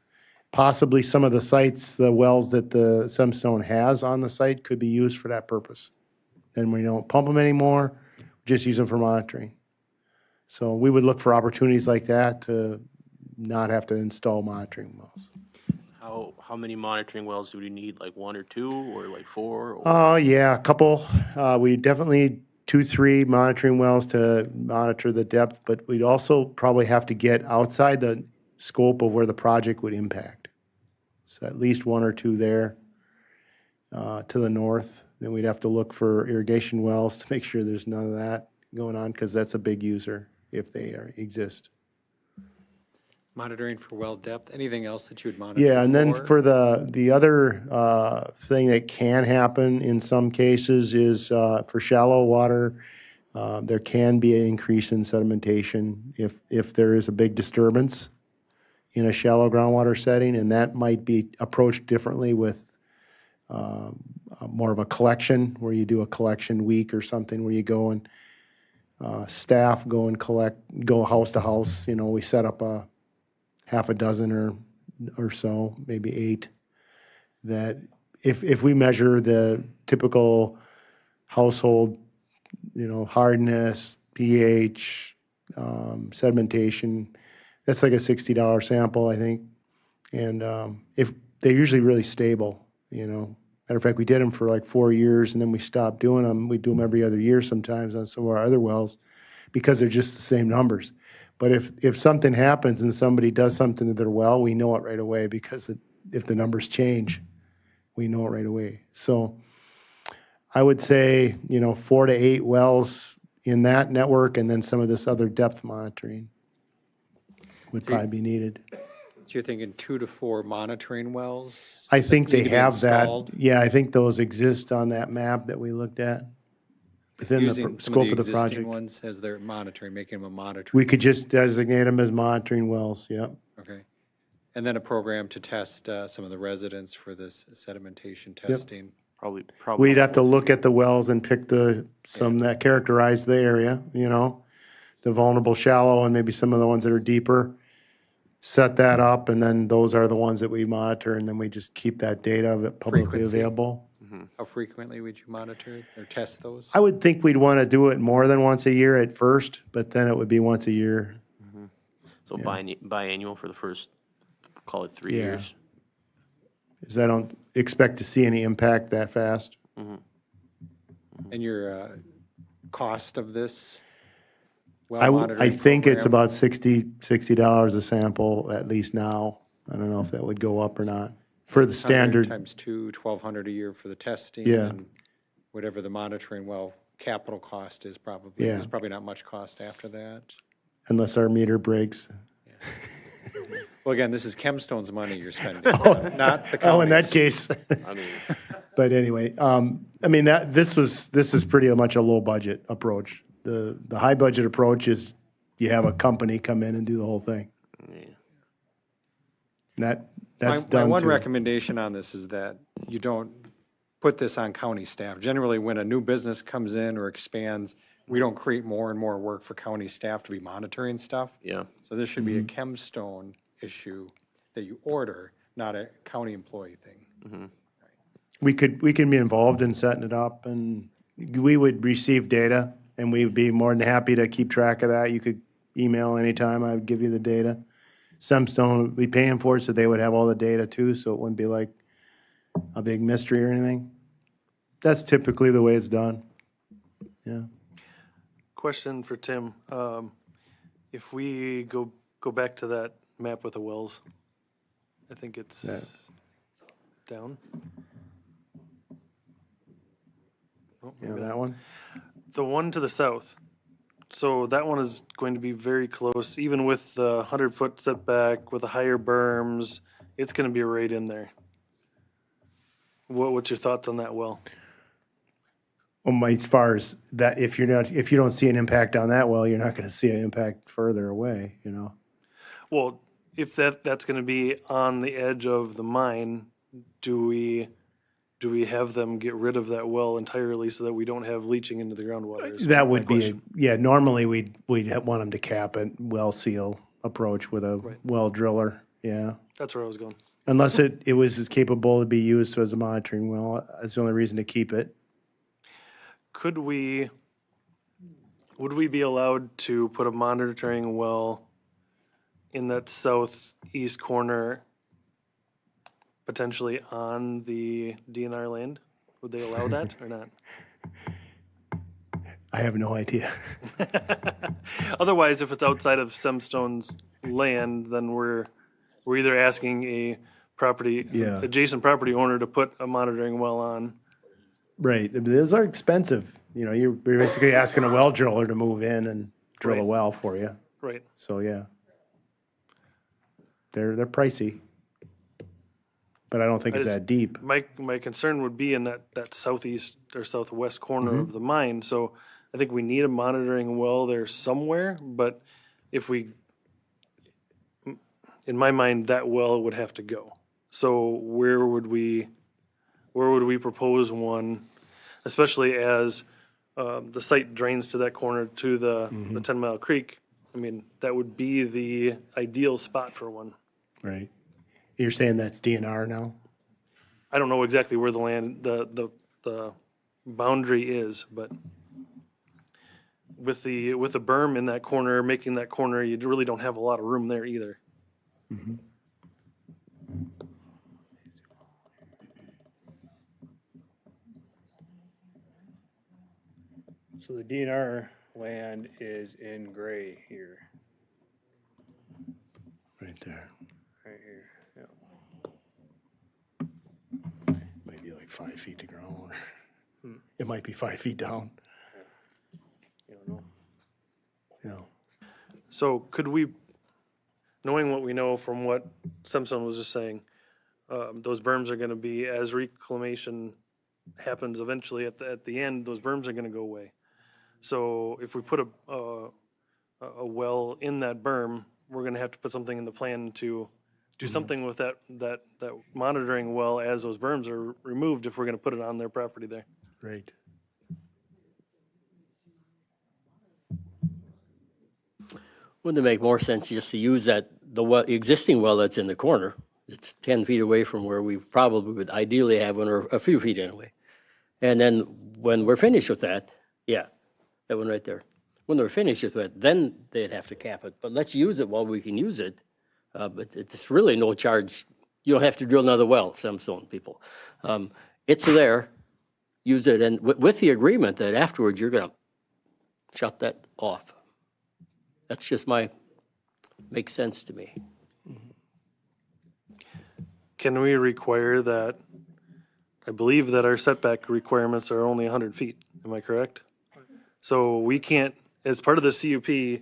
Possibly some of the sites, the wells that the Semstone has on the site could be used for that purpose. And we don't pump them anymore, just use them for monitoring. So we would look for opportunities like that to not have to install monitoring wells. How many monitoring wells do we need? Like 1 or 2 or like 4? Or? Oh, yeah, a couple. We definitely need 2, 3 monitoring wells to monitor the depth, but we'd also probably have to get outside the scope of where the project would impact. So at least 1 or 2 there to the north. Then we'd have to look for irrigation wells to make sure there's none of that going on, because that's a big user if they exist. Monitoring for well depth, anything else that you would monitor? Yeah, and then for the other thing that can happen in some cases is for shallow water, there can be an increase in sedimentation if there is a big disturbance in a shallow groundwater setting, and that might be approached differently with more of a collection, where you do a collection week or something, where you go and staff go and go house to house. We set up a half a dozen or so, maybe 8, that if we measure the typical household, hardness, pH, sedimentation, that's like a $60 sample, I think. And if they're usually really stable, Matter of fact, we did them for like 4 years, and then we stopped doing them. We do them every other year sometimes on some of our other wells because they're just the same numbers. But if something happens and somebody does something to their well, we know it right away, because if the numbers change, we know it right away. So I would say, 4 to 8 wells in that network, and then some of this other depth monitoring would probably be needed. So you're thinking 2 to 4 monitoring wells? I think that need they to be have that. installed? Yeah, I think those exist on that map that we looked at within Using the some scope of of the the existing project. ones as they're monitoring, making them a monitoring. We could just designate them as monitoring wells, yep. Okay. And then a program to test some of the residents for this sedimentation testing. Probably. We'd have to look at the wells and pick some that characterize the area, the vulnerable shallow and maybe some of the ones that are deeper. Set that up, and then those are the ones that we monitor, and then we just keep that data of it publicly Frequency. available. How frequently would you monitor or test those? I would think we'd want to do it more than once a year at first, but then it would be once a year. So biannual for the first, call it 3 Yeah. years. Because I don't expect to see any impact that fast. And your cost of this well I monitoring think it's program? about $60 a sample, at least now. I don't know if that would go up or not. For the 600 standard, Times 2, 1,200 a year for the testing. Yeah. And whatever the monitoring well capital cost is probably. Yeah. There's probably not much cost after that. unless our meter breaks. Well, again, this is Chemstone's money you're spending, not the county's. Oh, in that case. I mean, But anyway, this is pretty much a low budget approach. The high budget approach is you have a company come in and do the whole thing. That's My done one too. recommendation on this is that you don't put this on county staff. Generally, when a new business comes in or expands, we don't create more and more work for county staff to be monitoring stuff. Yeah. So this should be a Chemstone issue that you order, not a county employee thing. We can be involved in setting it up, and we would receive data, and we'd be more than happy to keep track of that. You could email anytime, I would give you the data. Semstone would be paying for it, so they would have all the data too, so it wouldn't be like a big mystery or anything. That's typically the way it's done. Yeah. Question for Tim. If we go back to that map with the wells, I think it's down. Oh, Yeah, maybe that one? The one to the south, So that one is going to be very close, even with the 100-foot setback, with the higher berms, it's gonna be right in there. What's your thoughts on that well? Well, as far as that, if you don't see an impact on that well, you're not gonna see an impact further away, you know? Well, if that's gonna be on the edge of the mine, do we have them get rid of that well entirely so that we don't have leaching into the groundwater? is That my would be, question. yeah, normally we'd want them to cap it, well seal approach with a Right. well driller, yeah. That's where I was going. Unless it was capable to be used as a monitoring well, that's the only reason to keep it. Would we be allowed to put a monitoring well in that southeast corner, potentially on the DNR land? Would they allow that or not? I have no idea. Otherwise, if it's outside of Semstone's land, then we're either asking a Yeah. adjacent property owner to put a monitoring well on. Right, I mean, those are expensive, you know, you're basically asking a well driller to move in and drill a Right. well for you, Right. so, yeah. They're pricey. But I don't think I it's just- that deep. My concern would be in that southeast or southwest corner Mhm. of the mine, so I think we need a monitoring well there somewhere, but if we, in my mind, that well would have to go. So where would we propose one, especially as the site drains to that corner to the 10 Mile Creek? I mean, that would be the ideal spot for one. Right. You're saying that's DNR now? I don't know exactly where the land, the boundary is, but with the berm in that corner, making that corner, you really don't have a lot of room there either. Mhm. So the DNR land is in gray here, Right there. right here, yeah. Maybe like 5 feet to ground. Hmm. It might be 5 feet down, You don't know. you know. So could we, knowing what we know from what Simpson was just saying, those berms are gonna be, as reclamation happens eventually at the end, those berms are gonna go away. So if we put a well in that berm, we're gonna have to put something in the plan to do something with that monitoring well as those berms are removed if we're gonna put it on their property there. Right. Wouldn't it make more sense just to use the existing well that's in the corner? It's 10 feet away from where we probably would ideally have one, or a few feet anyway. And then when we're finished with that, yeah, that one right there. When they're finished with it, then they'd have to cap it. But let's use it while we can use it. But it's really no charge. You don't have to drill another well, Semstone people. It's there, use it, and with the agreement that afterwards you're gonna shut that off. That's just makes sense to me. Can we require that? I believe that our setback requirements are only 100 feet. Am I correct? So we can't, as part of the CUP,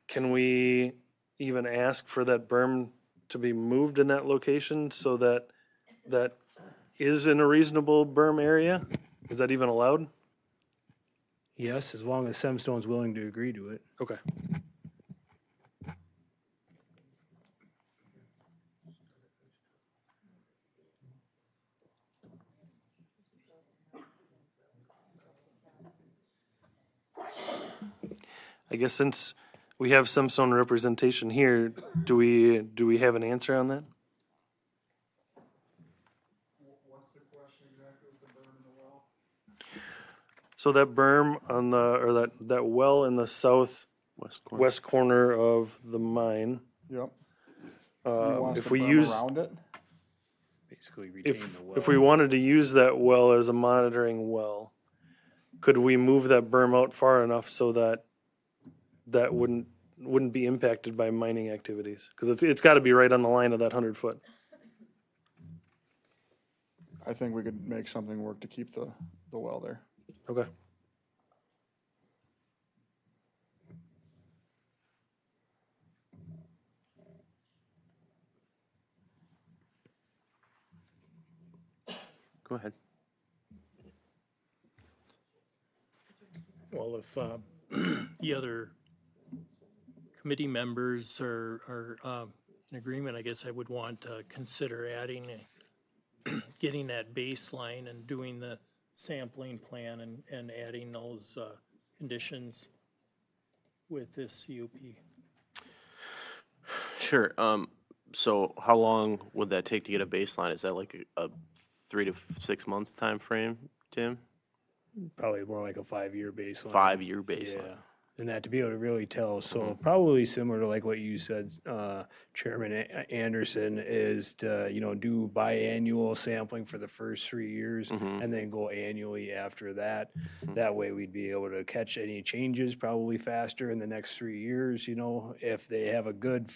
can we even ask for that berm to be moved in that location so that that is in a reasonable berm area? Is that even allowed? Yes, as long as Semstone's willing to agree to it. Okay. I guess since we have Semstone representation here, do we have an answer on that? So that berm on the, or that well in the west corner of the mine. Yep. You want us If to we berm use, around it? Basically retain if the well. if we wanted to use that well as a monitoring well, could we move that berm out far enough so that that wouldn't be impacted by mining activities? Because it's got to be right on the line of that 100-foot. I think we could make something work to keep the well there. Okay. Go ahead. Well, if the other committee members are in agreement, I guess I would want to consider adding, getting that baseline and doing the sampling plan and adding those conditions with this CUP. Sure. So how long would that take to get a baseline? Is that like a 3 to 6 month time frame, Tim? Probably more like a 5-year baseline. 5-year baseline. Yeah, and that to be able to really tell, so Mhm. probably similar to like what you said, Chairman Anderson, is to, do biannual sampling for the first 3 years Mhm. and then go annually after that. That way we'd be able to catch any changes probably faster in the next 3 years, If they have a good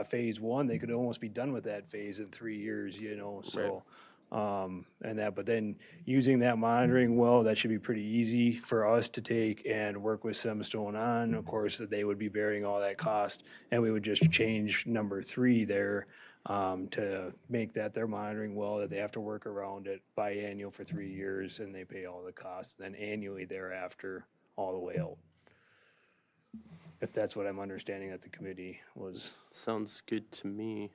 phase one, they could almost be done with that phase in 3 years, so. But then using that monitoring well, that should be pretty easy for us to take and work with Semstone on. Of course, that they would be bearing all that cost, and we would just change number 3 there to make that their monitoring well, that they have to work around it biannual for 3 years, and they pay all the costs, and then annually thereafter, all the way out. If that's what I'm understanding that the committee was. Sounds good to me.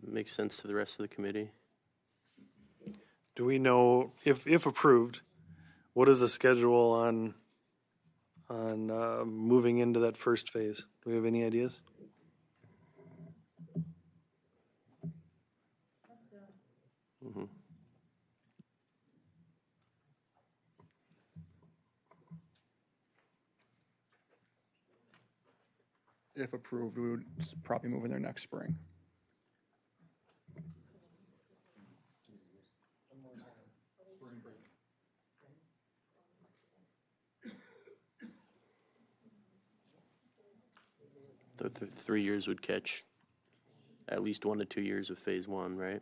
Makes sense to the rest of the committee. Do we know, if approved, what is the schedule on moving into that first phase? Do we have any ideas? Mhm. If approved, we would probably move in there next spring. The 3 years would catch at least 1 to 2 years of phase one, right?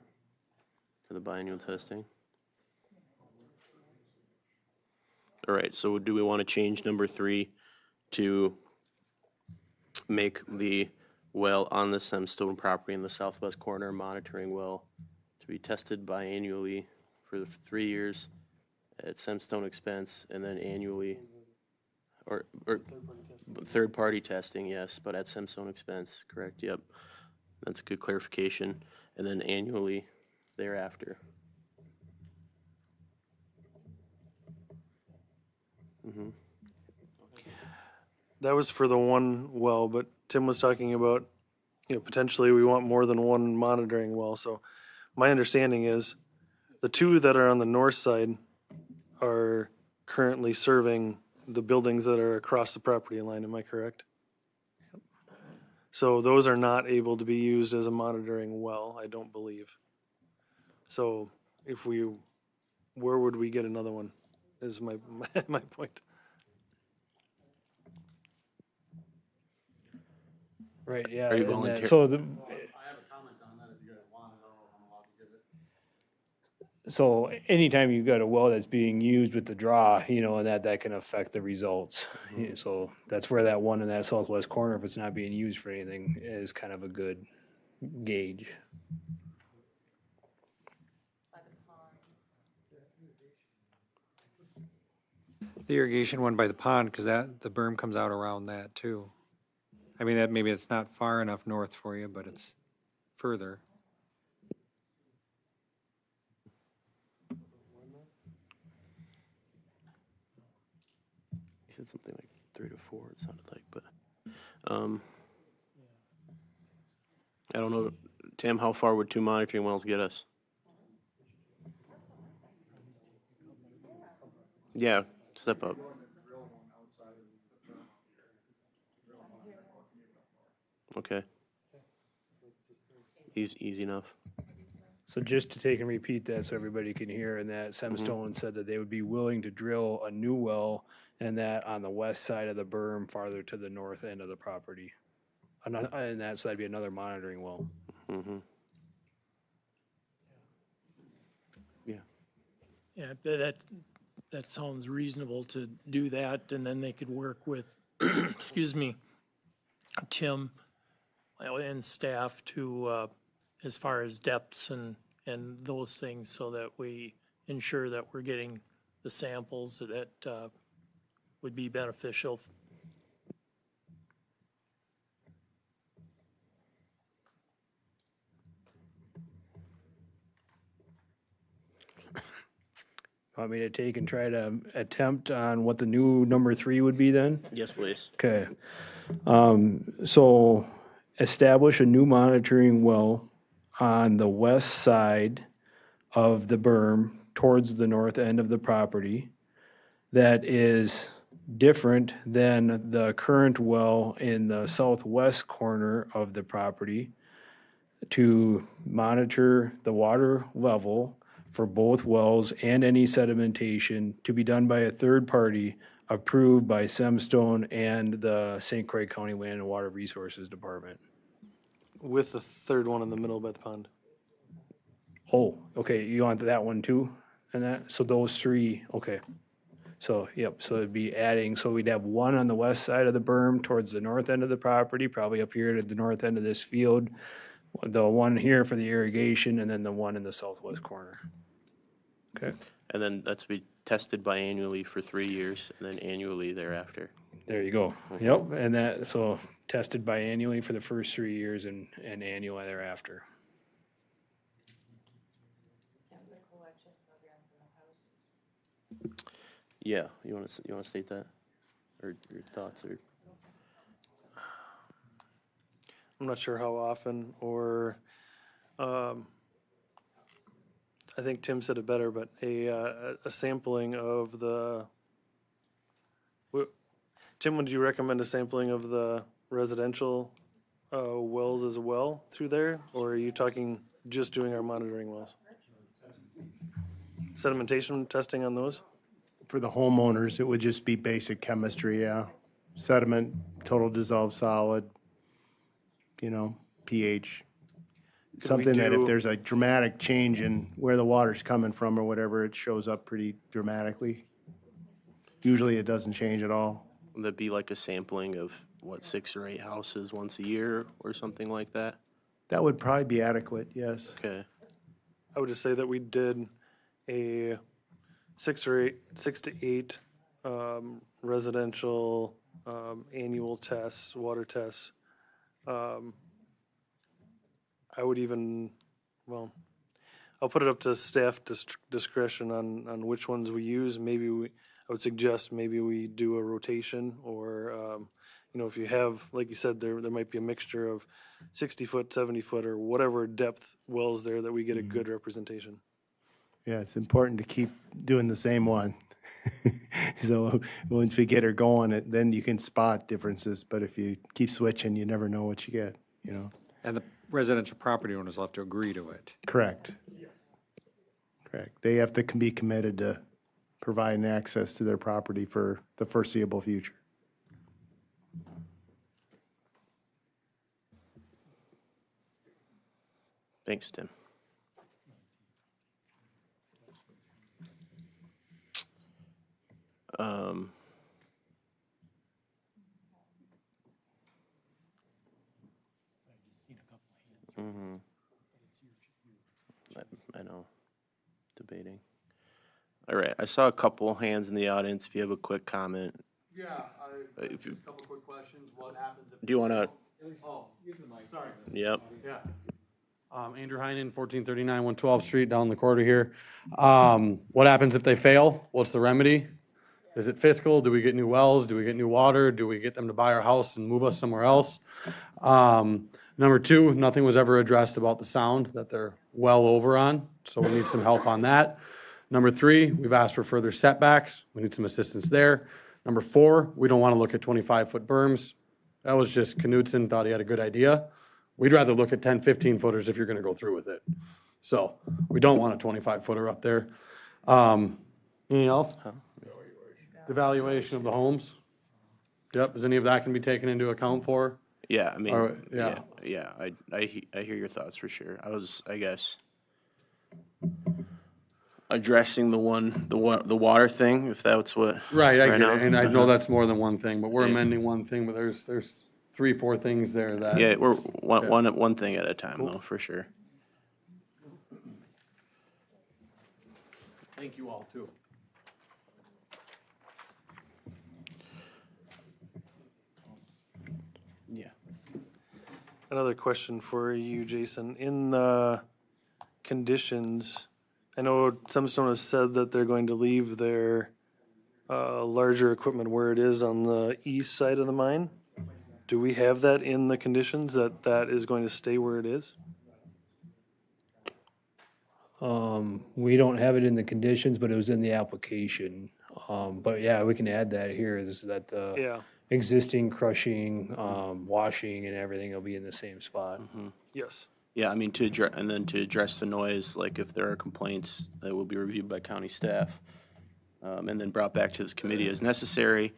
For the biannual testing. All right, so do we want to change number 3 to make the well on the Semstone property in the southwest corner monitoring well to be tested biannually for 3 years at Semstone expense, and then annually, or third-party testing, yes, but at Semstone expense, correct, yep. That's a good clarification, and then annually thereafter. Mhm. That was for the one well, but Tim was talking about, potentially we want more than one monitoring well. So my understanding is the 2 that are on the north side are currently serving the buildings that are across the property line. Am I correct? So those are not able to be used as a monitoring well, I don't believe. So where would we get another one, is my point. Right, yeah. Are you and volunteer- so the, I have a comment on that if you guys want it. I don't know if I'm allowed to give it. so anytime you've got a well that's being used with the draw, and that can affect the results. So that's where that one in that southwest corner, if it's not being used for anything, is kind of a good gauge. The irrigation one by the pond, because the berm comes out around that too. I mean, maybe it's not far enough north for you, but it's further. He said something like 3 to 4, it sounded like, but, I don't know, Tim, how far would 2 monitoring wells get us? Yeah, step up. Okay. Easy enough. So just to take and repeat that so everybody can hear, and that Semstone said that they would be willing to drill a new well, and that on the west side of the berm farther to the north end of the property. And that'd be another monitoring well. Mm-hmm. Yeah. Yeah, that sounds reasonable to do that, and then they could work with, excuse me, Tim and staff to, as far as depths and and those things so that we ensure that we're getting the samples that would be beneficial. Want me to take and try to attempt on what the new number 3 would be then? Yes, please. Okay. So establish a new monitoring well on the west side of the berm towards the north end of the property that is different than the current well in the southwest corner of the property to monitor the water level for both wells and any sedimentation to be done by a third party approved by Semstone and the St. Croix County Land and Water Resources Department. With the third one in the middle by the pond. Oh, okay, you want that one too? And that, so those 3, okay. So, yep, so it'd be adding, so we'd have one on the west side of the berm towards the north end of the property, probably up here at the north end of this field. The one here for the irrigation, and then the one in the southwest corner. Okay, And then that's be tested biannually for 3 years, and then annually thereafter. there you go. Yep, and that, so tested biannually for the first 3 years and annually thereafter. Yeah, you want to state that, or your thoughts, or I'm not sure how often, or, I think Tim said it better, but a sampling of the, Tim, would you recommend a sampling of the residential wells as well through there? Or are you talking just doing our monitoring wells? Sedimentation testing on those? For the homeowners, it would just be basic chemistry, yeah. Sediment, total dissolved solid, pH. Something that if there's a dramatic change in where the water's coming from or whatever, it shows up pretty dramatically. Usually it doesn't change at all. would that be like a sampling of, 6 or 8 houses once a year, or something like that? That would probably be adequate, yes. Okay. I would just say that we did a 6 to 8 residential annual tests, water tests. I would even, well, I'll put it up to staff discretion on which ones we use. I would suggest maybe we do a rotation, or, if you have, like you said, there might be a mixture of 60-foot, 70-foot, or whatever depth wells there that we get a good representation. Yeah, it's important to keep doing the same one. So once we get her going, then you can spot differences, but if you keep switching, you never know what you get, And the residential property owners will have to agree to it. Correct. Correct. They have to be committed to providing access to their property for the foreseeable future. Thanks, Tim. I know, debating. All right, I saw a couple hands in the audience. If you have a quick comment. Yeah, If you- a couple quick questions. What happens if? Do you wanna- Oh, use the mic, sorry. Yep. Yeah. Andrew Heinen, 1439 112th Street, down the corridor here. What happens if they fail? What's the remedy? Is it fiscal? Do we get new wells? Do we get new water? Do we get them to buy our house and move us somewhere else? Number 2, nothing was ever addressed about the sound that they're well over on, so we need some help on that. Number 3, we've asked for further setbacks. We need some assistance there. Number 4, we don't want to look at 25-foot berms. That was just Knudsen thought he had a good idea. We'd rather look at 10, 15-footers if you're going to go through with it. So we don't want a 25-footer up there. Anything else? Evaluation of the homes. Yep, is any of that can be taken into account for? Yeah, I mean, Or- yeah. yeah, I hear your thoughts for sure. I guess, addressing the water thing, if that's what. Right, I get now. it, and I know Uh-huh. that's more than one thing, but we're Yeah. amending one thing, but there's 3, 4 things there that. Yeah, we're one thing at a time, though, for sure. Thank you all, too. Yeah. Another question for you, Jason. In the conditions, I know Sunstone has said that they're going to leave their larger equipment where it is on the east side of the mine. Do we have that in the conditions, that that is going to stay where it is? We don't have it in the conditions, but it was in the application. But yeah, we can add that here, is that the Yeah. existing crushing, washing and everything will be in the same spot. Yes. Yeah, I mean, to address, and then to address the noise, like if there are complaints, that will be reviewed by county staff, and then brought back to this committee as necessary.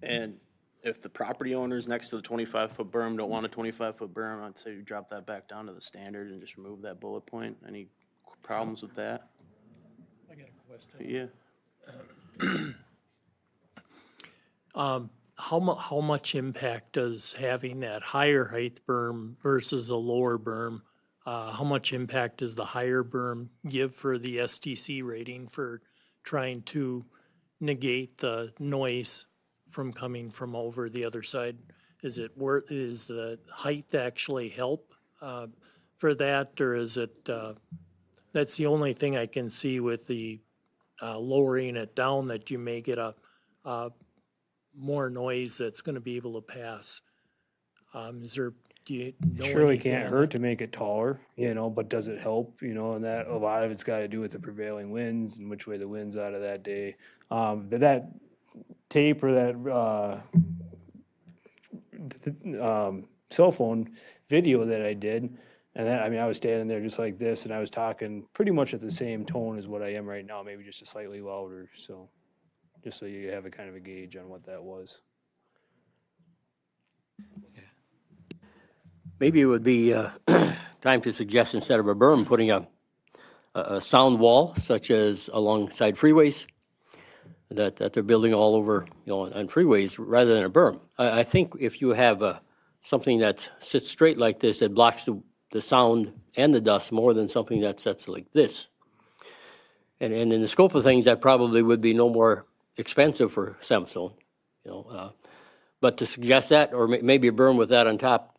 And if the property owners next to the 25-foot berm don't want a 25-foot berm, I'd say you drop that back down to the standard and just remove that bullet point. Any problems with that? I got a question. Yeah. How much impact does having that higher height berm versus a lower berm, how much impact does the higher berm give for the STC rating for trying to negate the noise from coming from over the other side? Is the height actually help for that, or is it, that's the only thing I can see with the lowering it down, that you may get a more noise that's going to be able to pass. Do you know Surely anything can't on hurt that? to make it taller, but does it help, and that, a lot of it's got to do with the prevailing winds and which way the wind's out of that day. That tape or that, cell phone video that I did, and that, I was standing there just like this, and I was talking pretty much at the same tone as what I am right now, maybe just a slightly louder, so, just so you have a kind of a gauge on what that was. Maybe it would be time to suggest, instead of a berm, putting a sound wall, such as alongside freeways, that they're building all over, on freeways, rather than a berm. I think if you have something that sits straight like this, it blocks the sound and the dust more than something that sits like this. And in the scope of things, that probably would be no more expensive for Samstone, but to suggest that, or maybe a berm with that on top,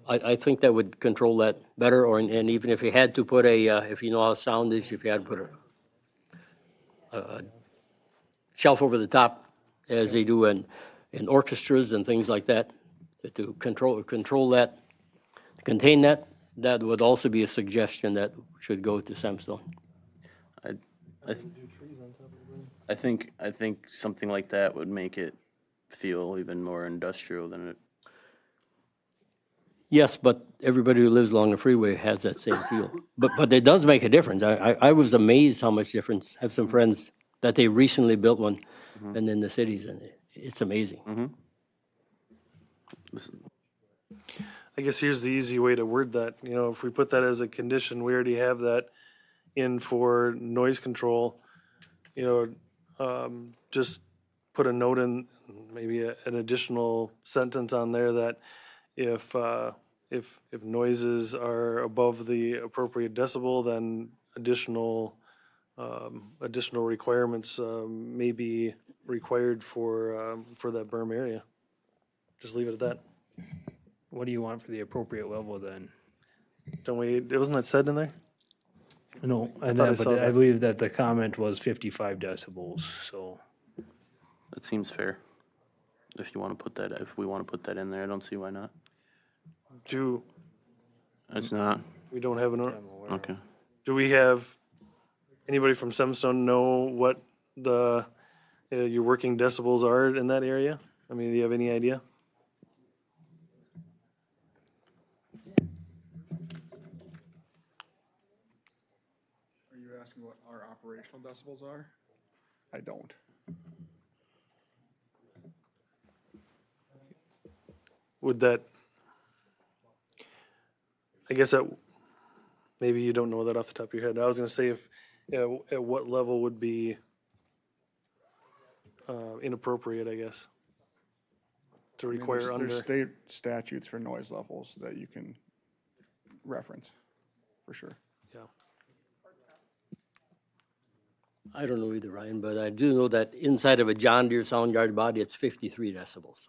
I think that would control that better, and even if you had to put if you know how sound is, if you had to put a shelf over the top, as they do in orchestras and things like that, to control that, contain that, that would also be a suggestion that should go to Samstone. I think something like that would make it feel even more industrial than it. Yes, but everybody who lives along the freeway has that same feel. But it does make a difference. I was amazed how much difference. I have some friends that they recently built one, and in the cities, and it's amazing. I guess here's the easy way to word that. If we put that as a condition, we already have that in for noise control. Just put a note in, maybe an additional sentence on there that if noises are above the appropriate decibel, then additional requirements may be required for that berm area. Just leave it at that. What do you want for the appropriate level then? Wasn't that said in there? No, I thought I saw but I that. believe that the comment was 55 decibels, so. That seems fair. If we want to put that in there, I don't see why not. It's not. We don't have an. Okay. Do we have anybody from Semstone know what your working decibels are in that area? Do you have any idea? Are you asking what our operational decibels are? I don't. Would that, I guess that, maybe you don't know that off the top of your head. I was gonna say at what level would be inappropriate, I guess, to require under. There's state statutes for noise levels that you can reference, for sure. Yeah. I don't know either, Ryan, but I do know that inside of a John Deere sound guard body, it's 53 decibels.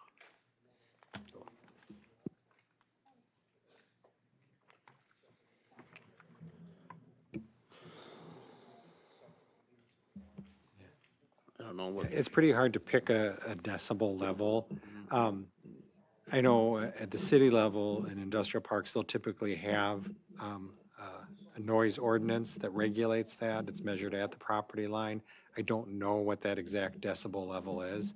I don't know what. It's pretty hard to pick a decibel level. I know at the city level in industrial parks, they'll typically have a noise ordinance that regulates that. It's measured at the property line. I don't know what that exact decibel level is.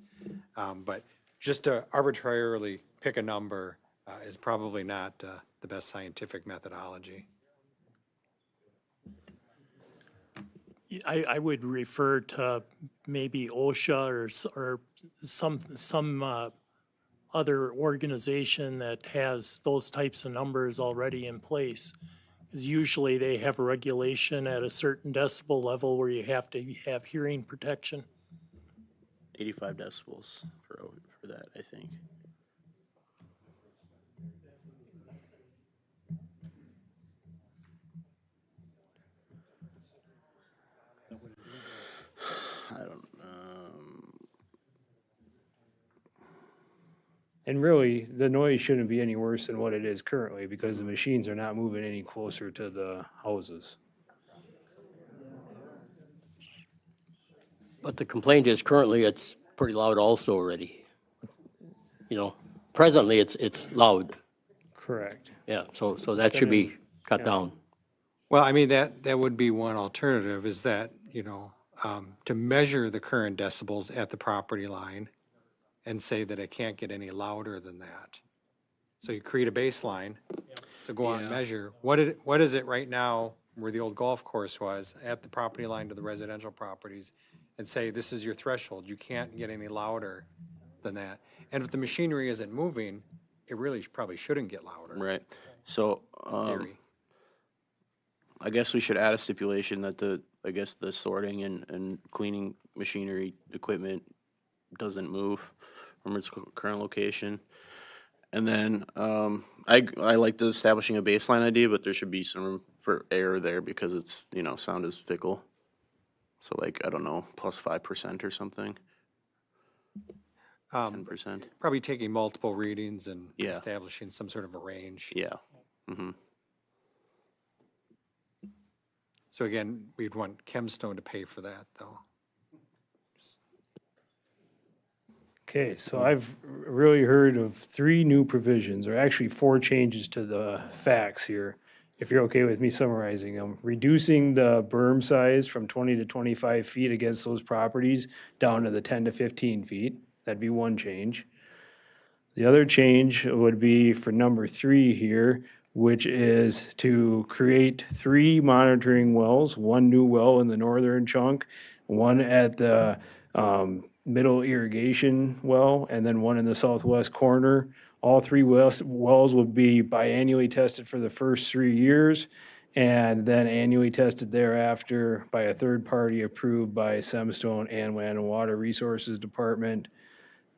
But just to arbitrarily pick a number is probably not the best scientific methodology. I would refer to maybe OSHA or some other organization that has those types of numbers already in place. Because usually they have a regulation at a certain decibel level where you have to have hearing protection. 85 decibels for that, I think. I don't. And really, the noise shouldn't be any worse than what it is currently because the machines are not moving any closer to the houses. But the complaint is currently it's pretty loud also already. You know, presently it's loud. Correct. Yeah, so that should be cut down. Well, I mean, that would be one alternative is that, to measure the current decibels at the property line and say that it can't get any louder than that. So you create a baseline, so go out and measure. What is it right now where the old golf course was at the property line to the residential properties and say, this is your threshold. You can't get any louder than that. And if the machinery isn't moving, it really probably shouldn't get louder. Right. So, Theory. I guess we should add a stipulation that the sorting and cleaning machinery equipment doesn't move from its current location. And then, I like the establishing a baseline idea, but there should be some room for error there because it's, sound is fickle. So like, I don't know, plus 5% or something. 10%. Probably taking multiple readings and Yeah. establishing some sort of a range. Yeah. Mm-hmm. So again, we'd want Chemstone to pay for that, though. Okay, so I've really heard of 3 new provisions, or actually 4 changes to the facts here. If you're okay with me summarizing them, reducing the berm size from 20 to 25 feet against those properties down to the 10 to 15 feet. That'd be one change. The other change would be for number 3 here, which is to create 3 monitoring wells, 1 new well in the northern chunk, 1 at the middle irrigation well, and then 1 in the southwest corner. All 3 wells would be biannually tested for the first 3 years, and then annually tested thereafter by a third party approved by Semstone and Land and Water Resources Department.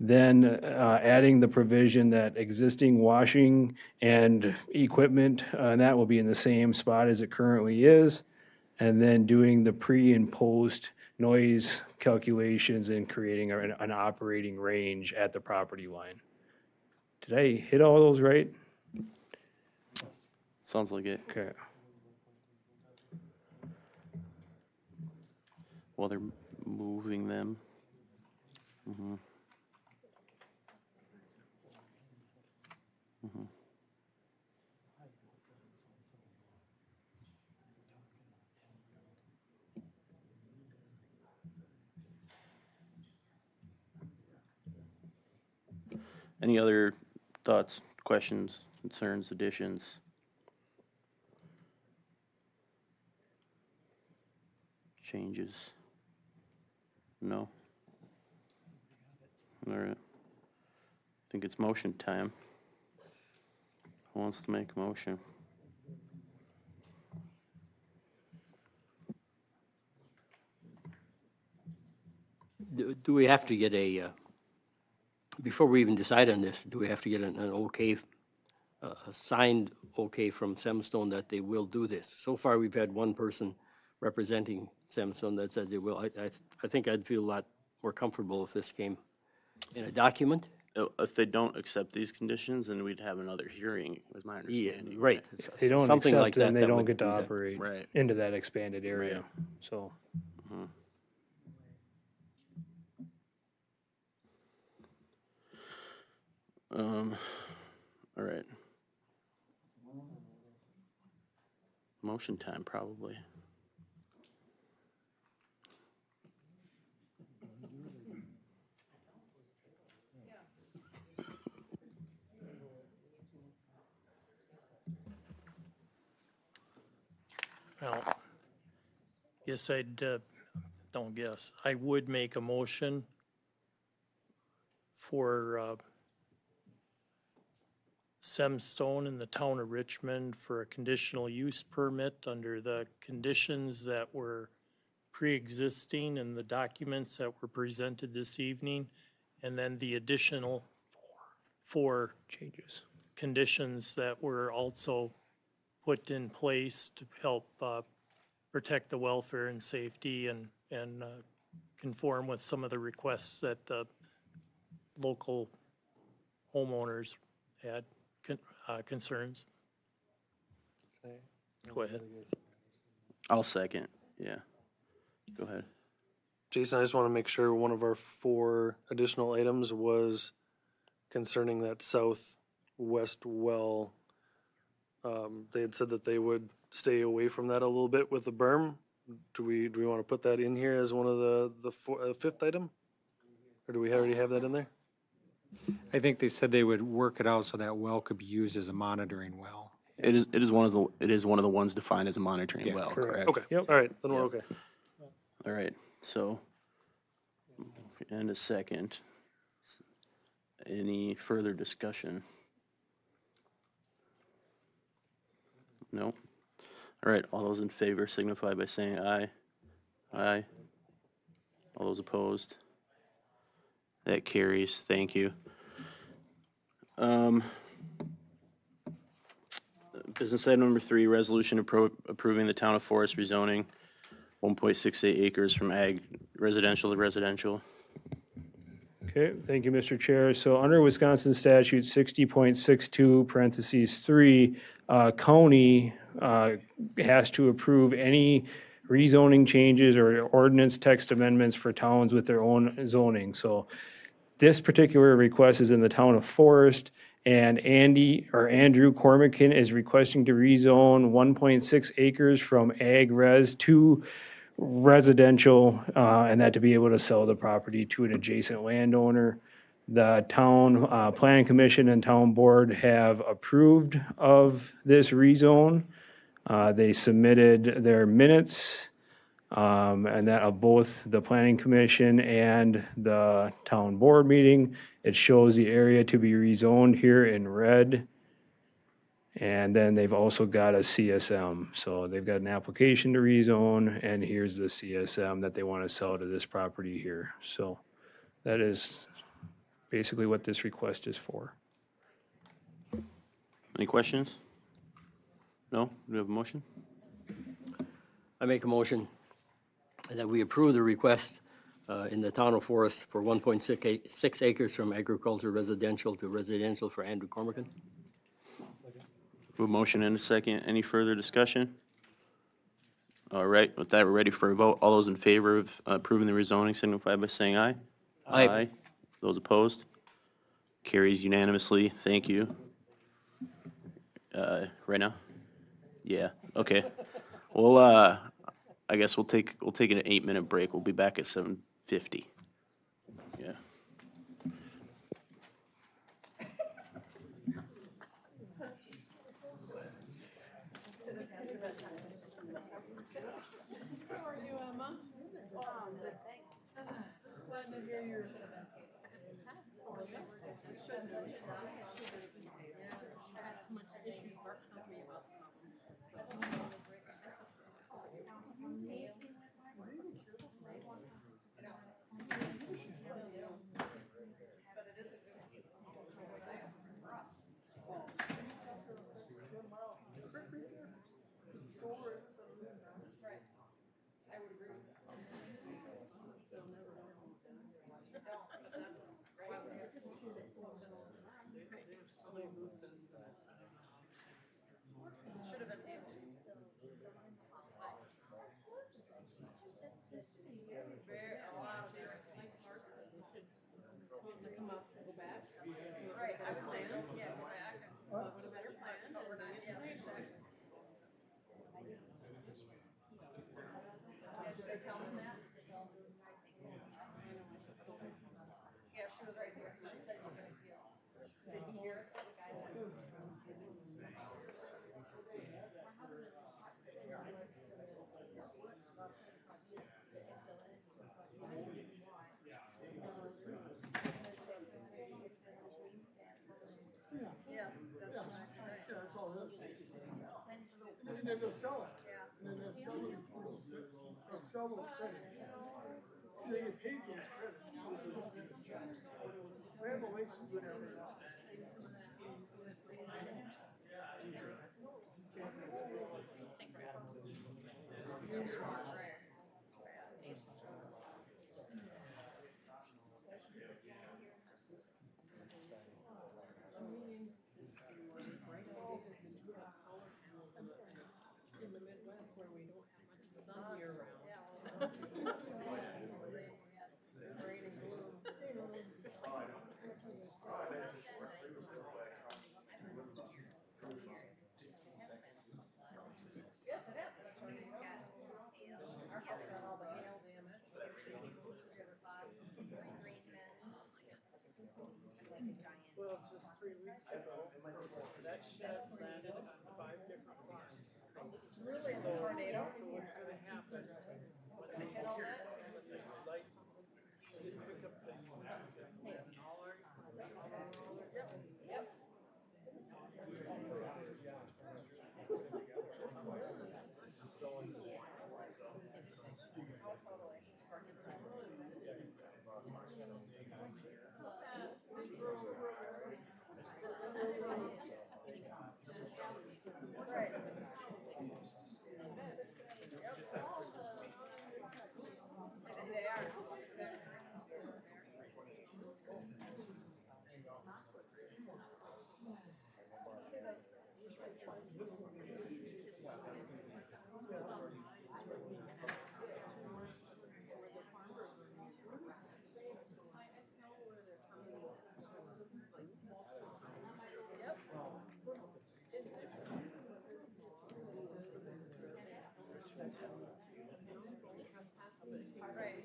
Then adding the provision that existing washing and equipment, and that will be in the same spot as it currently is. And then doing the pre and post noise calculations and creating an operating range at the property line. Did I hit all those right? Sounds like it. Okay. While they're moving them. Mm-hmm. Mm-hmm. Any other thoughts, questions, concerns, additions? Changes? No? All right. I think it's motion time. Who wants to make a motion? Do we have to get before we even decide on this, do we have to get an okay, a signed okay from Semstone that they will do this? So far, we've had one person representing Samsung that says it will. I think I'd feel a lot more comfortable if this came in a document. If they don't accept these conditions, then we'd have another hearing, was my understanding. Right. If they don't Something like accept, then that, they that don't would get to be the- operate Right. into that expanded area, so. All right. Motion time, probably. Well, guess don't guess, I would make a motion for Semstone in the town of Richmond for a conditional use permit under the conditions that were pre-existing in the documents that were presented this evening, and then the additional four changes, conditions that were also put in place to help protect the welfare and safety and conform with some of the requests that the local homeowners had concerns. Go ahead. I'll second, yeah. Go ahead. Jason, I just want to make sure one of our 4 additional items was concerning that southwest well. They had said that they would stay away from that a little bit with the berm. Do we want to put that in here as one of the 5th item? Or do we already have that in there? I think they said they would work it out so that well could be used as a monitoring well. It is one of the ones defined as a monitoring Yeah, well, correct. correct? Okay, all right, then we're okay. All right, so, and a second. Any further discussion? No? All right, all those in favor signify by saying aye. Aye. All those opposed? That carries, thank you. Business item number 3, resolution approving the town of Forest rezoning 1.68 acres from ag residential to residential. Okay, thank you, Mr. Chair. So under Wisconsin statute 60.62 parentheses 3, county has to approve any rezoning changes or ordinance text amendments for towns with their own zoning. So this particular request is in the town of Forest, and Andrew Cormican is requesting to rezone 1.6 acres from ag res to residential, and that to be able to sell the property to an adjacent landowner. The town planning commission and town board have approved of this rezone. They submitted their minutes, and that of both the planning commission and the town board meeting. It shows the area to be rezoned here in red. And then they've also got a CSM. So they've got an application to rezone, and here's the CSM that they want to sell to this property here. So that is basically what this request is for. Any questions? No? Do we have a motion? I make a motion that we approve the request in the town of Forest for 1.6 acres from agriculture residential to residential for Andrew Cormican. A motion and a second. Any further discussion? All right, with that, we're ready for a vote. All those in favor of approving the rezoning signify by saying aye. Aye. Those opposed? Carries unanimously. Thank you. Right now? Yeah, okay. Well, I guess we'll take an 8-minute break. We'll be back at 7:50. Yeah. How are you, Emma? Glad to hear your. Should have been tabled. Very, a lot of different parts. To come up, go back. Right, I was saying, yeah, go back and put a better plan, but we're not, yes, exactly. Yeah, did they tell them that? Yeah, she was right here. She said you could feel. Did he hear it? The guy that. Yes, that's right. That's all it is. And then they'll sell it. Yeah. And then they'll sell those credits. So they get paid for those credits. Rambo Lakes is good every now. In the Midwest where we don't have much sun year round. Rain and gloom. Yes, it is. That's where you got. Our house got all the hail damage. Well, just 3 weeks ago, that shed landed on 5 different farms. This is really a tornado. So what's gonna happen? It's gonna hit all that. When this light didn't pick up things, it's gonna all our. Yep, yep. Right. They are. Right.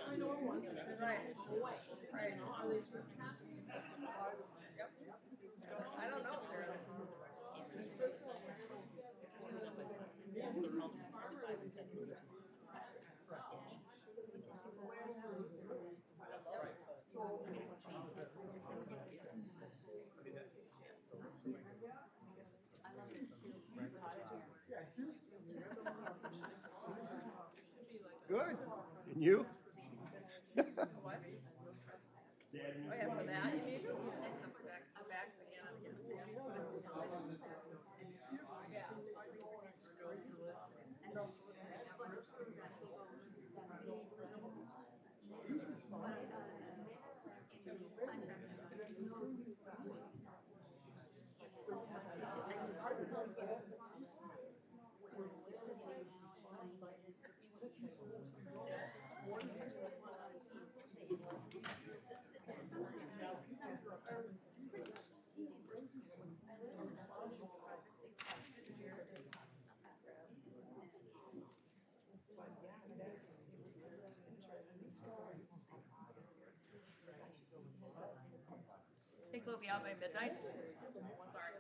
I know one. Right. Right. Yep. I don't know, Shirley. Good. And you? What? Oh, yeah, for that, you mean? Back again and again. Yeah. Think we'll be out by midnight? Sorry.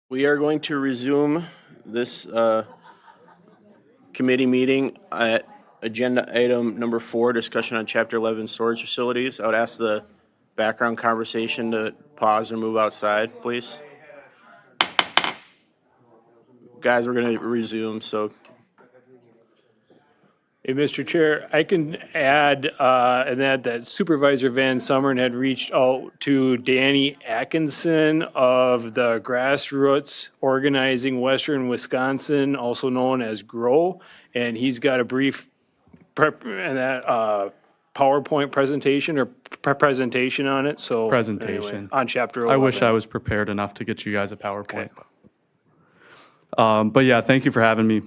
We are going to resume this committee meeting at agenda item number 4, discussion on Chapter 11 storage facilities. I would ask the background conversation to pause and move outside, please. Guys, we're going to resume, so. Hey, Mr. Chair, I can add, that Supervisor Van Summeren had reached out to Danny Atkinson of the Grassroots Organizing Western Wisconsin, also known as GROW, and he's got a brief PowerPoint presentation or presentation on it, so. Presentation. Anyway, on Chapter I 11. wish I was prepared enough to get you guys a PowerPoint. But yeah, thank you for having me.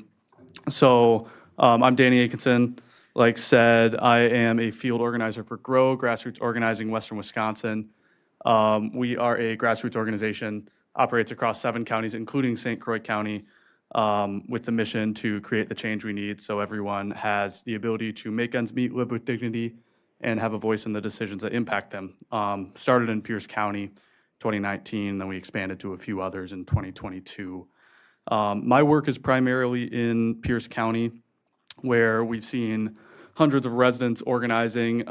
So I'm Danny Atkinson. Like said, I am a field organizer for GROW, Grassroots Organizing Western Wisconsin. We are a grassroots organization, operates across 7 counties, including St. Croix County, with the mission to create the change we need so everyone has the ability to make ends meet, live with dignity, and have a voice in the decisions that impact them. Started in Pierce County 2019, then we expanded to a few others in 2022. My work is primarily in Pierce County, where we've seen hundreds of residents organizing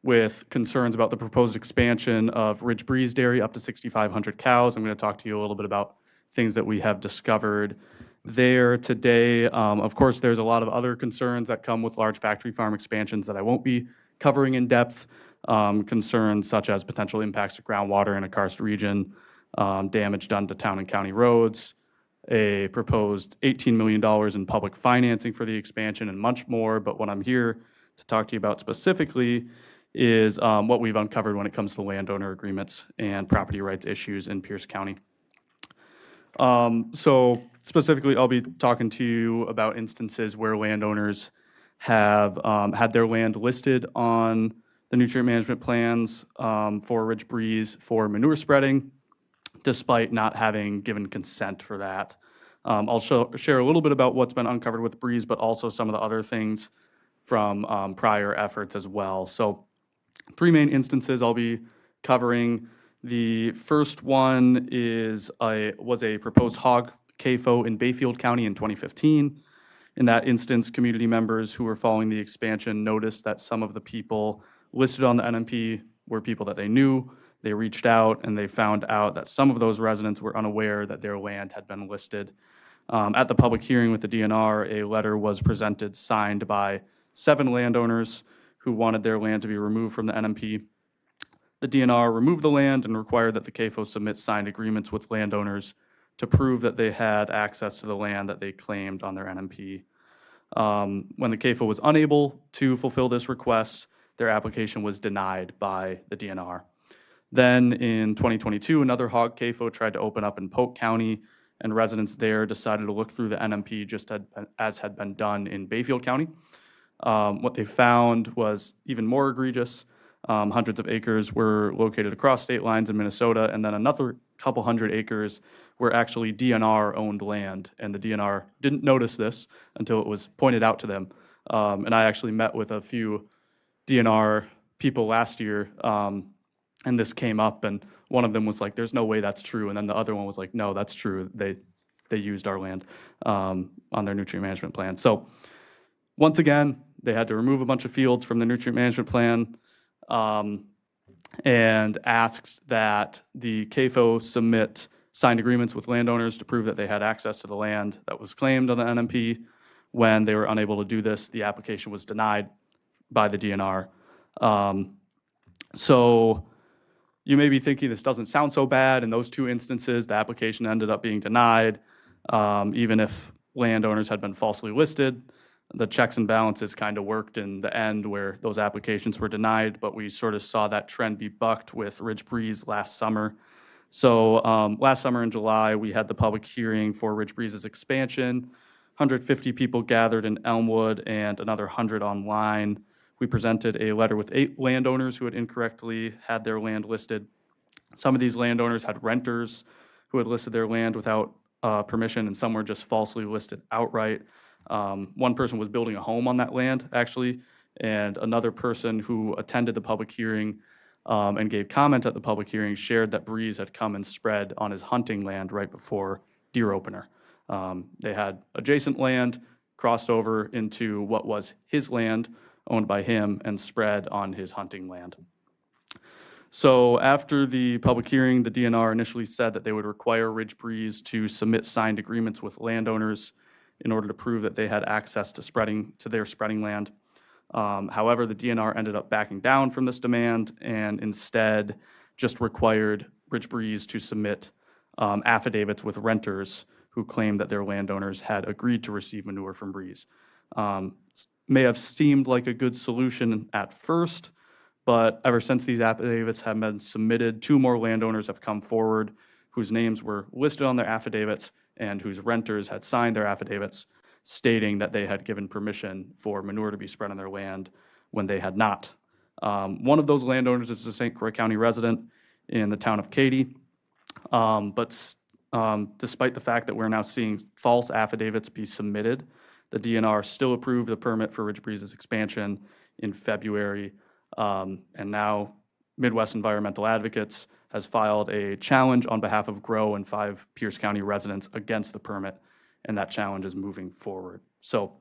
with concerns about the proposed expansion of Ridge Breeze Dairy up to 6,500 cows. I'm going to talk to you a little bit about things that we have discovered there today. Of course, there's a lot of other concerns that come with large factory farm expansions that I won't be covering in depth. Concerns such as potential impacts to groundwater in a karst region, damage done to town and county roads, a proposed $18 million in public financing for the expansion, and much more. But what I'm here to talk to you about specifically is what we've uncovered when it comes to landowner agreements and property rights issues in Pierce County. So specifically, I'll be talking to you about instances where landowners have had their land listed on the nutrient management plans for Ridge Breeze for manure spreading, despite not having given consent for that. I'll share a little bit about what's been uncovered with Breeze, but also some of the other things from prior efforts as well. So 3 main instances I'll be covering. The first one was a proposed hog CAFO in Bayfield County in 2015. In that instance, community members who were following the expansion noticed that some of the people listed on the NMP were people that they knew. They reached out and they found out that some of those residents were unaware that their land had been listed. At the public hearing with the DNR, a letter was presented signed by 7 landowners who wanted their land to be removed from the NMP. The DNR removed the land and required that the CAFO submit signed agreements with landowners to prove that they had access to the land that they claimed on their NMP. When the CAFO was unable to fulfill this request, their application was denied by the DNR. Then in 2022, another hog CAFO tried to open up in Polk County, and residents there decided to look through the NMP just as had been done in Bayfield County. What they found was even more egregious. Hundreds of acres were located across state lines in Minnesota, and then another couple hundred acres were actually DNR-owned land, and the DNR didn't notice this until it was pointed out to them. And I actually met with a few DNR people last year, and this came up, and one of them was like, "There's no way that's true," and then the other one was like, "No, that's true. They used our land on their nutrient management plan." So once again, they had to remove a bunch of fields from the nutrient management plan, and asked that the CAFO submit signed agreements with landowners to prove that they had access to the land that was claimed on the NMP. When they were unable to do this, the application was denied by the DNR. So you may be thinking this doesn't sound so bad. In those 2 instances, the application ended up being denied, even if landowners had been falsely listed. The checks and balances kind of worked in the end where those applications were denied, but we sort of saw that trend be bucked with Ridge Breeze last summer. So last summer in July, we had the public hearing for Ridge Breeze's expansion. 150 people gathered in Elmwood and another 100 online. We presented a letter with 8 landowners who had incorrectly had their land listed. Some of these landowners had renters who had listed their land without permission, and some were just falsely listed outright. One person was building a home on that land, actually, and another person who attended the public hearing and gave comment at the public hearing, shared that Breeze had come and spread on his hunting land right before deer opener. They had adjacent land, crossed over into what was his land, owned by him, and spread on his hunting land. So after the public hearing, the DNR initially said that they would require Ridge Breeze to submit signed agreements with landowners in order to prove that they had access to their spreading land. However, the DNR ended up backing down from this demand and instead just required Ridge Breeze to submit affidavits with renters who claimed that their landowners had agreed to receive manure from Breeze. May have seemed like a good solution at first, but ever since these affidavits have been submitted, 2 more landowners have come forward whose names were listed on their affidavits and whose renters had signed their affidavits stating that they had given permission for manure to be spread on their land when they had not. One of those landowners is a St. Croix County resident in the town of Katy. But despite the fact that we're now seeing false affidavits be submitted, the DNR still approved the permit for Ridge Breeze's expansion in February. And now Midwest Environmental Advocates has filed a challenge on behalf of Grow and 5 Pierce County residents against the permit, and that challenge is moving forward. So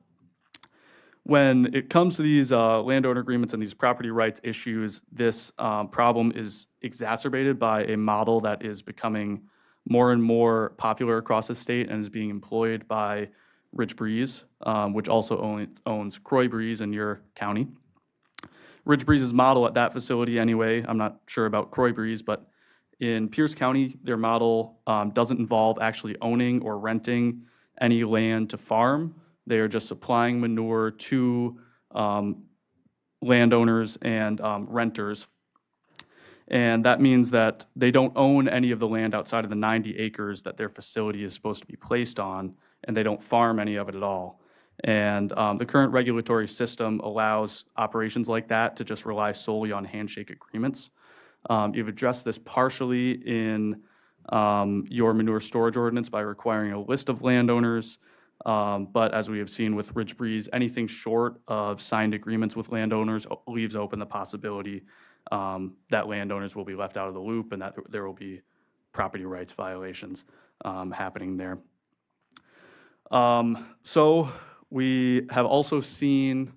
when it comes to these landowner agreements and these property rights issues, this problem is exacerbated by a model that is becoming more and more popular across the state and is being employed by Ridge Breeze, which also owns Croix Breeze in your county. Ridge Breeze's model at that facility anyway, I'm not sure about Croix Breeze, but in Pierce County, their model doesn't involve actually owning or renting any land to farm. They are just supplying manure to landowners and renters. And that means that they don't own any of the land outside of the 90 acres that their facility is supposed to be placed on, and they don't farm any of it at all. And the current regulatory system allows operations like that to just rely solely on handshake agreements. You've addressed this partially in your manure storage ordinance by requiring a list of landowners. But as we have seen with Ridge Breeze, anything short of signed agreements with landowners leaves open the possibility that landowners will be left out of the loop and that there will be property rights violations happening there. So we have also seen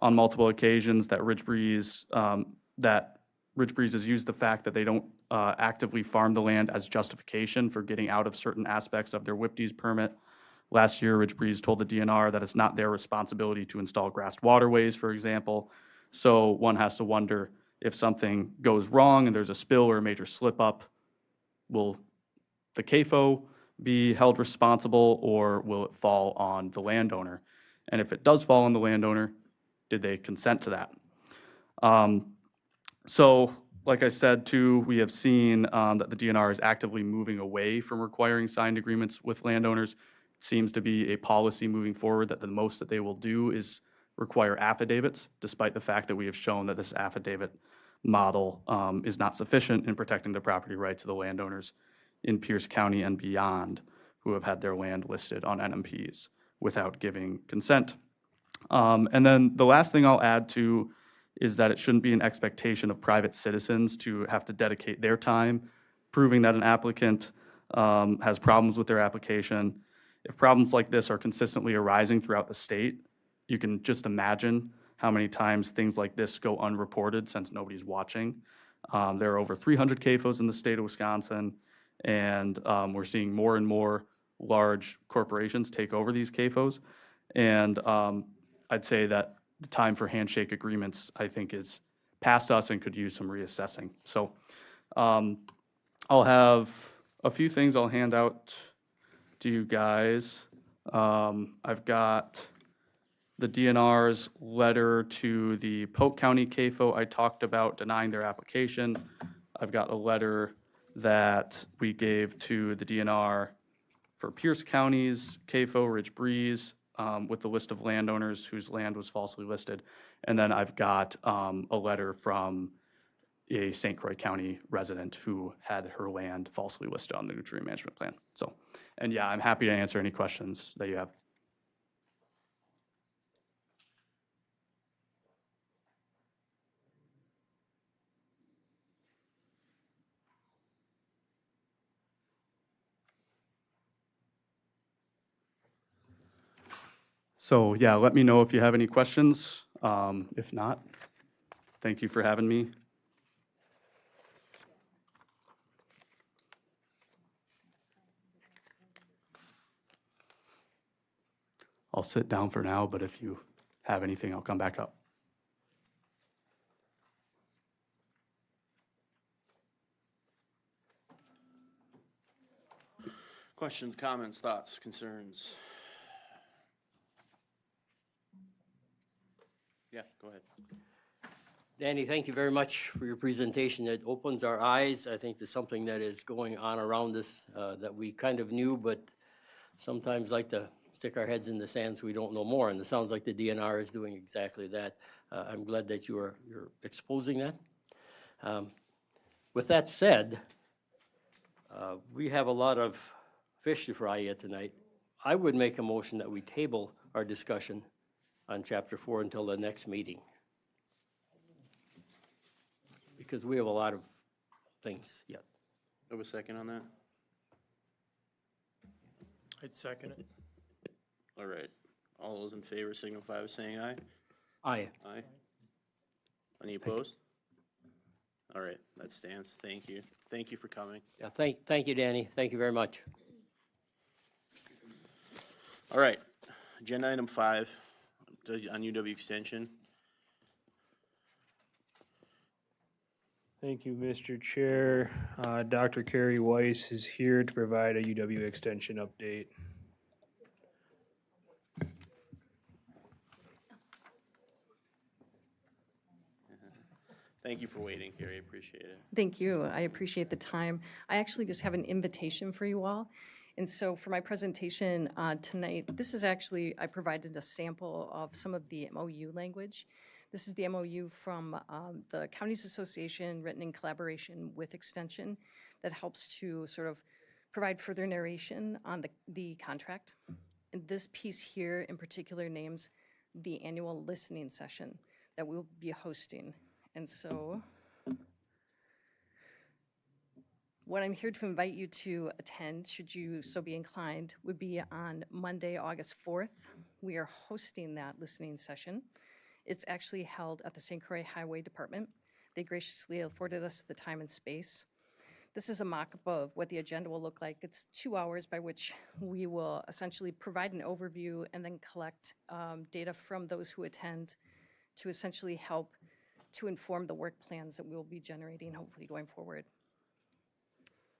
on multiple occasions that Ridge Breeze has used the fact that they don't actively farm the land as justification for getting out of certain aspects of their WIPD's permit. Last year, Ridge Breeze told the DNR that it's not their responsibility to install grassed waterways, for example. So one has to wonder, if something goes wrong and there's a spill or a major slip up, will the CAFO be held responsible or will it fall on the landowner? And if it does fall on the landowner, did they consent to that? So like I said too, we have seen that the DNR is actively moving away from requiring signed agreements with landowners. It seems to be a policy moving forward that the most that they will do is require affidavits, despite the fact that we have shown that this affidavit model is not sufficient in protecting the property rights of the landowners in Pierce County and beyond who have had their land listed on NMPs without giving consent. And then the last thing I'll add to is that it shouldn't be an expectation of private citizens to have to dedicate their time proving that an applicant has problems with their application. If problems like this are consistently arising throughout the state, you can just imagine how many times things like this go unreported since nobody's watching. There are over 300 CAFOs in the state of Wisconsin, and we're seeing more and more large corporations take over these CAFOs. And I'd say that the time for handshake agreements, I think, is past us and could use some reassessing. So I'll have a few things I'll hand out to you guys. I've got the DNR's letter to the Polk County CAFO I talked about denying their application. I've got a letter that we gave to the DNR for Pierce County's CAFO, Ridge Breeze, with the list of landowners whose land was falsely listed. And then I've got a letter from a St. Croix County resident who had her land falsely listed on the nutrient management plan. So, and yeah, I'm happy to answer any questions that you have. So yeah, let me know if you have any questions. If not, thank you for having me. I'll sit down for now, but if you have anything, I'll come back up. Questions, comments, thoughts, concerns? Yeah, go ahead. Danny, thank you very much for your presentation. It opens our eyes, I think, to something that is going on around us that we kind of knew, but sometimes like to stick our heads in the sand so we don't know more. And it sounds like the DNR is doing exactly that. I'm glad that you're exposing that. With that said, we have a lot of fish to fry yet tonight. I would make a motion that we table our discussion on Chapter 4 until the next meeting, because we have a lot of things yet. Have a second on that? I'd second it. All right. All those in favor signify by saying aye. Aye. Aye. Any opposed? All right, that stands. Thank you. Thank you for coming. Yeah, thank you, Danny. Thank you very much. All right, agenda item 5 on UW Extension. Thank you, Mr. Chair. Dr. Carrie Weiss is here to provide a UW Extension update. Thank you for waiting, Carrie. Appreciate it. Thank you. I appreciate the time. I actually just have an invitation for you all. And so for my presentation tonight, this is actually, I provided a sample of some of the MOU language. This is the MOU from the Counties Association, written in collaboration with Extension, that helps to sort of provide further narration on the contract. And this piece here in particular names the annual listening session that we'll be hosting. And so what I'm here to invite you to attend, should you so be inclined, would be on Monday, August 4th. We are hosting that listening session. It's actually held at the St. Croix Highway Department. They graciously afforded us the time and space. This is a mock-up of what the agenda will look like. It's 2 hours by which we will essentially provide an overview and then collect data from those who attend to essentially help to inform the work plans that we'll be generating, hopefully going forward.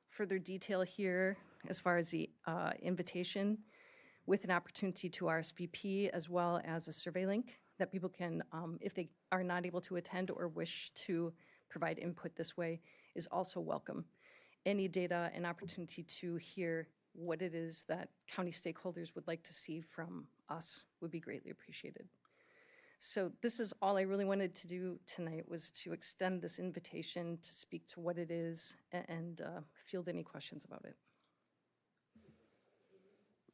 Further detail here as far as the invitation, with an opportunity to RSVP, as well as a survey link that people can, if they are not able to attend or wish to provide input this way, is also welcome. Any data and opportunity to hear what it is that county stakeholders would like to see from us would be greatly appreciated. So this is all I really wanted to do tonight, was to extend this invitation to speak to what it is and field any questions about it.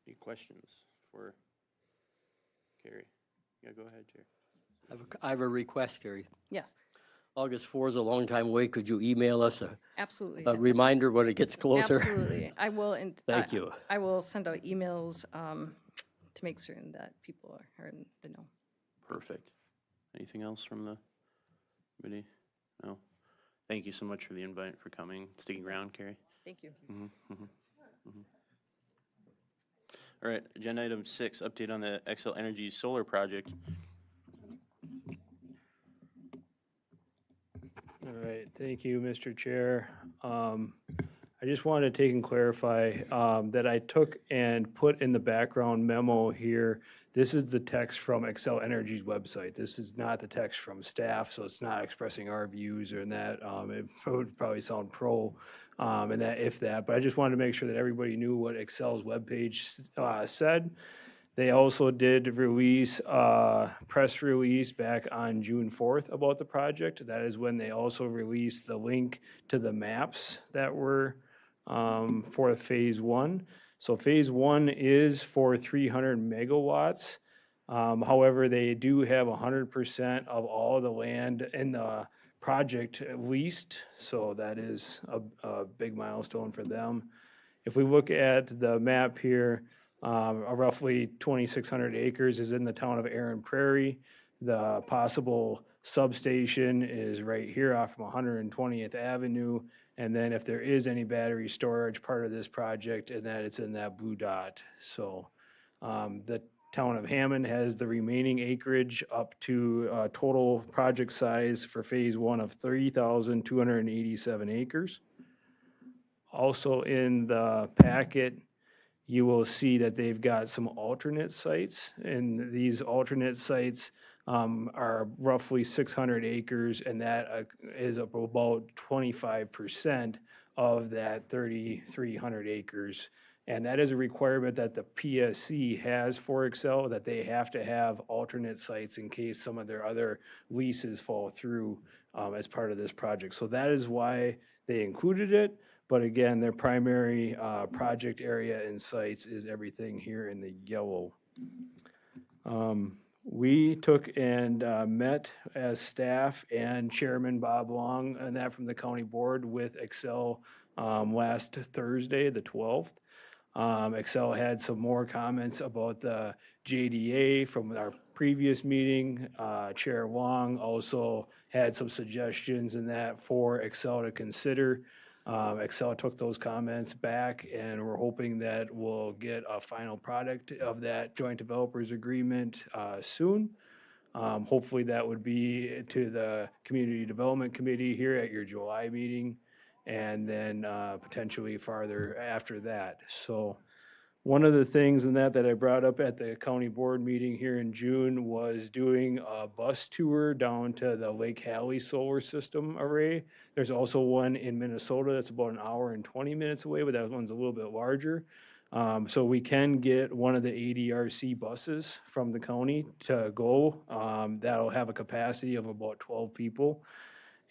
Any questions for Carrie? Yeah, go ahead, Chair. I have a request, Carrie. Yes, August 4 is a long time away. Could you email us absolutely. a reminder when it gets closer? Absolutely. I will. And Thank you. I will send out emails to make certain that people are in the know. Perfect. Anything else from the committee? No? Thank you so much for the invite, for coming, sticking around, Carrie. Thank you. All right, agenda item 6, update on the Excel Energy solar project. All right, thank you, Mr. Chair. I just wanted to take and clarify that I took and put in the background memo here, this is the text from Xcel Energy's website. This is not the text from staff, so it's not expressing our views or that. It would probably sound pro and that, if that, but I just wanted to make sure that everybody knew what Excel's webpage said. They also did release a press release back on June 4th about the project. That is when they also released the link to the maps that were for phase 1. So phase 1 is for 300 megawatts. However, they do have 100% of all the land in the project leased. So that is a big milestone for them. If we look at the map here, Roughly 2,600 acres is in the town of Aaron Prairie. The possible substation is right here off from 120th Avenue. And then if there is any battery storage part of this project, and that it's in that blue dot. So the town of Hammond has the remaining acreage up to total project size for phase one of 3,287 acres. Also in the packet, you will see that they've got some alternate sites, and these alternate sites are roughly 600 acres, and that is about 25% of that 3,300 acres. And that is a requirement that the PSC has for Excel, that they have to have alternate sites in case some of their other leases fall through as part of this project. So that is why they included it. But again, their primary project area and sites is everything here in the yellow. We took and met as staff and Chairman Bob Long, and that from the county board, with Excel last Thursday, the 12th. Excel had some more comments about the JDA from our previous meeting. Chair Long also had some suggestions in that for Excel to consider. Excel took those comments back, and we're hoping that we'll get a final product of that joint developers agreement soon. Hopefully that would be to the Community Development Committee here at your July meeting, and then potentially farther after that. So one of the things in that I brought up at the county board meeting here in June was doing a bus tour down to the Lake Hallie solar system array. There's also one in Minnesota that's about an hour and 20 minutes away, but that one's a little bit larger. So we can get one of the ADRC buses from the county to go. That'll have a capacity of about 12 people.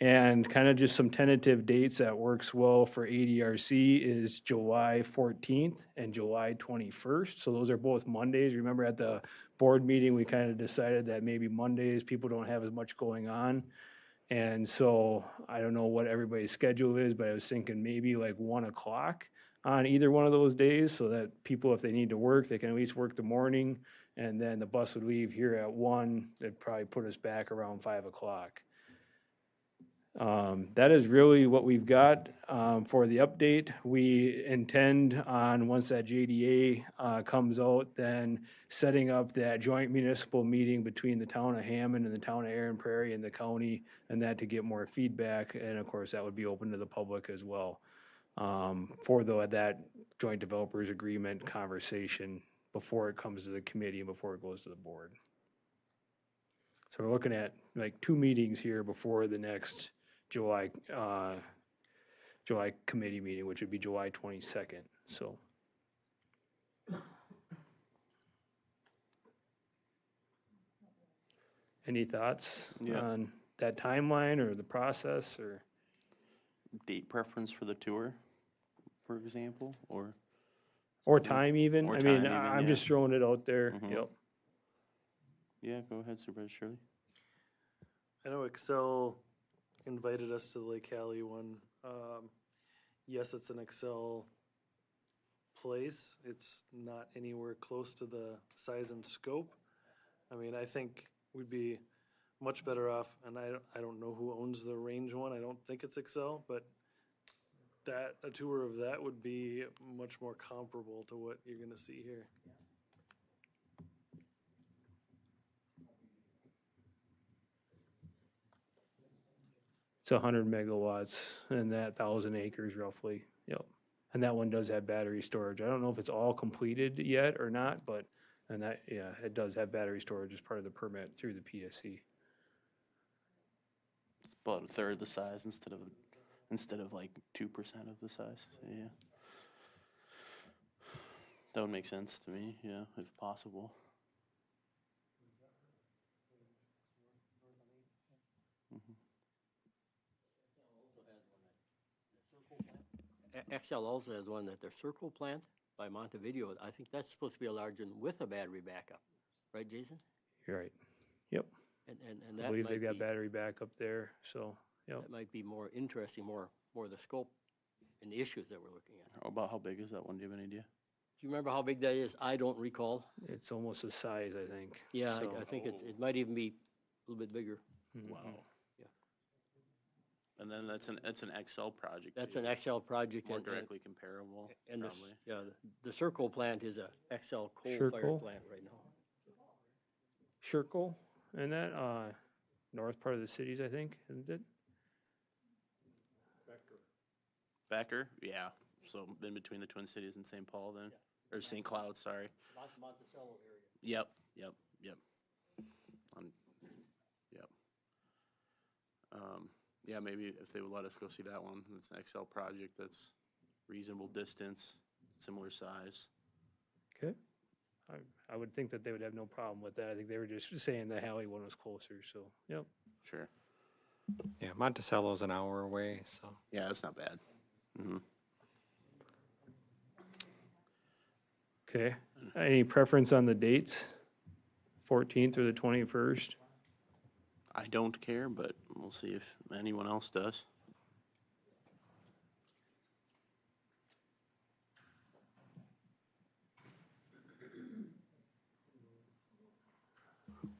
And kind of just some tentative dates that works well for ADRC is July 14th and July 21st. So those are both Mondays. Remember at the board meeting, we kind of decided that maybe Mondays, people don't have as much going on. And so I don't know what everybody's schedule is, but I was thinking maybe like 1 o'clock on either one of those days, so that people, if they need to work, they can at least work the morning. And then the bus would leave here at 1. It'd probably put us back around 5 o'clock. That is really what we've got for the update. We intend on, once that JDA comes out, then setting up that joint municipal meeting between the town of Hammond and the town of Aaron Prairie and the county, and that to get more feedback. And of course, that would be open to the public as well for that joint developers agreement conversation before it comes to the committee and before it goes to the board. So we're looking at like 2 meetings here before the next July committee meeting, which would be July 22nd, so. Any thoughts on that timeline or the process or? Date preference for the tour, for example, or? Or time even? Or I mean, time even, I'm yeah. just throwing it out there, yep. Yeah, go ahead, Supervisor Shirley. I know Excel invited us to the Lake Hallie one. Yes, it's an Excel place. It's not anywhere close to the size and scope. I mean, I think we'd be much better off, and I don't know who owns the range one. I don't think it's Excel, but a tour of that would be much more comparable to what you're gonna see here. It's 100 megawatts and that 1,000 acres roughly, yep. And that one does have battery storage. I don't know if it's all completed yet or not, but, and that, yeah, it does have battery storage as part of the permit through the PSC. It's about a third the size instead of like 2% of the size, so yeah. That would make sense to me, yeah, if possible. Excel also has one at their Circle plant by Montevideo. I think that's supposed to be a large one with a battery backup, right, Jason? You're right, yep. And I that believe might they've got be, battery backup there, so, yep. that might be more interesting, more the scope and the issues that we're looking at. About how big is that one? Do you have an idea? you remember how big that is? I don't recall. It's almost the size, I think. Yeah, So- I think it might even be a little bit bigger. Wow. And then that's an Excel project. That's too. an Excel project. More and- directly comparable, And the, probably. yeah, the Circle plant is a Excel coal-fired Circle? plant right now. Sherco, and that, north part of the cities, I think, isn't it? Becker, yeah. So in between the Twin Cities and St. Paul then, or St. Cloud, sorry. Monticello area. Yep. Yep. Yeah, maybe if they would let us go see that one, it's an Excel project that's reasonable distance, similar size. Okay. I would think that they would have no problem with that. I think they were just saying the Hallie one was closer, so, yep. Sure. Yeah, Monticello's an hour away, so. Yeah, that's not bad. Mm-hmm. Okay. Any preference on the dates? 14th or the 21st? I don't care, but we'll see if anyone else does.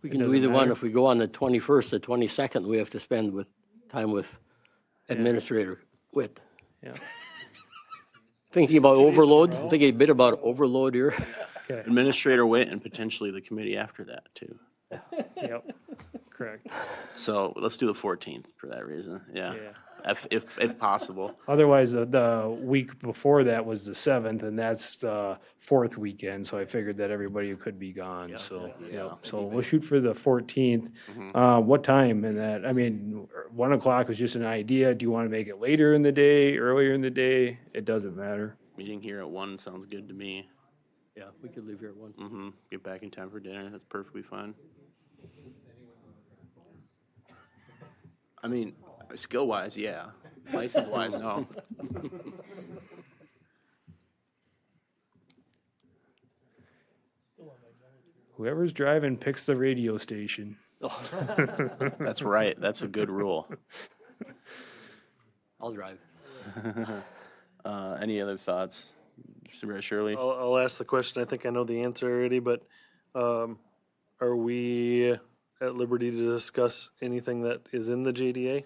We can do either one. If we go on the 21st, the 22nd, we have to spend with time with Administrator Witt. Yeah. Thinking about overload, I'm thinking a bit about overload here. Okay. Administrator Witt and potentially the committee after that too. Yep, correct. So let's do the 14th for that reason. Yeah. If possible. Otherwise, the week before that was the 7th, and that's the 4th weekend, so I figured that everybody could be gone, so, yeah. So we'll shoot for the 14th. What time in that? I mean, 1 o'clock was just an idea. Do you want to make it later in the day, earlier in the day? It doesn't matter. Meeting here at 1 sounds good to me. Yeah, we could leave here at 1. Mm-hmm. Get back in time for dinner. That's perfectly fine. I mean, skill-wise, yeah. License-wise, no. Whoever's driving picks the radio station. That's right. That's a good rule. I'll drive. Any other thoughts? Supervisor Shirley? I'll ask the question. I think I know the answer already, but are we at liberty to discuss anything that is in the JDA?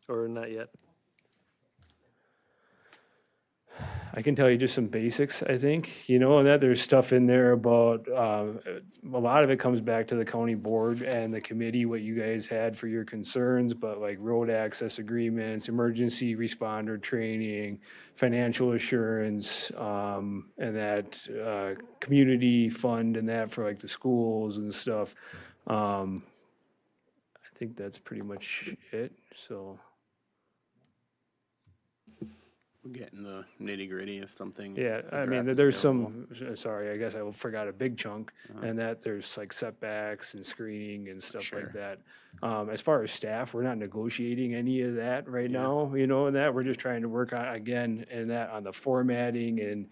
Or not yet? I can tell you just some basics, I think, and that there's stuff in there about, a lot of it comes back to the county board and the committee, what you guys had for your concerns, but like road access agreements, emergency responder training, financial assurance, and that, community fund and that for like the schools and stuff. I think that's pretty much it, so. We'll get in the nitty-gritty if something. Yeah, a I mean, draft is there's available. some, sorry, I guess I forgot a big chunk, and that there's like setbacks and screening and stuff like Sure. that. As far as staff, we're not negotiating any of that right now, and that, we're just trying to work on, again, and that on the formatting, and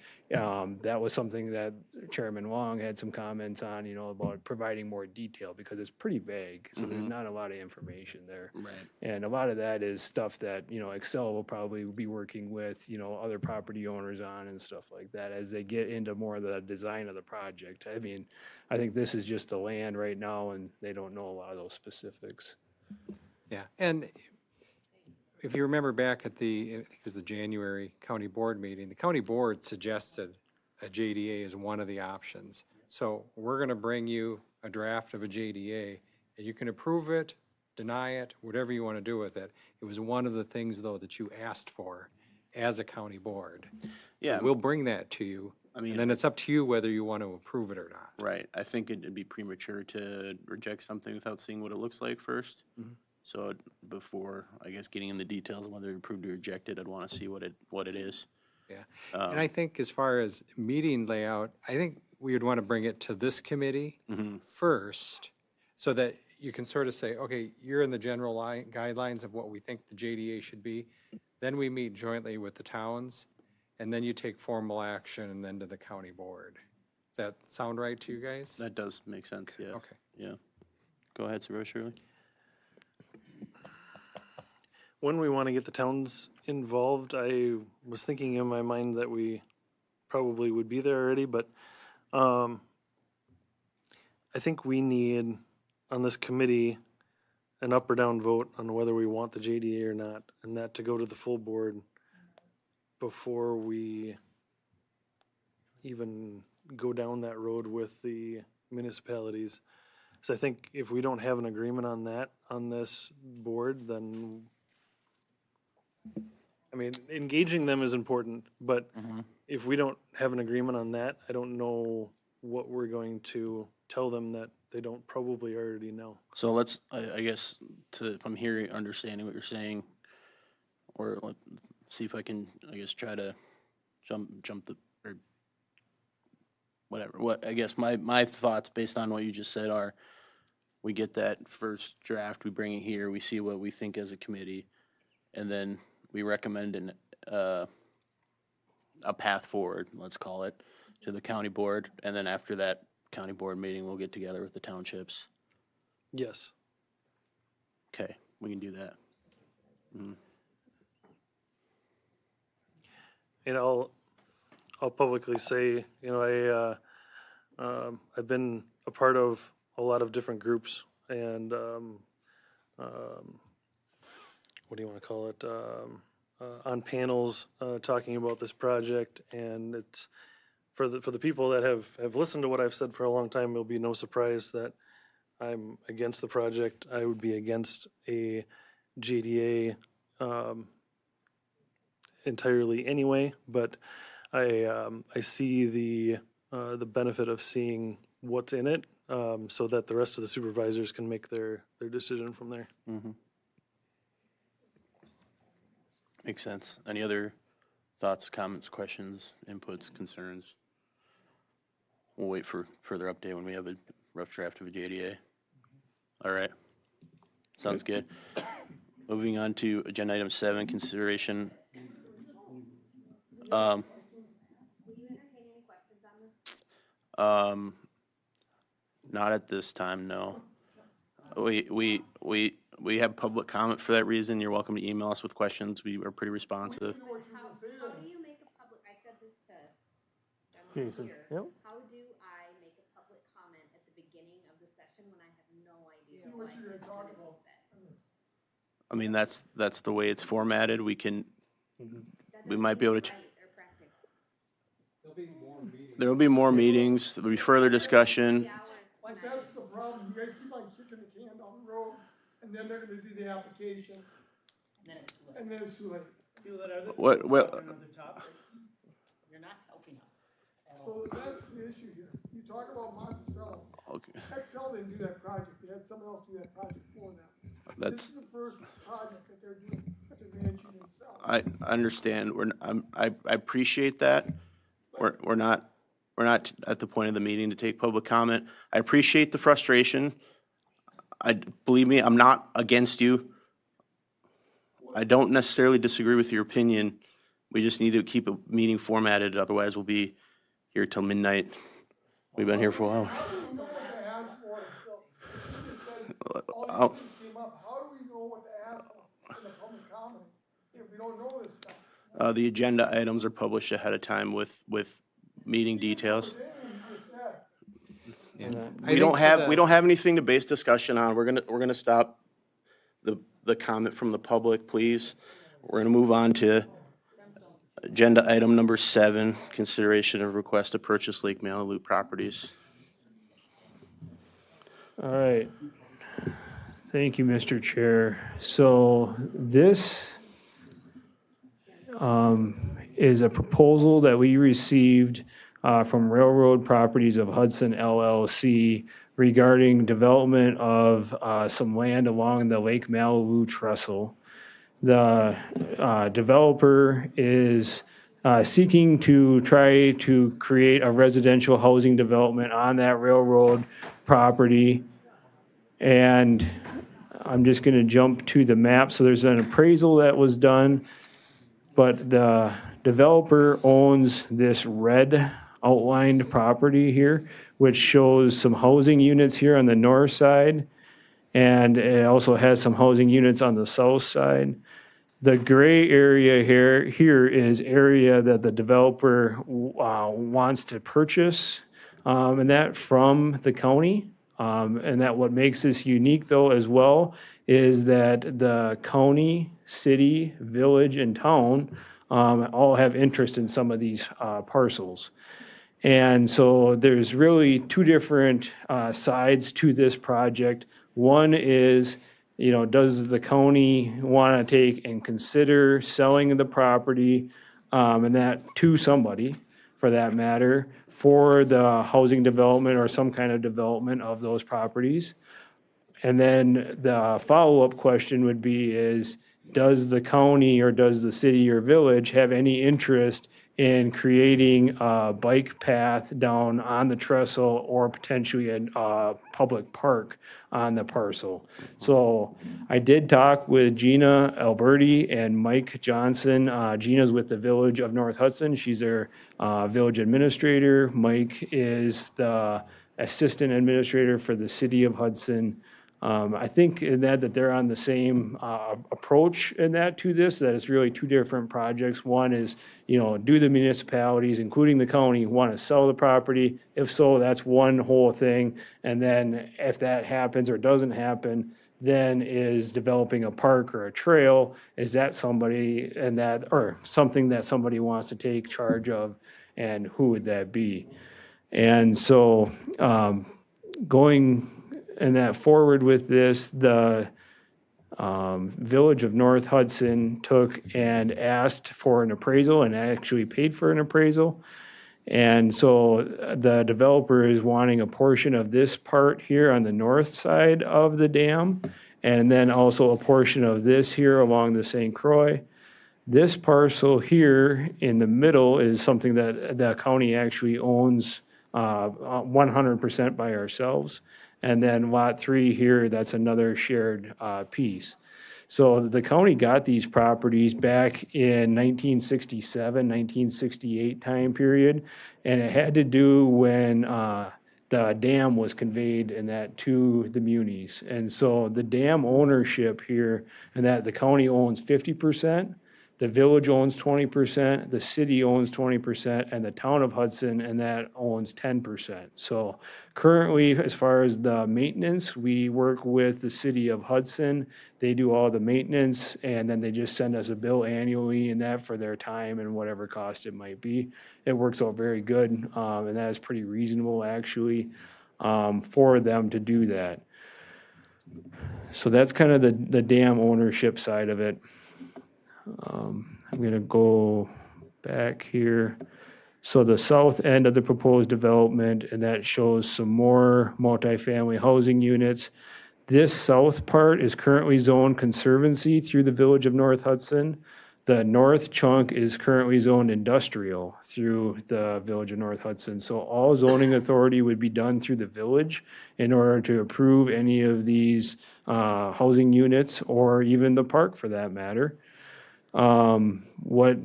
that was something that Chairman Wong had some comments on, about providing more detail, because it's pretty vague, so there's not a lot of information there. Right. And a lot of that is stuff that, Excel will probably be working with, other property owners on and stuff like that as they get into more of the design of the project. I mean, I think this is just the land right now and they don't know a lot of those specifics. Yeah, and if you remember back at I think it was the January county board meeting, the county board suggested a JDA as one of the options. So we're gonna bring you a draft of a JDA, and you can approve it, deny it, whatever you wanna do with it. It was one of the things, though, that you asked for as a county board. Yeah. So we'll bring that to you, I mean, and then it's up to you whether you want to approve it or not. Right. I think it'd be premature to reject something without seeing what it looks like first. So before, I guess, getting in the details of whether it's approved or rejected, I'd want to see what it is. Yeah, and I think as far as meeting layout, I think we would want to bring it to this committee first, so that you can sort of say, okay, you're in the general guidelines of what we think the JDA should be. Then we meet jointly with the towns, and then you take formal action and then to the county board. Does that sound right to you guys? That does make sense, yeah. Okay. Yeah. Go ahead, Supervisor Shirley. When we want to get the towns involved, I was thinking in my mind that we probably would be there already, but I think we need, on this committee, an up or down vote on whether we want the JDA or not, and that to go to the full board before we even go down that road with the municipalities. So I think if we don't have an agreement on that, on this board, then, I mean, engaging them is important, but if we don't have an agreement on that, I don't know what we're going to tell them that they don't probably already know. So let's, I guess, if I'm hearing, understanding what you're saying, or see if I can, I guess, try to jump the, or whatever. I guess my thoughts based on what you just said are, we get that first draft, we bring it here, we see what we think as a committee, and then we recommend a path forward, let's call it, to the county board, and then after that county board meeting, we'll get together with the townships. Yes. Okay, we can do that. Mhm. And I'll publicly say, you know, I've been a part of a lot of different groups, and what do you want to call it? On panels talking about this project, and it's for the people that have listened to what I've said for a long time. It'll be no surprise that I'm against the project. I would be against a JDA entirely anyway, but I see the benefit of seeing what's in it, so that the rest of the supervisors can make their decision from there. Mm-hmm. Makes sense. Any other thoughts, comments, questions, inputs, concerns? We'll wait for further update when we have a rough draft of a JDA. All right. Sounds good. Moving on to agenda item 7, consideration. Not at this time, no. We have public comment for that reason. You're welcome to email us with questions. We are pretty responsive. How do you make a public, I said this to Jason, here. yep. How do I make a public comment at the beginning of the session when I have no idea what is going to be said? I mean, that's the way it's formatted. We can, we might be able to. There will be more meetings. There'll be further discussion. That's the problem. You guys keep on kicking the can down the road, and then they're gonna do the application, and then it's too late. What? You're not helping us. So that's the issue here. You talk about Monticello. Okay. Excel didn't do that project. They had someone else do that project for them. That's. This is the first project that they're doing, that they're managing themselves. I understand. I appreciate that. We're not at the point of the meeting to take public comment. I appreciate the frustration. Believe me, I'm not against you. I don't necessarily disagree with your opinion. We just need to keep a meeting formatted, otherwise we'll be here till midnight. We've been here for a while. How do we know what to ask for? All these things came up. How do we know what to ask for in the public comment if we don't know this stuff? The agenda items are published ahead of time with meeting details. We don't have anything to base discussion on. We're gonna stop the comment from the public, please. We're gonna move on to agenda item number 7, consideration of request to purchase Lake Malibu properties. All right. Thank you, Mr. Chair. So this is a proposal that we received from Railroad Properties of Hudson LLC regarding development of some land along the Lake Malibu trestle. The developer is seeking to try to create a residential housing development on that railroad property. And I'm just going to jump to the map. So there's an appraisal that was done, but the developer owns this red outlined property here, which shows some housing units here on the north side. And it also has some housing units on the south side. The gray area here is area that the developer wants to purchase, and that from the county. And that what makes this unique though as well is that the county, city, village, and town all have interest in some of these parcels. And so there's really two different sides to this project. One is, does the county want to take and consider selling the property, and that to somebody, for that matter, for the housing development or some kind of development of those properties? And then the follow-up question would be is, does the county or does the city or village have any interest in creating a bike path down on the trestle or potentially a public park on the parcel? So I did talk with Gina Alberti and Mike Johnson. Gina's with the Village of North Hudson. She's their village administrator. Mike is the assistant administrator for the city of Hudson. I think in that they're on the same approach in that to this, that it's really two different projects. One is, do the municipalities, including the county, want to sell the property? If so, that's one whole thing. And then if that happens or doesn't happen, then is developing a park or a trail, is that somebody and that, or something that somebody wants to take charge of, and who would that be? And so going and that forward with this, the Village of North Hudson took and asked for an appraisal and actually paid for an appraisal. And so the developer is wanting a portion of this part here on the north side of the dam, and then also a portion of this here along the St. Croix. This parcel here in the middle is something that the county actually owns 100% by ourselves. And then lot 3 here, that's another shared piece. So the county got these properties back in 1967, 1968 time period, and it had to do when the dam was conveyed and that to the munis. And so the dam ownership here, and that the county owns 50%, the village owns 20%, the city owns 20%, and the town of Hudson, and that owns 10%. So currently, as far as the maintenance, we work with the city of Hudson. They do all the maintenance, and then they just send us a bill annually and that for their time and whatever cost it might be. It works out very good, and that is pretty reasonable, actually, for them to do that. So that's kind of the dam ownership side of it. I'm going to go back here. So the south end of the proposed development, and that shows some more multifamily housing units. This south part is currently zoned conservancy through the Village of North Hudson. The north chunk is currently zoned industrial through the Village of North Hudson. So all zoning authority would be done through the village in order to approve any of these housing units, or even the park for that matter. What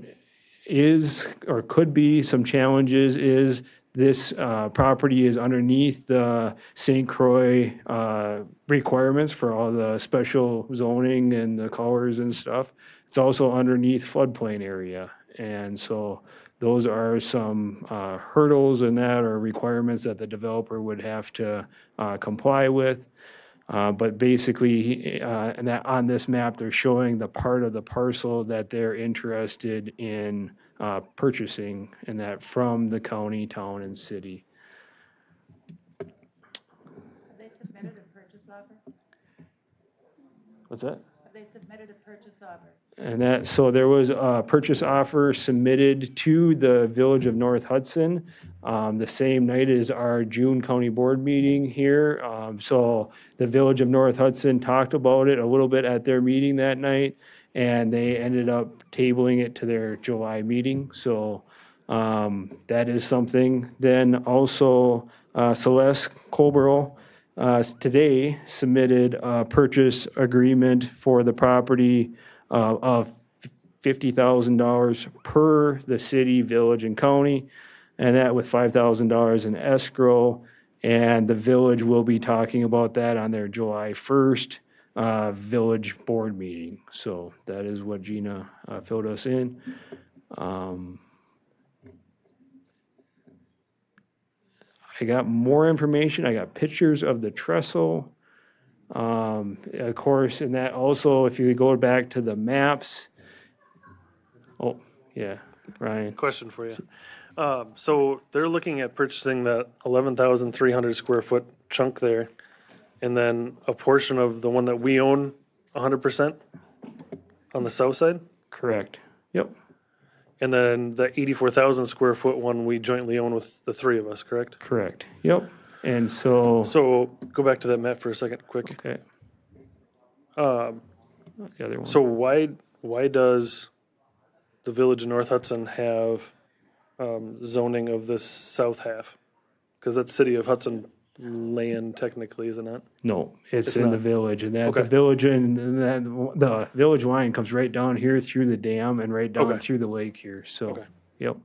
is or could be some challenges is this property is underneath the St. Croix requirements for all the special zoning and the colors and stuff. It's also underneath floodplain area. And so those are some hurdles and that are requirements that the developer would have to comply with. But basically, and that on this map, they're showing the part of the parcel that they're interested in purchasing, and that from the county, town, and city. Have they submitted a purchase offer? What's that? Have they submitted a purchase offer? And that, so there was a purchase offer submitted to the Village of North Hudson the same night as our June County Board meeting here. So the Village of North Hudson talked about it a little bit at their meeting that night, and they ended up tabling it to their July meeting. So that is something. Then also Celeste Colborough today submitted a purchase agreement for the property of $50,000 per the city, village, and county, and that with $5,000 in escrow. And the village will be talking about that on their July 1st village board meeting. So that is what Gina filled us in. I got more information. I got pictures of the trestle. Of course, and that also, if you go back to the maps. Oh, yeah, Ryan. Question for you. So they're looking at purchasing that 11,300 square foot chunk there, and then a portion of the one that we own 100% on the south side? Correct. Yep. And then the 84,000 square foot one we jointly own with the three of us, correct? Correct. Yep. And so. So go back to that map for a second, quick. Okay. The other one. So why does the village of North Hudson have zoning of this south half? Because that's city of Hudson land technically, is it not? No, it's in not. the village, and that the Okay. village and that the village line comes right down here through the dam and right down Okay. through the lake here. So, Okay. yep.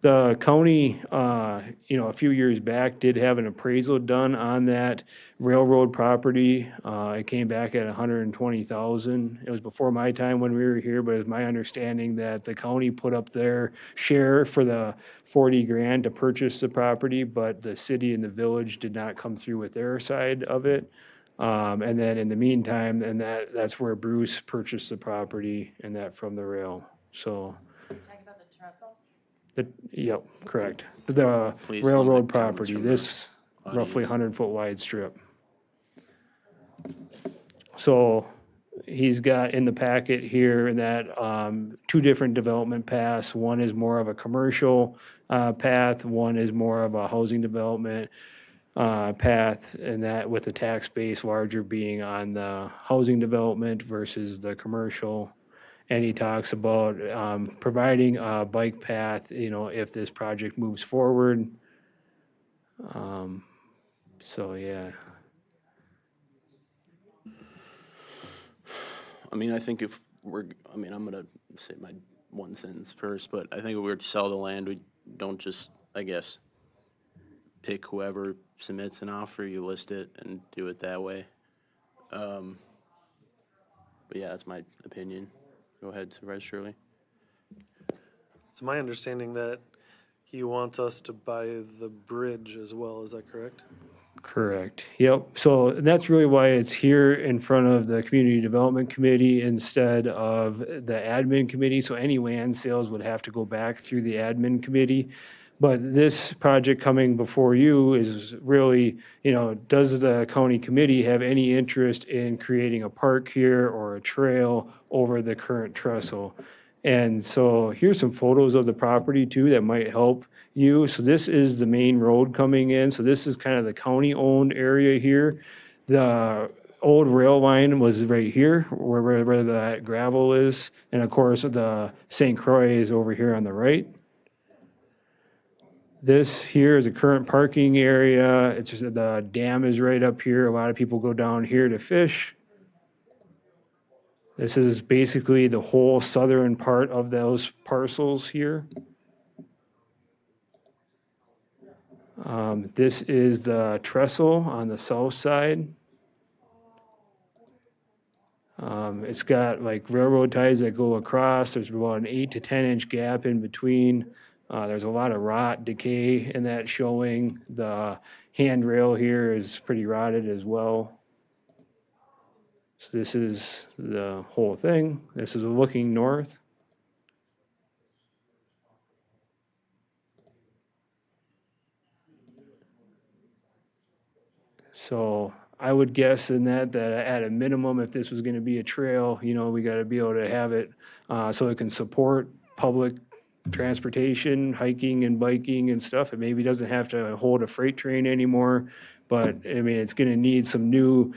The county, a few years back did have an appraisal done on that railroad property. It came back at 120,000. It was before my time when we were here, but it's my understanding that the county put up their share for the 40 grand to purchase the property, but the city and the village did not come through with their side of it. And then in the meantime, and that's where Bruce purchased the property and that from the rail. So. Yep, correct. The Please limit railroad comments property, from the this roughly audience. 100-foot wide strip. So he's got in the packet here that two different development paths. One is more of a commercial path, one is more of a housing development path, and that with the tax base larger being on the housing development versus the commercial. And he talks about providing a bike path, if this project moves forward. So, yeah. I mean, I think if I'm gonna say my one sentence first, but I think if we were to sell the land, we don't just, I guess, pick whoever submits an offer, you list it and do it that way. But yeah, that's my opinion. Go ahead, Supervisor Shirley. It's my understanding that he wants us to buy the bridge as well, is that correct? Correct. Yep. So that's really why it's here in front of the Community Development Committee instead of the admin committee. So any land sales would have to go back through the admin committee. But this project coming before you is really, does the county committee have any interest in creating a park here or a trail over the current trestle? And so here's some photos of the property too that might help you. So this is the main road coming in. So this is kind of the county-owned area here. The old rail line was right here where that gravel is. And of course, the St. Croix is over here on the right. This here is a current parking area. It's just the dam is right up here. A lot of people go down here to fish. This is basically the whole southern part of those parcels here. This is the trestle on the south side. It's got like railroad ties that go across. There's about an 8 to 10 inch gap in between. There's a lot of rot decay in that showing. The handrail here is pretty rotted as well. So this is the whole thing. This is looking north. So I would guess in that at a minimum, if this was going to be a trail, we got to be able to have it so it can support public transportation, hiking and biking and stuff. It maybe doesn't have to hold a freight train anymore, but I mean, it's going to need some new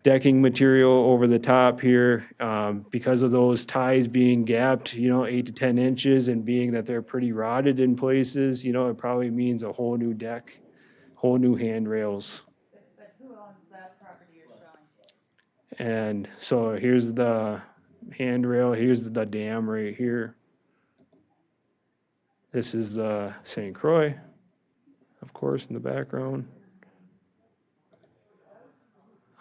decking material over the top here because of those ties being gapped, 8 to 10 inches, and being that they're pretty rotted in places, it probably means a whole new deck, whole new handrails. But who owns that property you're showing? And so here's the handrail, here's the dam right here. This is the St. Croix, of course, in the background.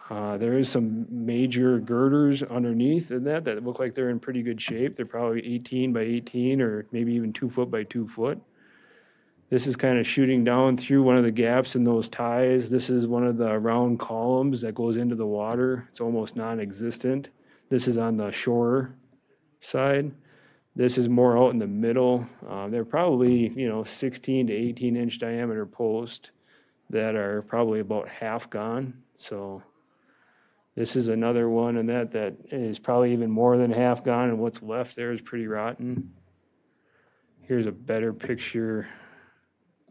There is some major girders underneath in that look like they're in pretty good shape. They're probably 18 by 18 or maybe even 2 foot by 2 foot. This is kind of shooting down through one of the gaps in those ties. This is one of the round columns that goes into the water. It's almost non-existent. This is on the shore side. This is more out in the middle. They're probably, 16 to 18 inch diameter posts that are probably about half gone. So this is another one, and that is probably even more than half gone, and what's left there is pretty rotten. Here's a better picture.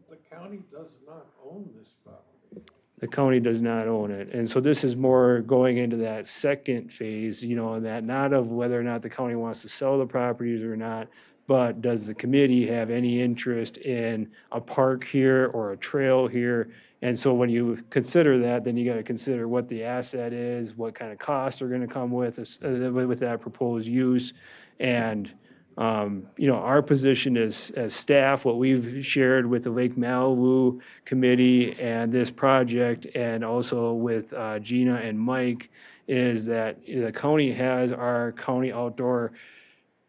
The county does not own this property. The county does not own it. And so this is more going into that second phase, and that not of whether or not the county wants to sell the properties or not, but does the committee have any interest in a park here or a trail here? And so when you consider that, then you got to consider what the asset is, what kind of costs are going to come with that proposed use. And our position as staff, what we've shared with the Lake Malibu Committee and this project, and also with Gina and Mike, is that the county has our county outdoor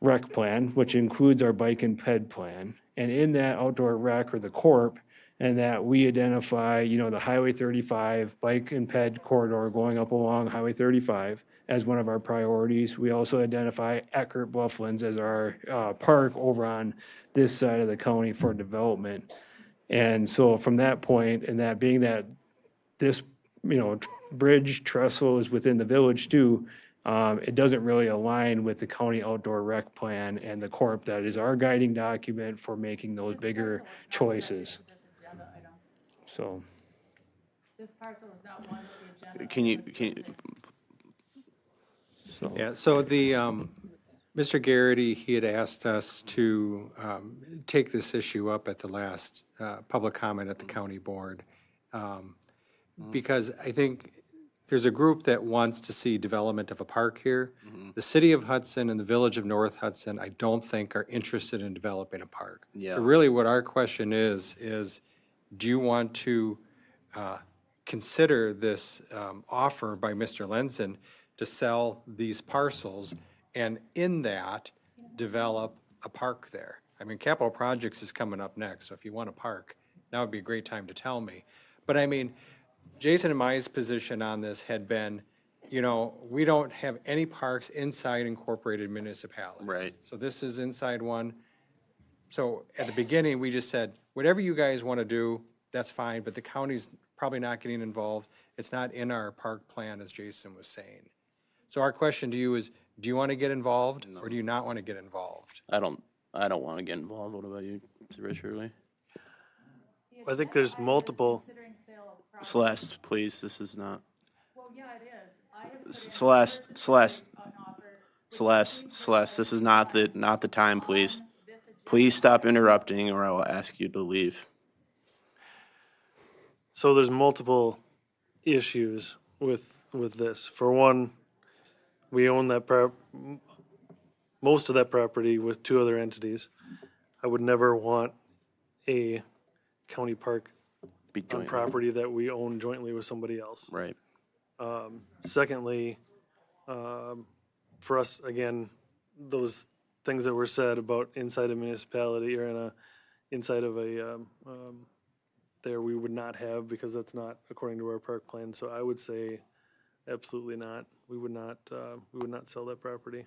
rec plan, which includes our bike and ped plan. And in that outdoor rec, or the corp, and that we identify, the Highway 35 bike and ped corridor going up along Highway 35 as one of our priorities. We also identify Eckert Blufflands as our park over on this side of the county for development. And so from that point, and that being that this, bridge trestle is within the village too, it doesn't really align with the county outdoor rec plan and the corp that is our guiding document for making those bigger choices. So. This parcel is not one of the agenda. Can you, Yeah, so the, Mr. Garrity, he had asked us to take this issue up at the last public comment at the county board. Because I think there's a group that wants to see development of a park here. The city of Hudson and the village of North Hudson, I don't think are interested in developing a park. Yeah. So really what our question is do you want to consider this offer by Mr. Lenzen to sell these parcels, and in that, develop a park there? I mean, Capital Projects is coming up next, so if you want a park, now would be a great time to tell me. But I mean, Jason and my position on this had been, we don't have any parks inside incorporated municipalities. Right. So this is inside one. So at the beginning, we just said, whatever you guys want to do, that's fine, but the county's probably not getting involved. It's not in our park plan, as Jason was saying. So our question to you is, do you want to get involved, or do you not want to get involved? I don't want to get involved. What about you, Mr. Shirley? I think there's multiple. Celeste, please, this is not. Well, yeah, it is. I have Celeste, this is not the time, please. Please stop interrupting, or I will ask you to leave. So there's multiple issues with this. For one, we own that most of that property with 2 other entities. I would never want a county park on property that we own jointly with somebody else. Right. Secondly, for us, again, those things that were said about inside a municipality or inside of a there we would not have, because that's not according to our park plan. So I would say absolutely not. We would not sell that property.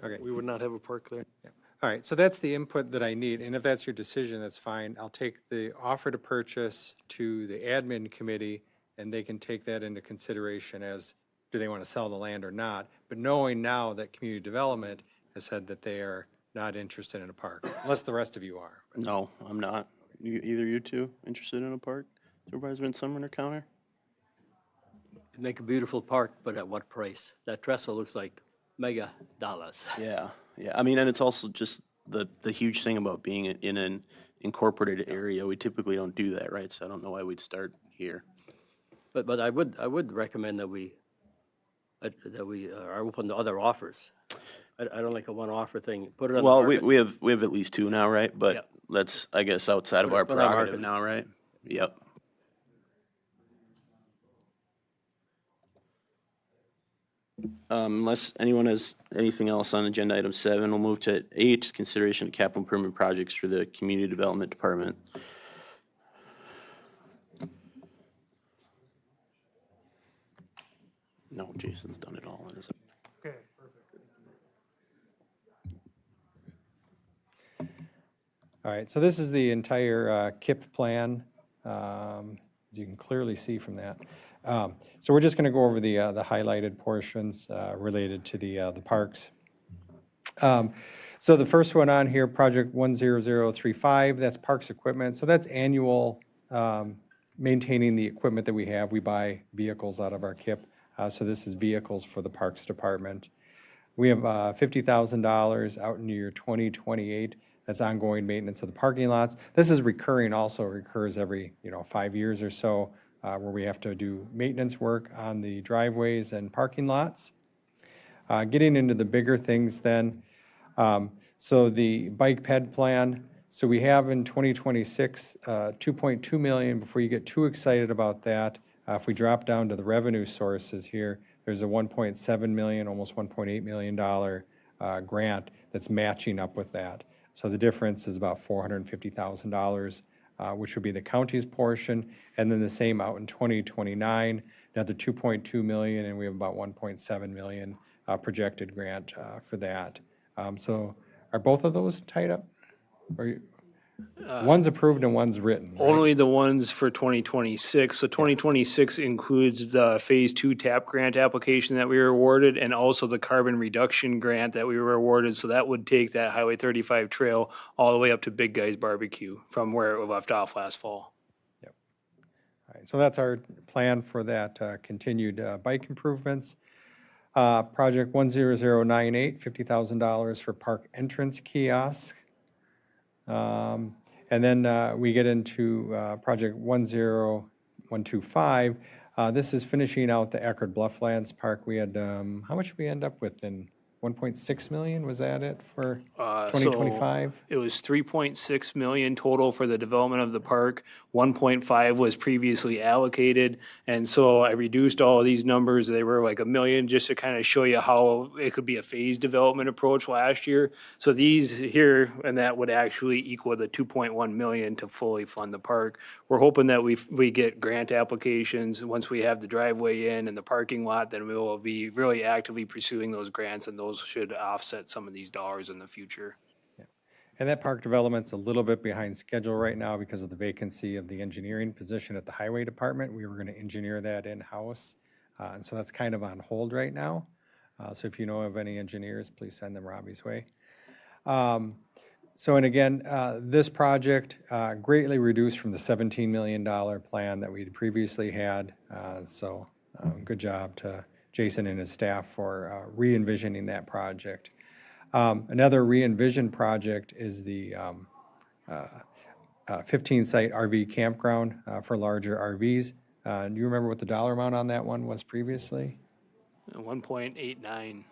Okay. We would not have a park there. Yeah. All right, so that's the input that I need, and if that's your decision, that's fine. I'll take the offer to purchase to the admin committee, and they can take that into consideration as, do they want to sell the land or not? But knowing now that community development has said that they are not interested in a park, unless the rest of you are. No, I'm not. Either you two interested in a park? Supervisor Van Summer Counter? Make a beautiful park, but at what price? That trestle looks like mega dollars. Yeah. I mean, and it's also just the huge thing about being in an incorporated area. We typically don't do that, right? So I don't know why we'd start here. But I would recommend that we are open to other offers. I don't like a one offer thing. Put it on. Well, the market. we have at least 2 now, right? But Yeah. that's, I guess, outside of our Put it on prerogative market. now, right? Yep. Unless anyone has anything else on agenda item 7, we'll move to 8, consideration of capital improvement projects for the Community Development Department. No, Jason's done it all in his. Okay, perfect. All right, so this is the entire KIP plan, as you can clearly see from that. So we're just going to go over the highlighted portions related to the parks. So the first one on here, project 10035, that's parks equipment. So that's annual maintaining the equipment that we have. We buy vehicles out of our KIP. So this is vehicles for the Parks Department. We have $50,000 out in year 2028. That's ongoing maintenance of the parking lots. This is recurring also, recurs every 5 years or so, where we have to do maintenance work on the driveways and parking lots. Getting into the bigger things then, so the bike ped plan, so we have in 2026, 2.2 million. Before you get too excited about that, if we drop down to the revenue sources here, there's a 1.7 million, almost $1.8 million grant that's matching up with that. So the difference is about $450,000, which would be the county's portion, and then the same out in 2029, another 2.2 million, and we have about 1.7 million projected grant for that. So are both of those tied up? One's approved and one's written, right? Only the ones for 2026. So 2026 includes the Phase 2 TAP grant application that we were awarded and also the carbon reduction grant that we were awarded. So that would take that Highway 35 trail all the way up to Big Guy's Barbecue from where it left off last fall. Yep. All right, so that's our plan for that continued bike improvements. Project 10098, $50,000 for park entrance kiosk. And then we get into project 10125. This is finishing out the Eckerd Blufflands Park. We had, how much did we end up with in 1.6 million? Was that it for 2025? So it was 3.6 million total for the development of the park. 1.5 was previously allocated. And so I reduced all of these numbers. They were like $1 million just to kind of show you how it could be a phased development approach last year. So these here and that would actually equal the 2.1 million to fully fund the park. We're hoping that we get grant applications. Once we have the driveway in and the parking lot, then we will be really actively pursuing those grants, and those should offset some of these dollars in the future. And that park development's a little bit behind schedule right now because of the vacancy of the engineering position at the highway department. We were going to engineer that in-house, and so that's kind of on hold right now. So if you know of any engineers, please send them Robbie's way. So, and again, this project greatly reduced from the $17 million plan that we'd previously had. So good job to Jason and his staff for re-envisioning that project. Another re-envisioned project is the 15-site RV campground for larger RVs. Do you remember what the dollar amount on that one was previously? 1.89.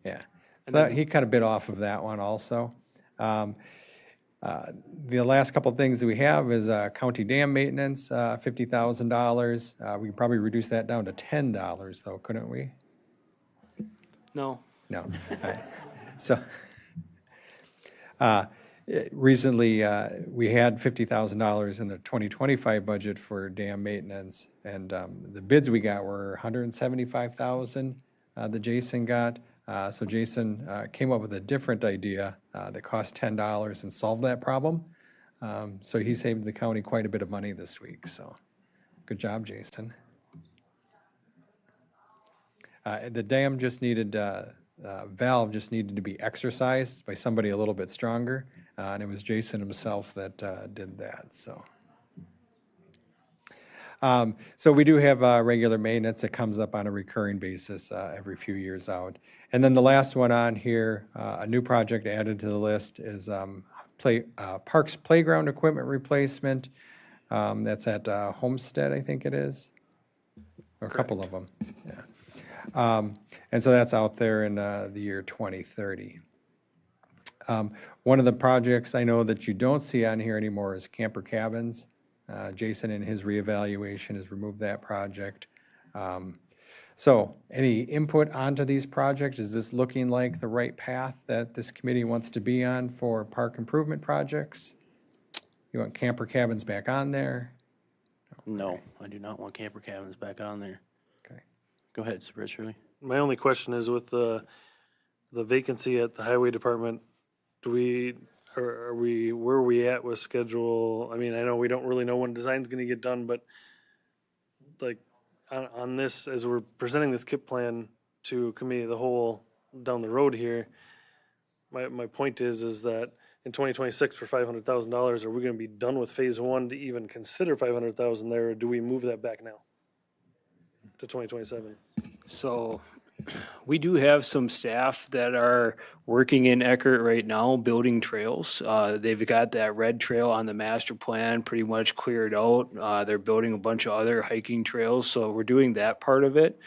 Yeah, so he kind of bit off of that one also. The last couple of things that we have is county dam maintenance, $50,000. We can probably reduce that down to $10 though, couldn't we? No. No. All right. So recently we had $50,000 in the 2025 budget for dam maintenance, and the bids we got were $175,000 that Jason got. So Jason came up with a different idea that cost $10 and solved that problem. So he saved the county quite a bit of money this week. So good job, Jason. The dam just needed, valve just needed to be exercised by somebody a little bit stronger. And it was Jason himself that did that. So we do have regular maintenance that comes up on a recurring basis every few years out. And then the last one on here, a new project added to the list is Parks Playground Equipment Replacement. That's at Homestead, I think it is, or a couple of them. Yeah. And so that's out there in the year 2030. One of the projects I know that you don't see on here anymore is camper cabins. Jason in his reevaluation has removed that project. So any input onto these projects? Is this looking like the right path that this committee wants to be on for park improvement projects? You want camper cabins back on there? No, I do not want camper cabins back on there. Okay. Go ahead, Supervisor Shirley. My only question is with the vacancy at the highway department, are we, where are we at with schedule? I mean, I know we don't really know when design's gonna get done, but like on this, as we're presenting this KIP plan to committee of the whole down the road here, my point is that in 2026 for $500,000, are we gonna be done with phase one to even consider 500,000 there, or do we move that back now to 2027? So we do have some staff that are working in Eckert right now, building trails. They've got that red trail on the master plan pretty much cleared out. They're building a bunch of other hiking trails, so we're doing that part of it.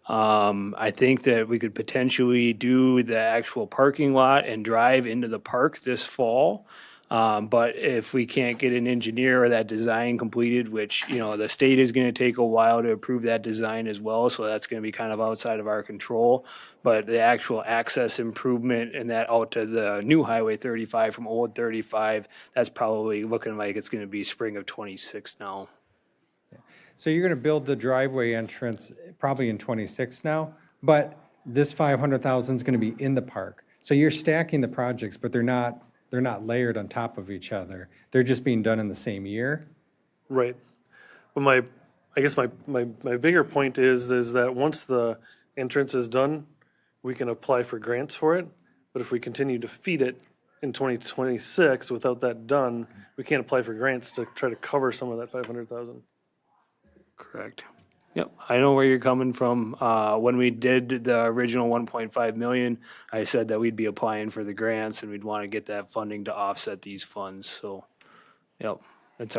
I think that we could potentially do the actual parking lot and drive into the park this fall. But if we can't get an engineer or that design completed, which, you know, the state is going to take a while to approve that design as well, so that's going to be kind of outside of our control. But the actual access improvement and that out to the new Highway 35 from old 35, that's probably looking like it's going to be spring of 26 now. So you're gonna build the driveway entrance probably in 26 now, but this 500,000 is gonna be in the park. So you're stacking the projects, but they're not layered on top of each other. They're just being done in the same year? Right. But I guess my bigger point is that once the entrance is done, we can apply for grants for it. But if we continue to feed it in 2026 without that done, we can't apply for grants to try to cover some of that 500,000. Correct. Yep, I know where you're coming from. When we did the original 1.5 million, I said that we'd be applying for the grants and we'd want to get that funding to offset these funds. So, yep, that's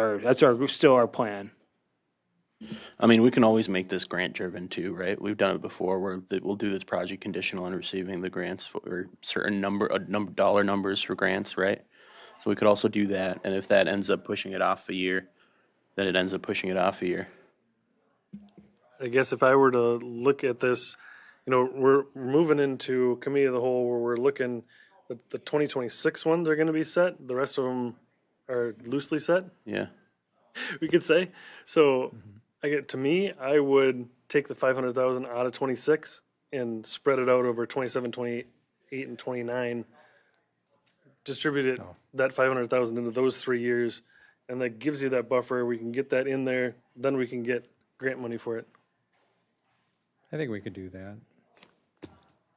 still our plan. I mean, we can always make this grant driven too, right? We've done it before where we'll do this project conditional on receiving the grants for certain dollar numbers for grants, right? So we could also do that. And if that ends up pushing it off a year, then it ends up pushing it off a year. I guess if I were to look at this, you know, we're moving into committee of the whole where we're looking, the 2026 ones are going to be set. The rest of them are loosely set, Yeah. we could say. So to me, I would take the 500,000 out of 26 and spread it out over 27, 28, and 29. Distribute it, that 500,000 into those 3 years, and that gives you that buffer. We can get that in there, then we can get grant money for it. I think we could do that.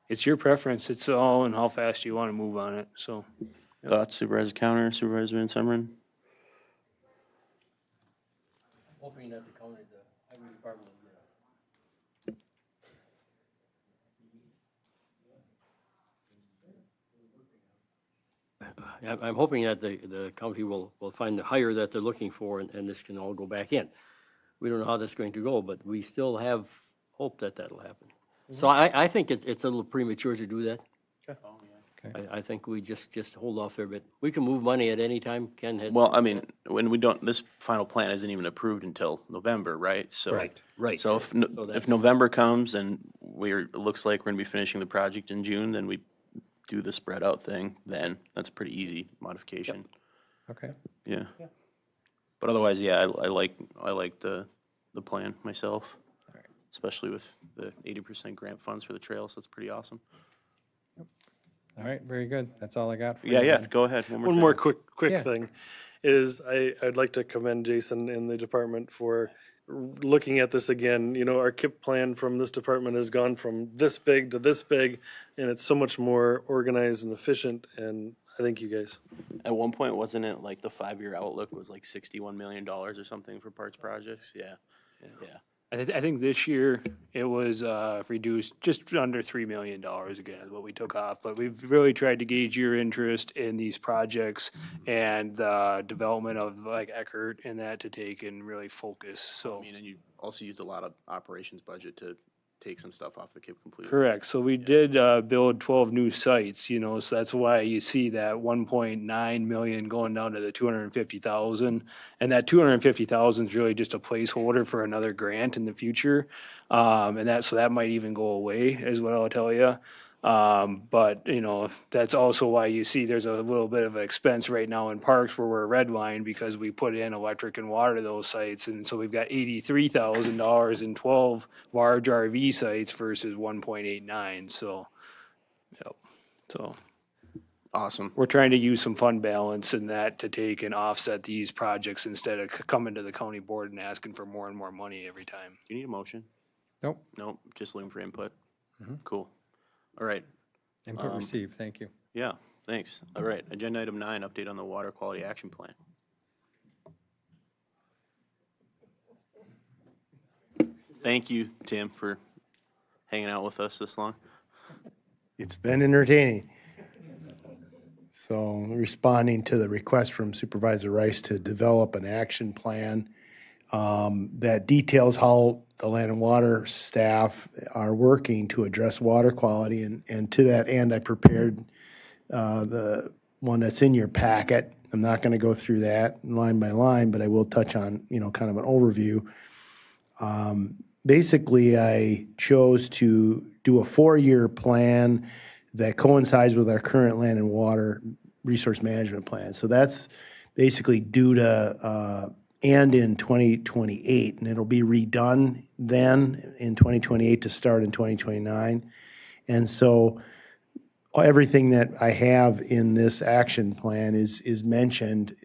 It's your preference. It's all in how fast you want to move on it, so. Thoughts, Supervisor Counter, Supervisor Van Sumeren? Hoping that the county, the highway department I'm hoping that the county will find the hire that they're looking for and this can all go back in. We don't know how that's going to go, but we still have hope that that'll happen. So I think it's a little premature to do that. I think we just hold off there a bit. We can move money at any time. Ken has. Well, I mean, when we don't, this final plan isn't even approved until November, right? So, Right. So if November comes and it looks like we're gonna be finishing the project in June, then we do the spread out thing, then that's a pretty easy modification. Okay. Yeah. But otherwise, yeah, I like the plan myself, especially with the 80% grant funds for the trails. That's pretty awesome. All right, very good. That's all I got for you. Yeah, go ahead. One more quick Yeah. thing is I'd like to commend Jason and the department for looking at this again. You know, our KIP plan from this department has gone from this big to this big, and it's so much more organized and efficient, and I thank you guys. At one point, wasn't it like the 5-year outlook was like $61 million or something for parts projects? Yeah. I think this year it was reduced just under $3 million again is what we took off. But we've really tried to gauge your interest in these projects and the development of like Eckert and that to take and really focus. So I mean, and you also used a lot of operations budget to take some stuff off the KIP completely. Correct. So we did build 12 new sites, you know, so that's why you see that 1.9 million going down to the 250,000. And that 250,000 is really just a placeholder for another grant in the future. So that might even go away, is what I'll tell you. But, you know, that's also why you see there's a little bit of an expense right now in parks where we're redlined because we put in electric and water to those sites. And so we've got $83,000 in 12 large RV sites versus 1.89. So, yep. So Awesome. we're trying to use some fund balance in that to take and offset these projects instead of coming to the county board and asking for more and more money every time. Do you need a motion? Nope. Nope, just looking for input. Mhm. Cool. All right. Input received, thank you. Yeah, thanks. All right, agenda item 9, update on the water quality action plan. Thank you, Tim, for hanging out with us this long. It's been entertaining. So responding to the request from Supervisor Rice to develop an action plan that details how the land and water staff are working to address water quality. And to that end, I prepared the one that's in your packet. I'm not going to go through that line by line, but I will touch on, you know, kind of an overview. Basically, I chose to do a 4-year plan that coincides with our current land and water resource management plan. So that's basically due to end in 2028, and it'll be redone then in 2028 to start in 2029. And so everything that I have in this action plan is mentioned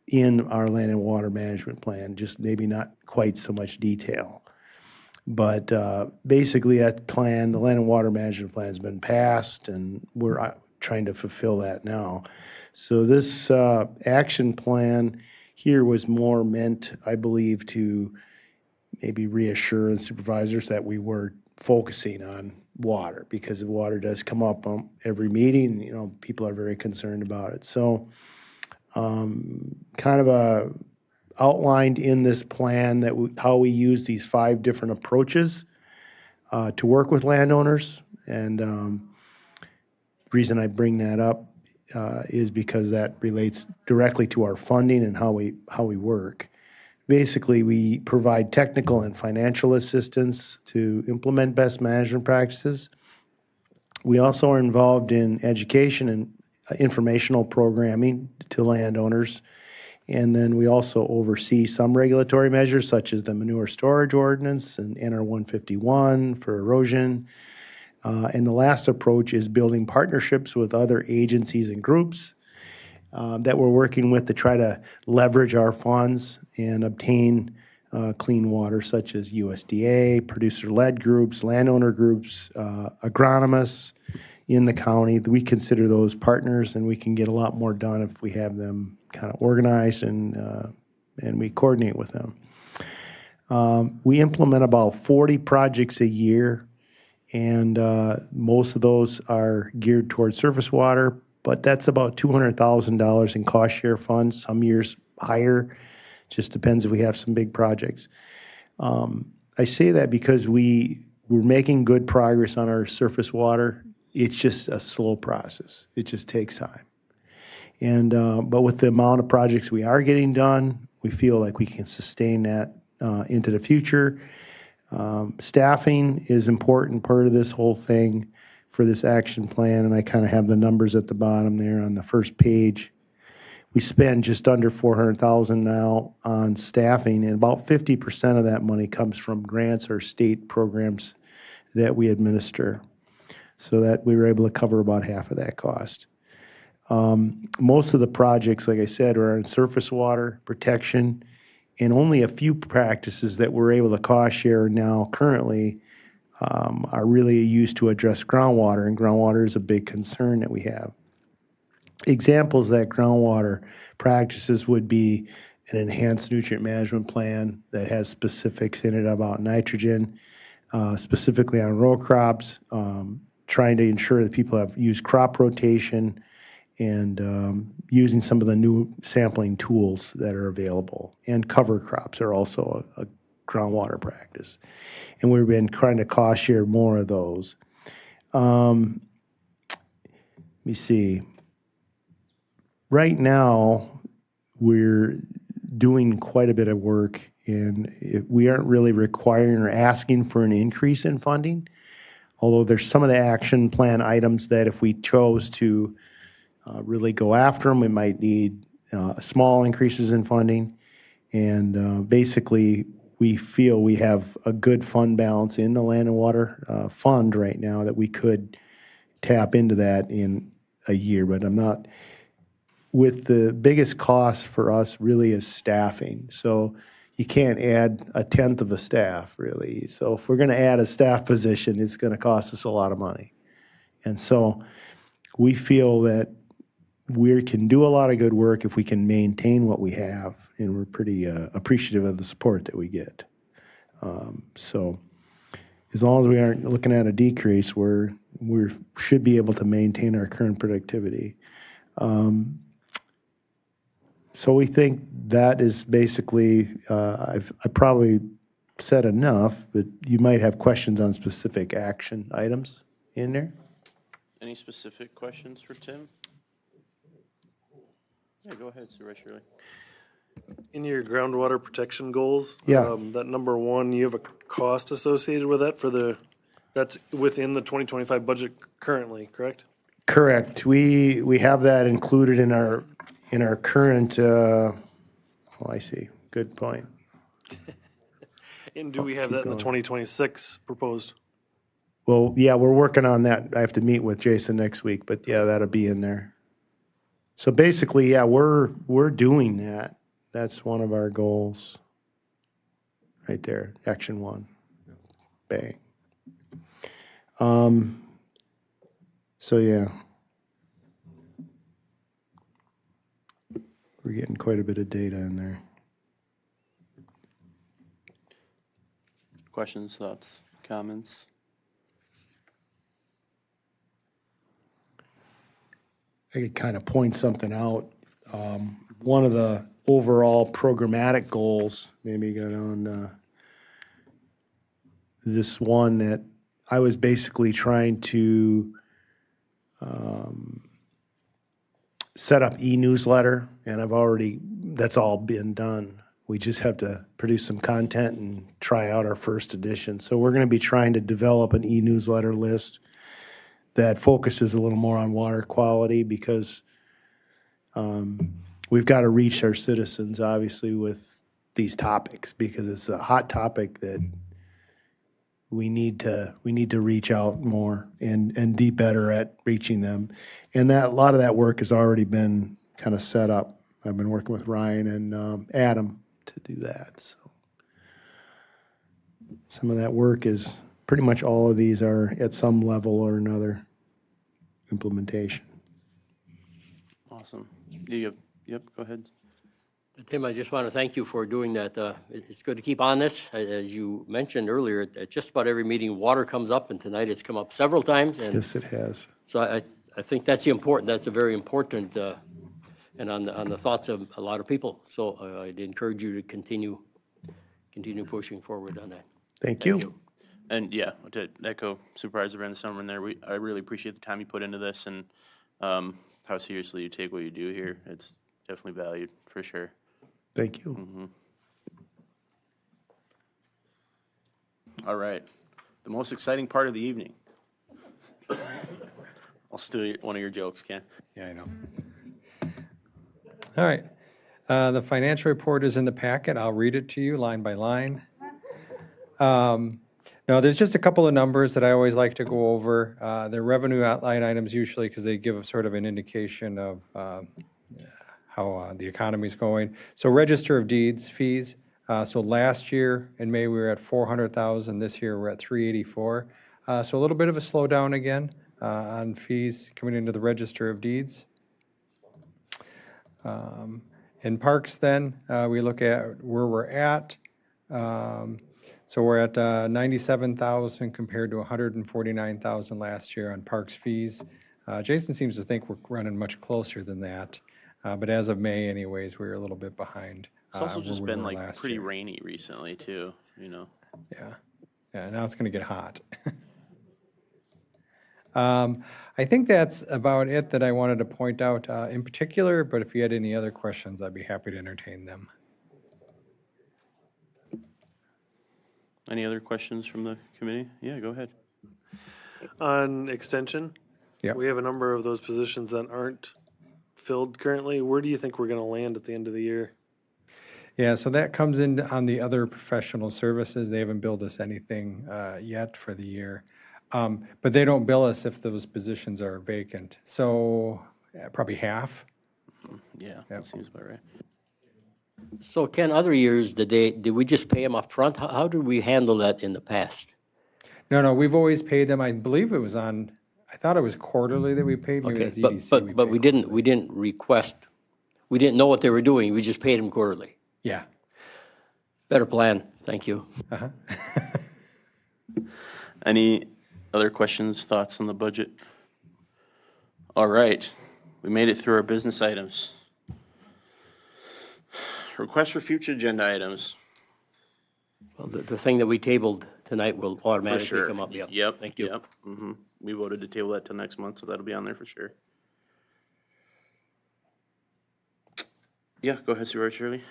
in our land and water management plan, just maybe not quite so much detail. But basically that plan, the land and water management plan has been passed, and we're trying to fulfill that now. So this action plan here was more meant, I believe, to maybe reassure the supervisors that we were focusing on water, because water does come up on every meeting. You know, people are very concerned about it. So kind of outlined in this plan that how we use these 5 different approaches to work with landowners. And the reason I bring that up is because that relates directly to our funding and how we work. Basically, we provide technical and financial assistance to implement best management practices. We also are involved in education and informational programming to landowners. And then we also oversee some regulatory measures such as the manure storage ordinance and NR 151 for erosion. And the last approach is building partnerships with other agencies and groups that we're working with to try to leverage our funds and obtain clean water, such as USDA, producer-led groups, landowner groups, agronomists in the county. We consider those partners, and we can get a lot more done if we have them kind of organized and we coordinate with them. We implement about 40 projects a year, and most of those are geared towards surface water, but that's about $200,000 in cost share funds, some years higher. Just depends if we have some big projects. I say that because we're making good progress on our surface water. It's just a slow process. It just takes time. And but with the amount of projects we are getting done, we feel like we can sustain that into the future. Staffing is an important part of this whole thing for this action plan, and I kind of have the numbers at the bottom there on the first page. We spend just under $400,000 now on staffing, and about 50% of that money comes from grants or state programs that we administer, so that we were able to cover about half of that cost. Most of the projects, like I said, are in surface water protection, and only a few practices that we're able to cost share now currently are really used to address groundwater, and groundwater is a big concern that we have. Examples of that groundwater practices would be an enhanced nutrient management plan that has specifics in it about nitrogen, specifically on row crops, trying to ensure that people have used crop rotation, and using some of the new sampling tools that are available. And cover crops are also a groundwater practice. And we've been trying to cost share more of those. Let me see. Right now, we're doing quite a bit of work, and we aren't really requiring or asking for an increase in funding, although there's some of the action plan items that if we chose to really go after them, we might need small increases in funding. And basically, we feel we have a good fund balance in the Land and Water Fund right now that we could tap into that in a year, but I'm not, with the biggest cost for us really is staffing. So you can't add a tenth of a staff really. So if we're going to add a staff position, it's going to cost us a lot of money. And so we feel that we can do a lot of good work if we can maintain what we have, and we're pretty appreciative of the support that we get. So as long as we aren't looking at a decrease, we should be able to maintain our current productivity. So we think that is basically, I probably said enough, but you might have questions on specific action items in there. Any specific questions for Tim? Yeah, go ahead, Supervisor Shirley. In your groundwater protection goals, Yeah. that number one, you have a cost associated with that that's within the 2025 budget currently, correct? Correct. We have that included in our current, I see. Good point. And do we have that in the 2026 proposed? Well, yeah, we're working on that. I have to meet with Jason next week, but yeah, that'll be in there. So basically, yeah, we're doing that. That's one of our goals. Right there, action one. Bang. So yeah. We're getting quite a bit of data in there. Questions, thoughts, comments? I could kind of point something out. One of the overall programmatic goals, maybe got on this one that I was basically trying to set up e-newsletter, and that's all been done. We just have to produce some content and try out our first edition. So we're going to be trying to develop an e-newsletter list that focuses a little more on water quality, because we've got to reach our citizens, obviously, with these topics, because it's a hot topic that we need to reach out more and be better at reaching them. And that a lot of that work has already been kind of set up. I've been working with Ryan and Adam to do that. So some of that work is pretty much all of these are at some level or another implementation. Awesome. Yep, go ahead. Tim, I just want to thank you for doing that. It's good to keep on this. As you mentioned earlier, at just about every meeting, water comes up, and tonight it's come up several times. And Yes, it has. so I think that's a very important, and on the thoughts of a lot of people. So I'd encourage you to continue pushing forward on that. Thank you. And yeah, to echo Supervisor Van Summer in there, I really appreciate the time you put into this and how seriously you take what you do here. It's definitely valued, for sure. Thank you. Mm-hmm. All right. The most exciting part of the evening. I'll steal one of your jokes, Ken. Yeah, I know. All right. The financial report is in the packet. I'll read it to you line by line. No, there's just a couple of numbers that I always like to go over. The revenue outline items usually, because they give a sort of an indication of how the economy's going. So Register of Deeds fees. So last year in May, we were at 400,000. This year, we're at 384. So a little bit of a slowdown again on fees coming into the Register of Deeds. In parks then, we look at where we're at. So we're at 97,000 compared to 149,000 last year on parks fees. Jason seems to think we're running much closer than that. But as of May anyways, we're a little bit behind It's also where just we been were like last pretty year. rainy recently too, you know? Yeah, yeah, now it's gonna get hot. I think that's about it that I wanted to point out in particular, but if you had any other questions, I'd be happy to entertain them. Any other questions from the committee? Yeah, go ahead. On extension, Yep. we have a number of those positions that aren't filled currently. Where do you think we're gonna land at the end of the year? Yeah, so that comes in on the other professional services. They haven't billed us anything yet for the year. But they don't bill us if those positions are vacant. So probably half. Yeah, that seems about right. So Ken, other years, did we just pay them up front? How did we handle that in the past? No, we've always paid them. I believe it was on, I thought it was quarterly that we paid. Maybe Okay, that's EDC. but we didn't request, we didn't know what they were doing, we just paid them quarterly. Yeah. Better plan, thank you. Uh-huh. Any other questions, thoughts on the budget? All right, we made it through our business items. Request for future agenda items. Well, the thing that we tabled tonight will For automatically sure. come up, yep. Yep. Thank you. Yep. Mm-hmm. We voted to table that till next month, so that'll be on there for sure. Yeah, go ahead, Supervisor Shirley.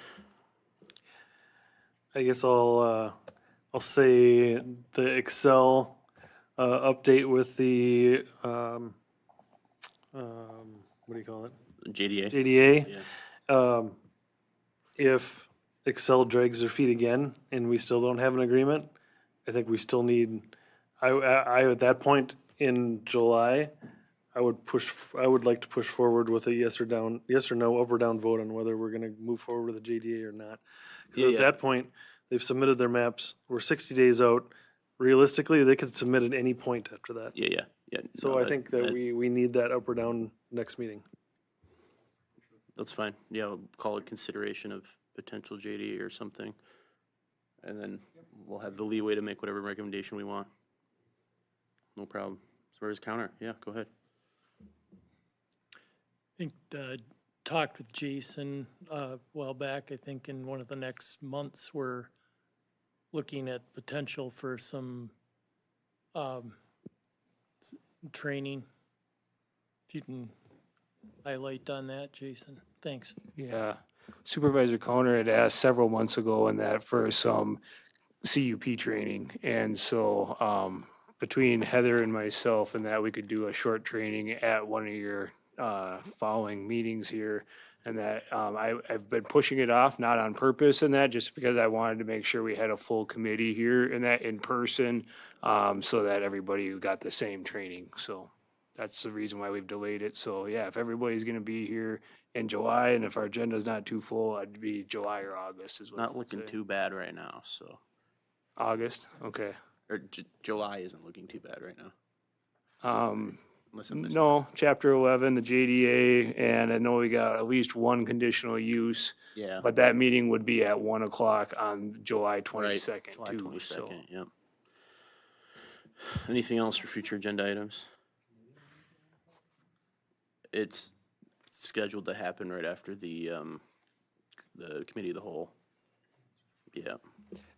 I guess I'll say the Excel update with the what do you call it? JDA. JDA. Yeah. If Excel drags their feet again and we still don't have an agreement, I think we still need. I at that point in July, I would like to push forward with a yes or no, up or down vote on whether we're going to move forward with the JDA or not. Because at that point, they've submitted their maps. We're 60 days out. Realistically, they could submit at any point after that. Yeah. So No, I think that we need that up or down next meeting. That's fine. Yeah, we'll call it consideration of potential JDA or something. And then we'll have the leeway to make whatever recommendation we want. No problem. Supervisor Counter, yeah, go ahead. I think, talked with Jason a while back. I think in one of the next months, we're looking at potential for some training. If you can highlight on that, Jason. Thanks. Yeah, Supervisor Coner had asked several months ago in that for some CUP training. And so between Heather and myself and that, we could do a short training at one of your following meetings here. And that I've been pushing it off, not on purpose in that, just because I wanted to make sure we had a full committee here in that in person, so that everybody got the same training. So that's the reason why we've delayed it. So yeah, if everybody's gonna be here in July, and if our agenda's not too full, I'd be July or August is what. Not looking too bad right now, so. August, okay. Or July isn't looking too bad right now. Unless I'm missing. No, chapter 11, the JDA, and I know we got at least one conditional use. Yeah. But that meeting would be at 1 o'clock on July 22nd July too, 22nd, so. yep. Anything else for future agenda items? It's scheduled to happen right after the committee of the whole. Yeah.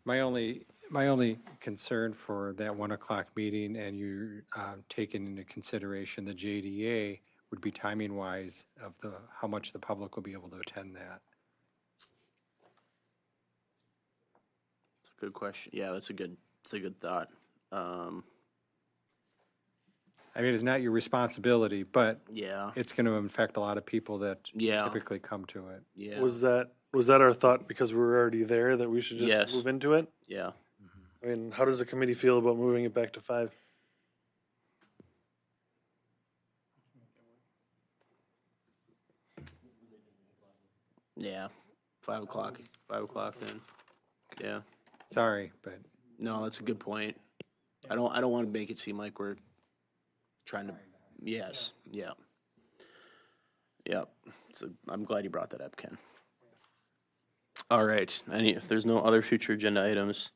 My only concern for that 1 o'clock meeting, and you taking into consideration the JDA, would be timing wise of how much the public will be able to attend that. It's a good question. Yeah, it's a good thought. I mean, it's not your responsibility, but yeah, it's going to affect a lot of people that Yeah. typically come to it. Yeah. Was that our thought because we were already there that we should just Yes. move into it? Yeah. I mean, how does the committee feel about moving it back to 5? Yeah. 5 o'clock. 5 o'clock then. Yeah. Sorry, but No, that's a good point. I don't want to make it seem like we're trying to. Yes. Yeah. Yeah. So I'm glad you brought that up, Ken. All right. If there's no other future agenda items,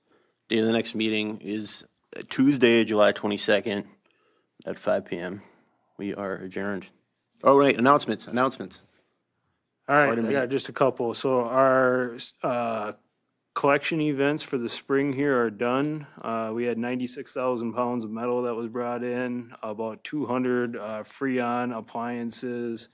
date of the next meeting is Tuesday, July 22nd at 5 p.m. We are adjourned. Oh, right. Announcements. All right, Item I got eight. just a couple. So our collection events for the spring here are done. We had 96,000 pounds of metal that was brought in, about 200 Freon appliances.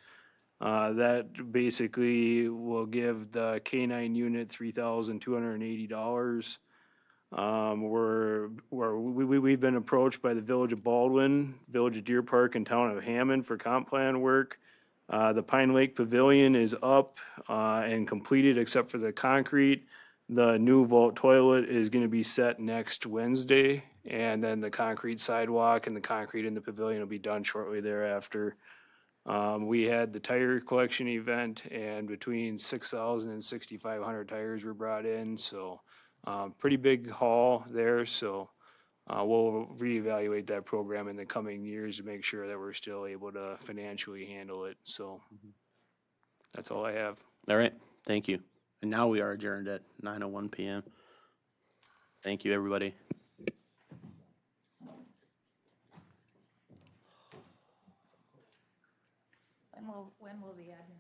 That basically will give the K-9 unit $3,280. We've been approached by the Village of Baldwin, Village of Deer Park, and Town of Hammond for comp plan work. The Pine Lake Pavilion is up and completed except for the concrete. The new vault toilet is gonna be set next Wednesday, and then the concrete sidewalk and the concrete in the pavilion will be done shortly thereafter. We had the tire collection event, and between 6,000 and 6,500 tires were brought in, so pretty big haul there, so we'll reevaluate that program in the coming years to make sure that we're still able to financially handle it, so that's all I have. All right, thank you. And now we are adjourned at 9:01 PM. Thank you, everybody. When will the admin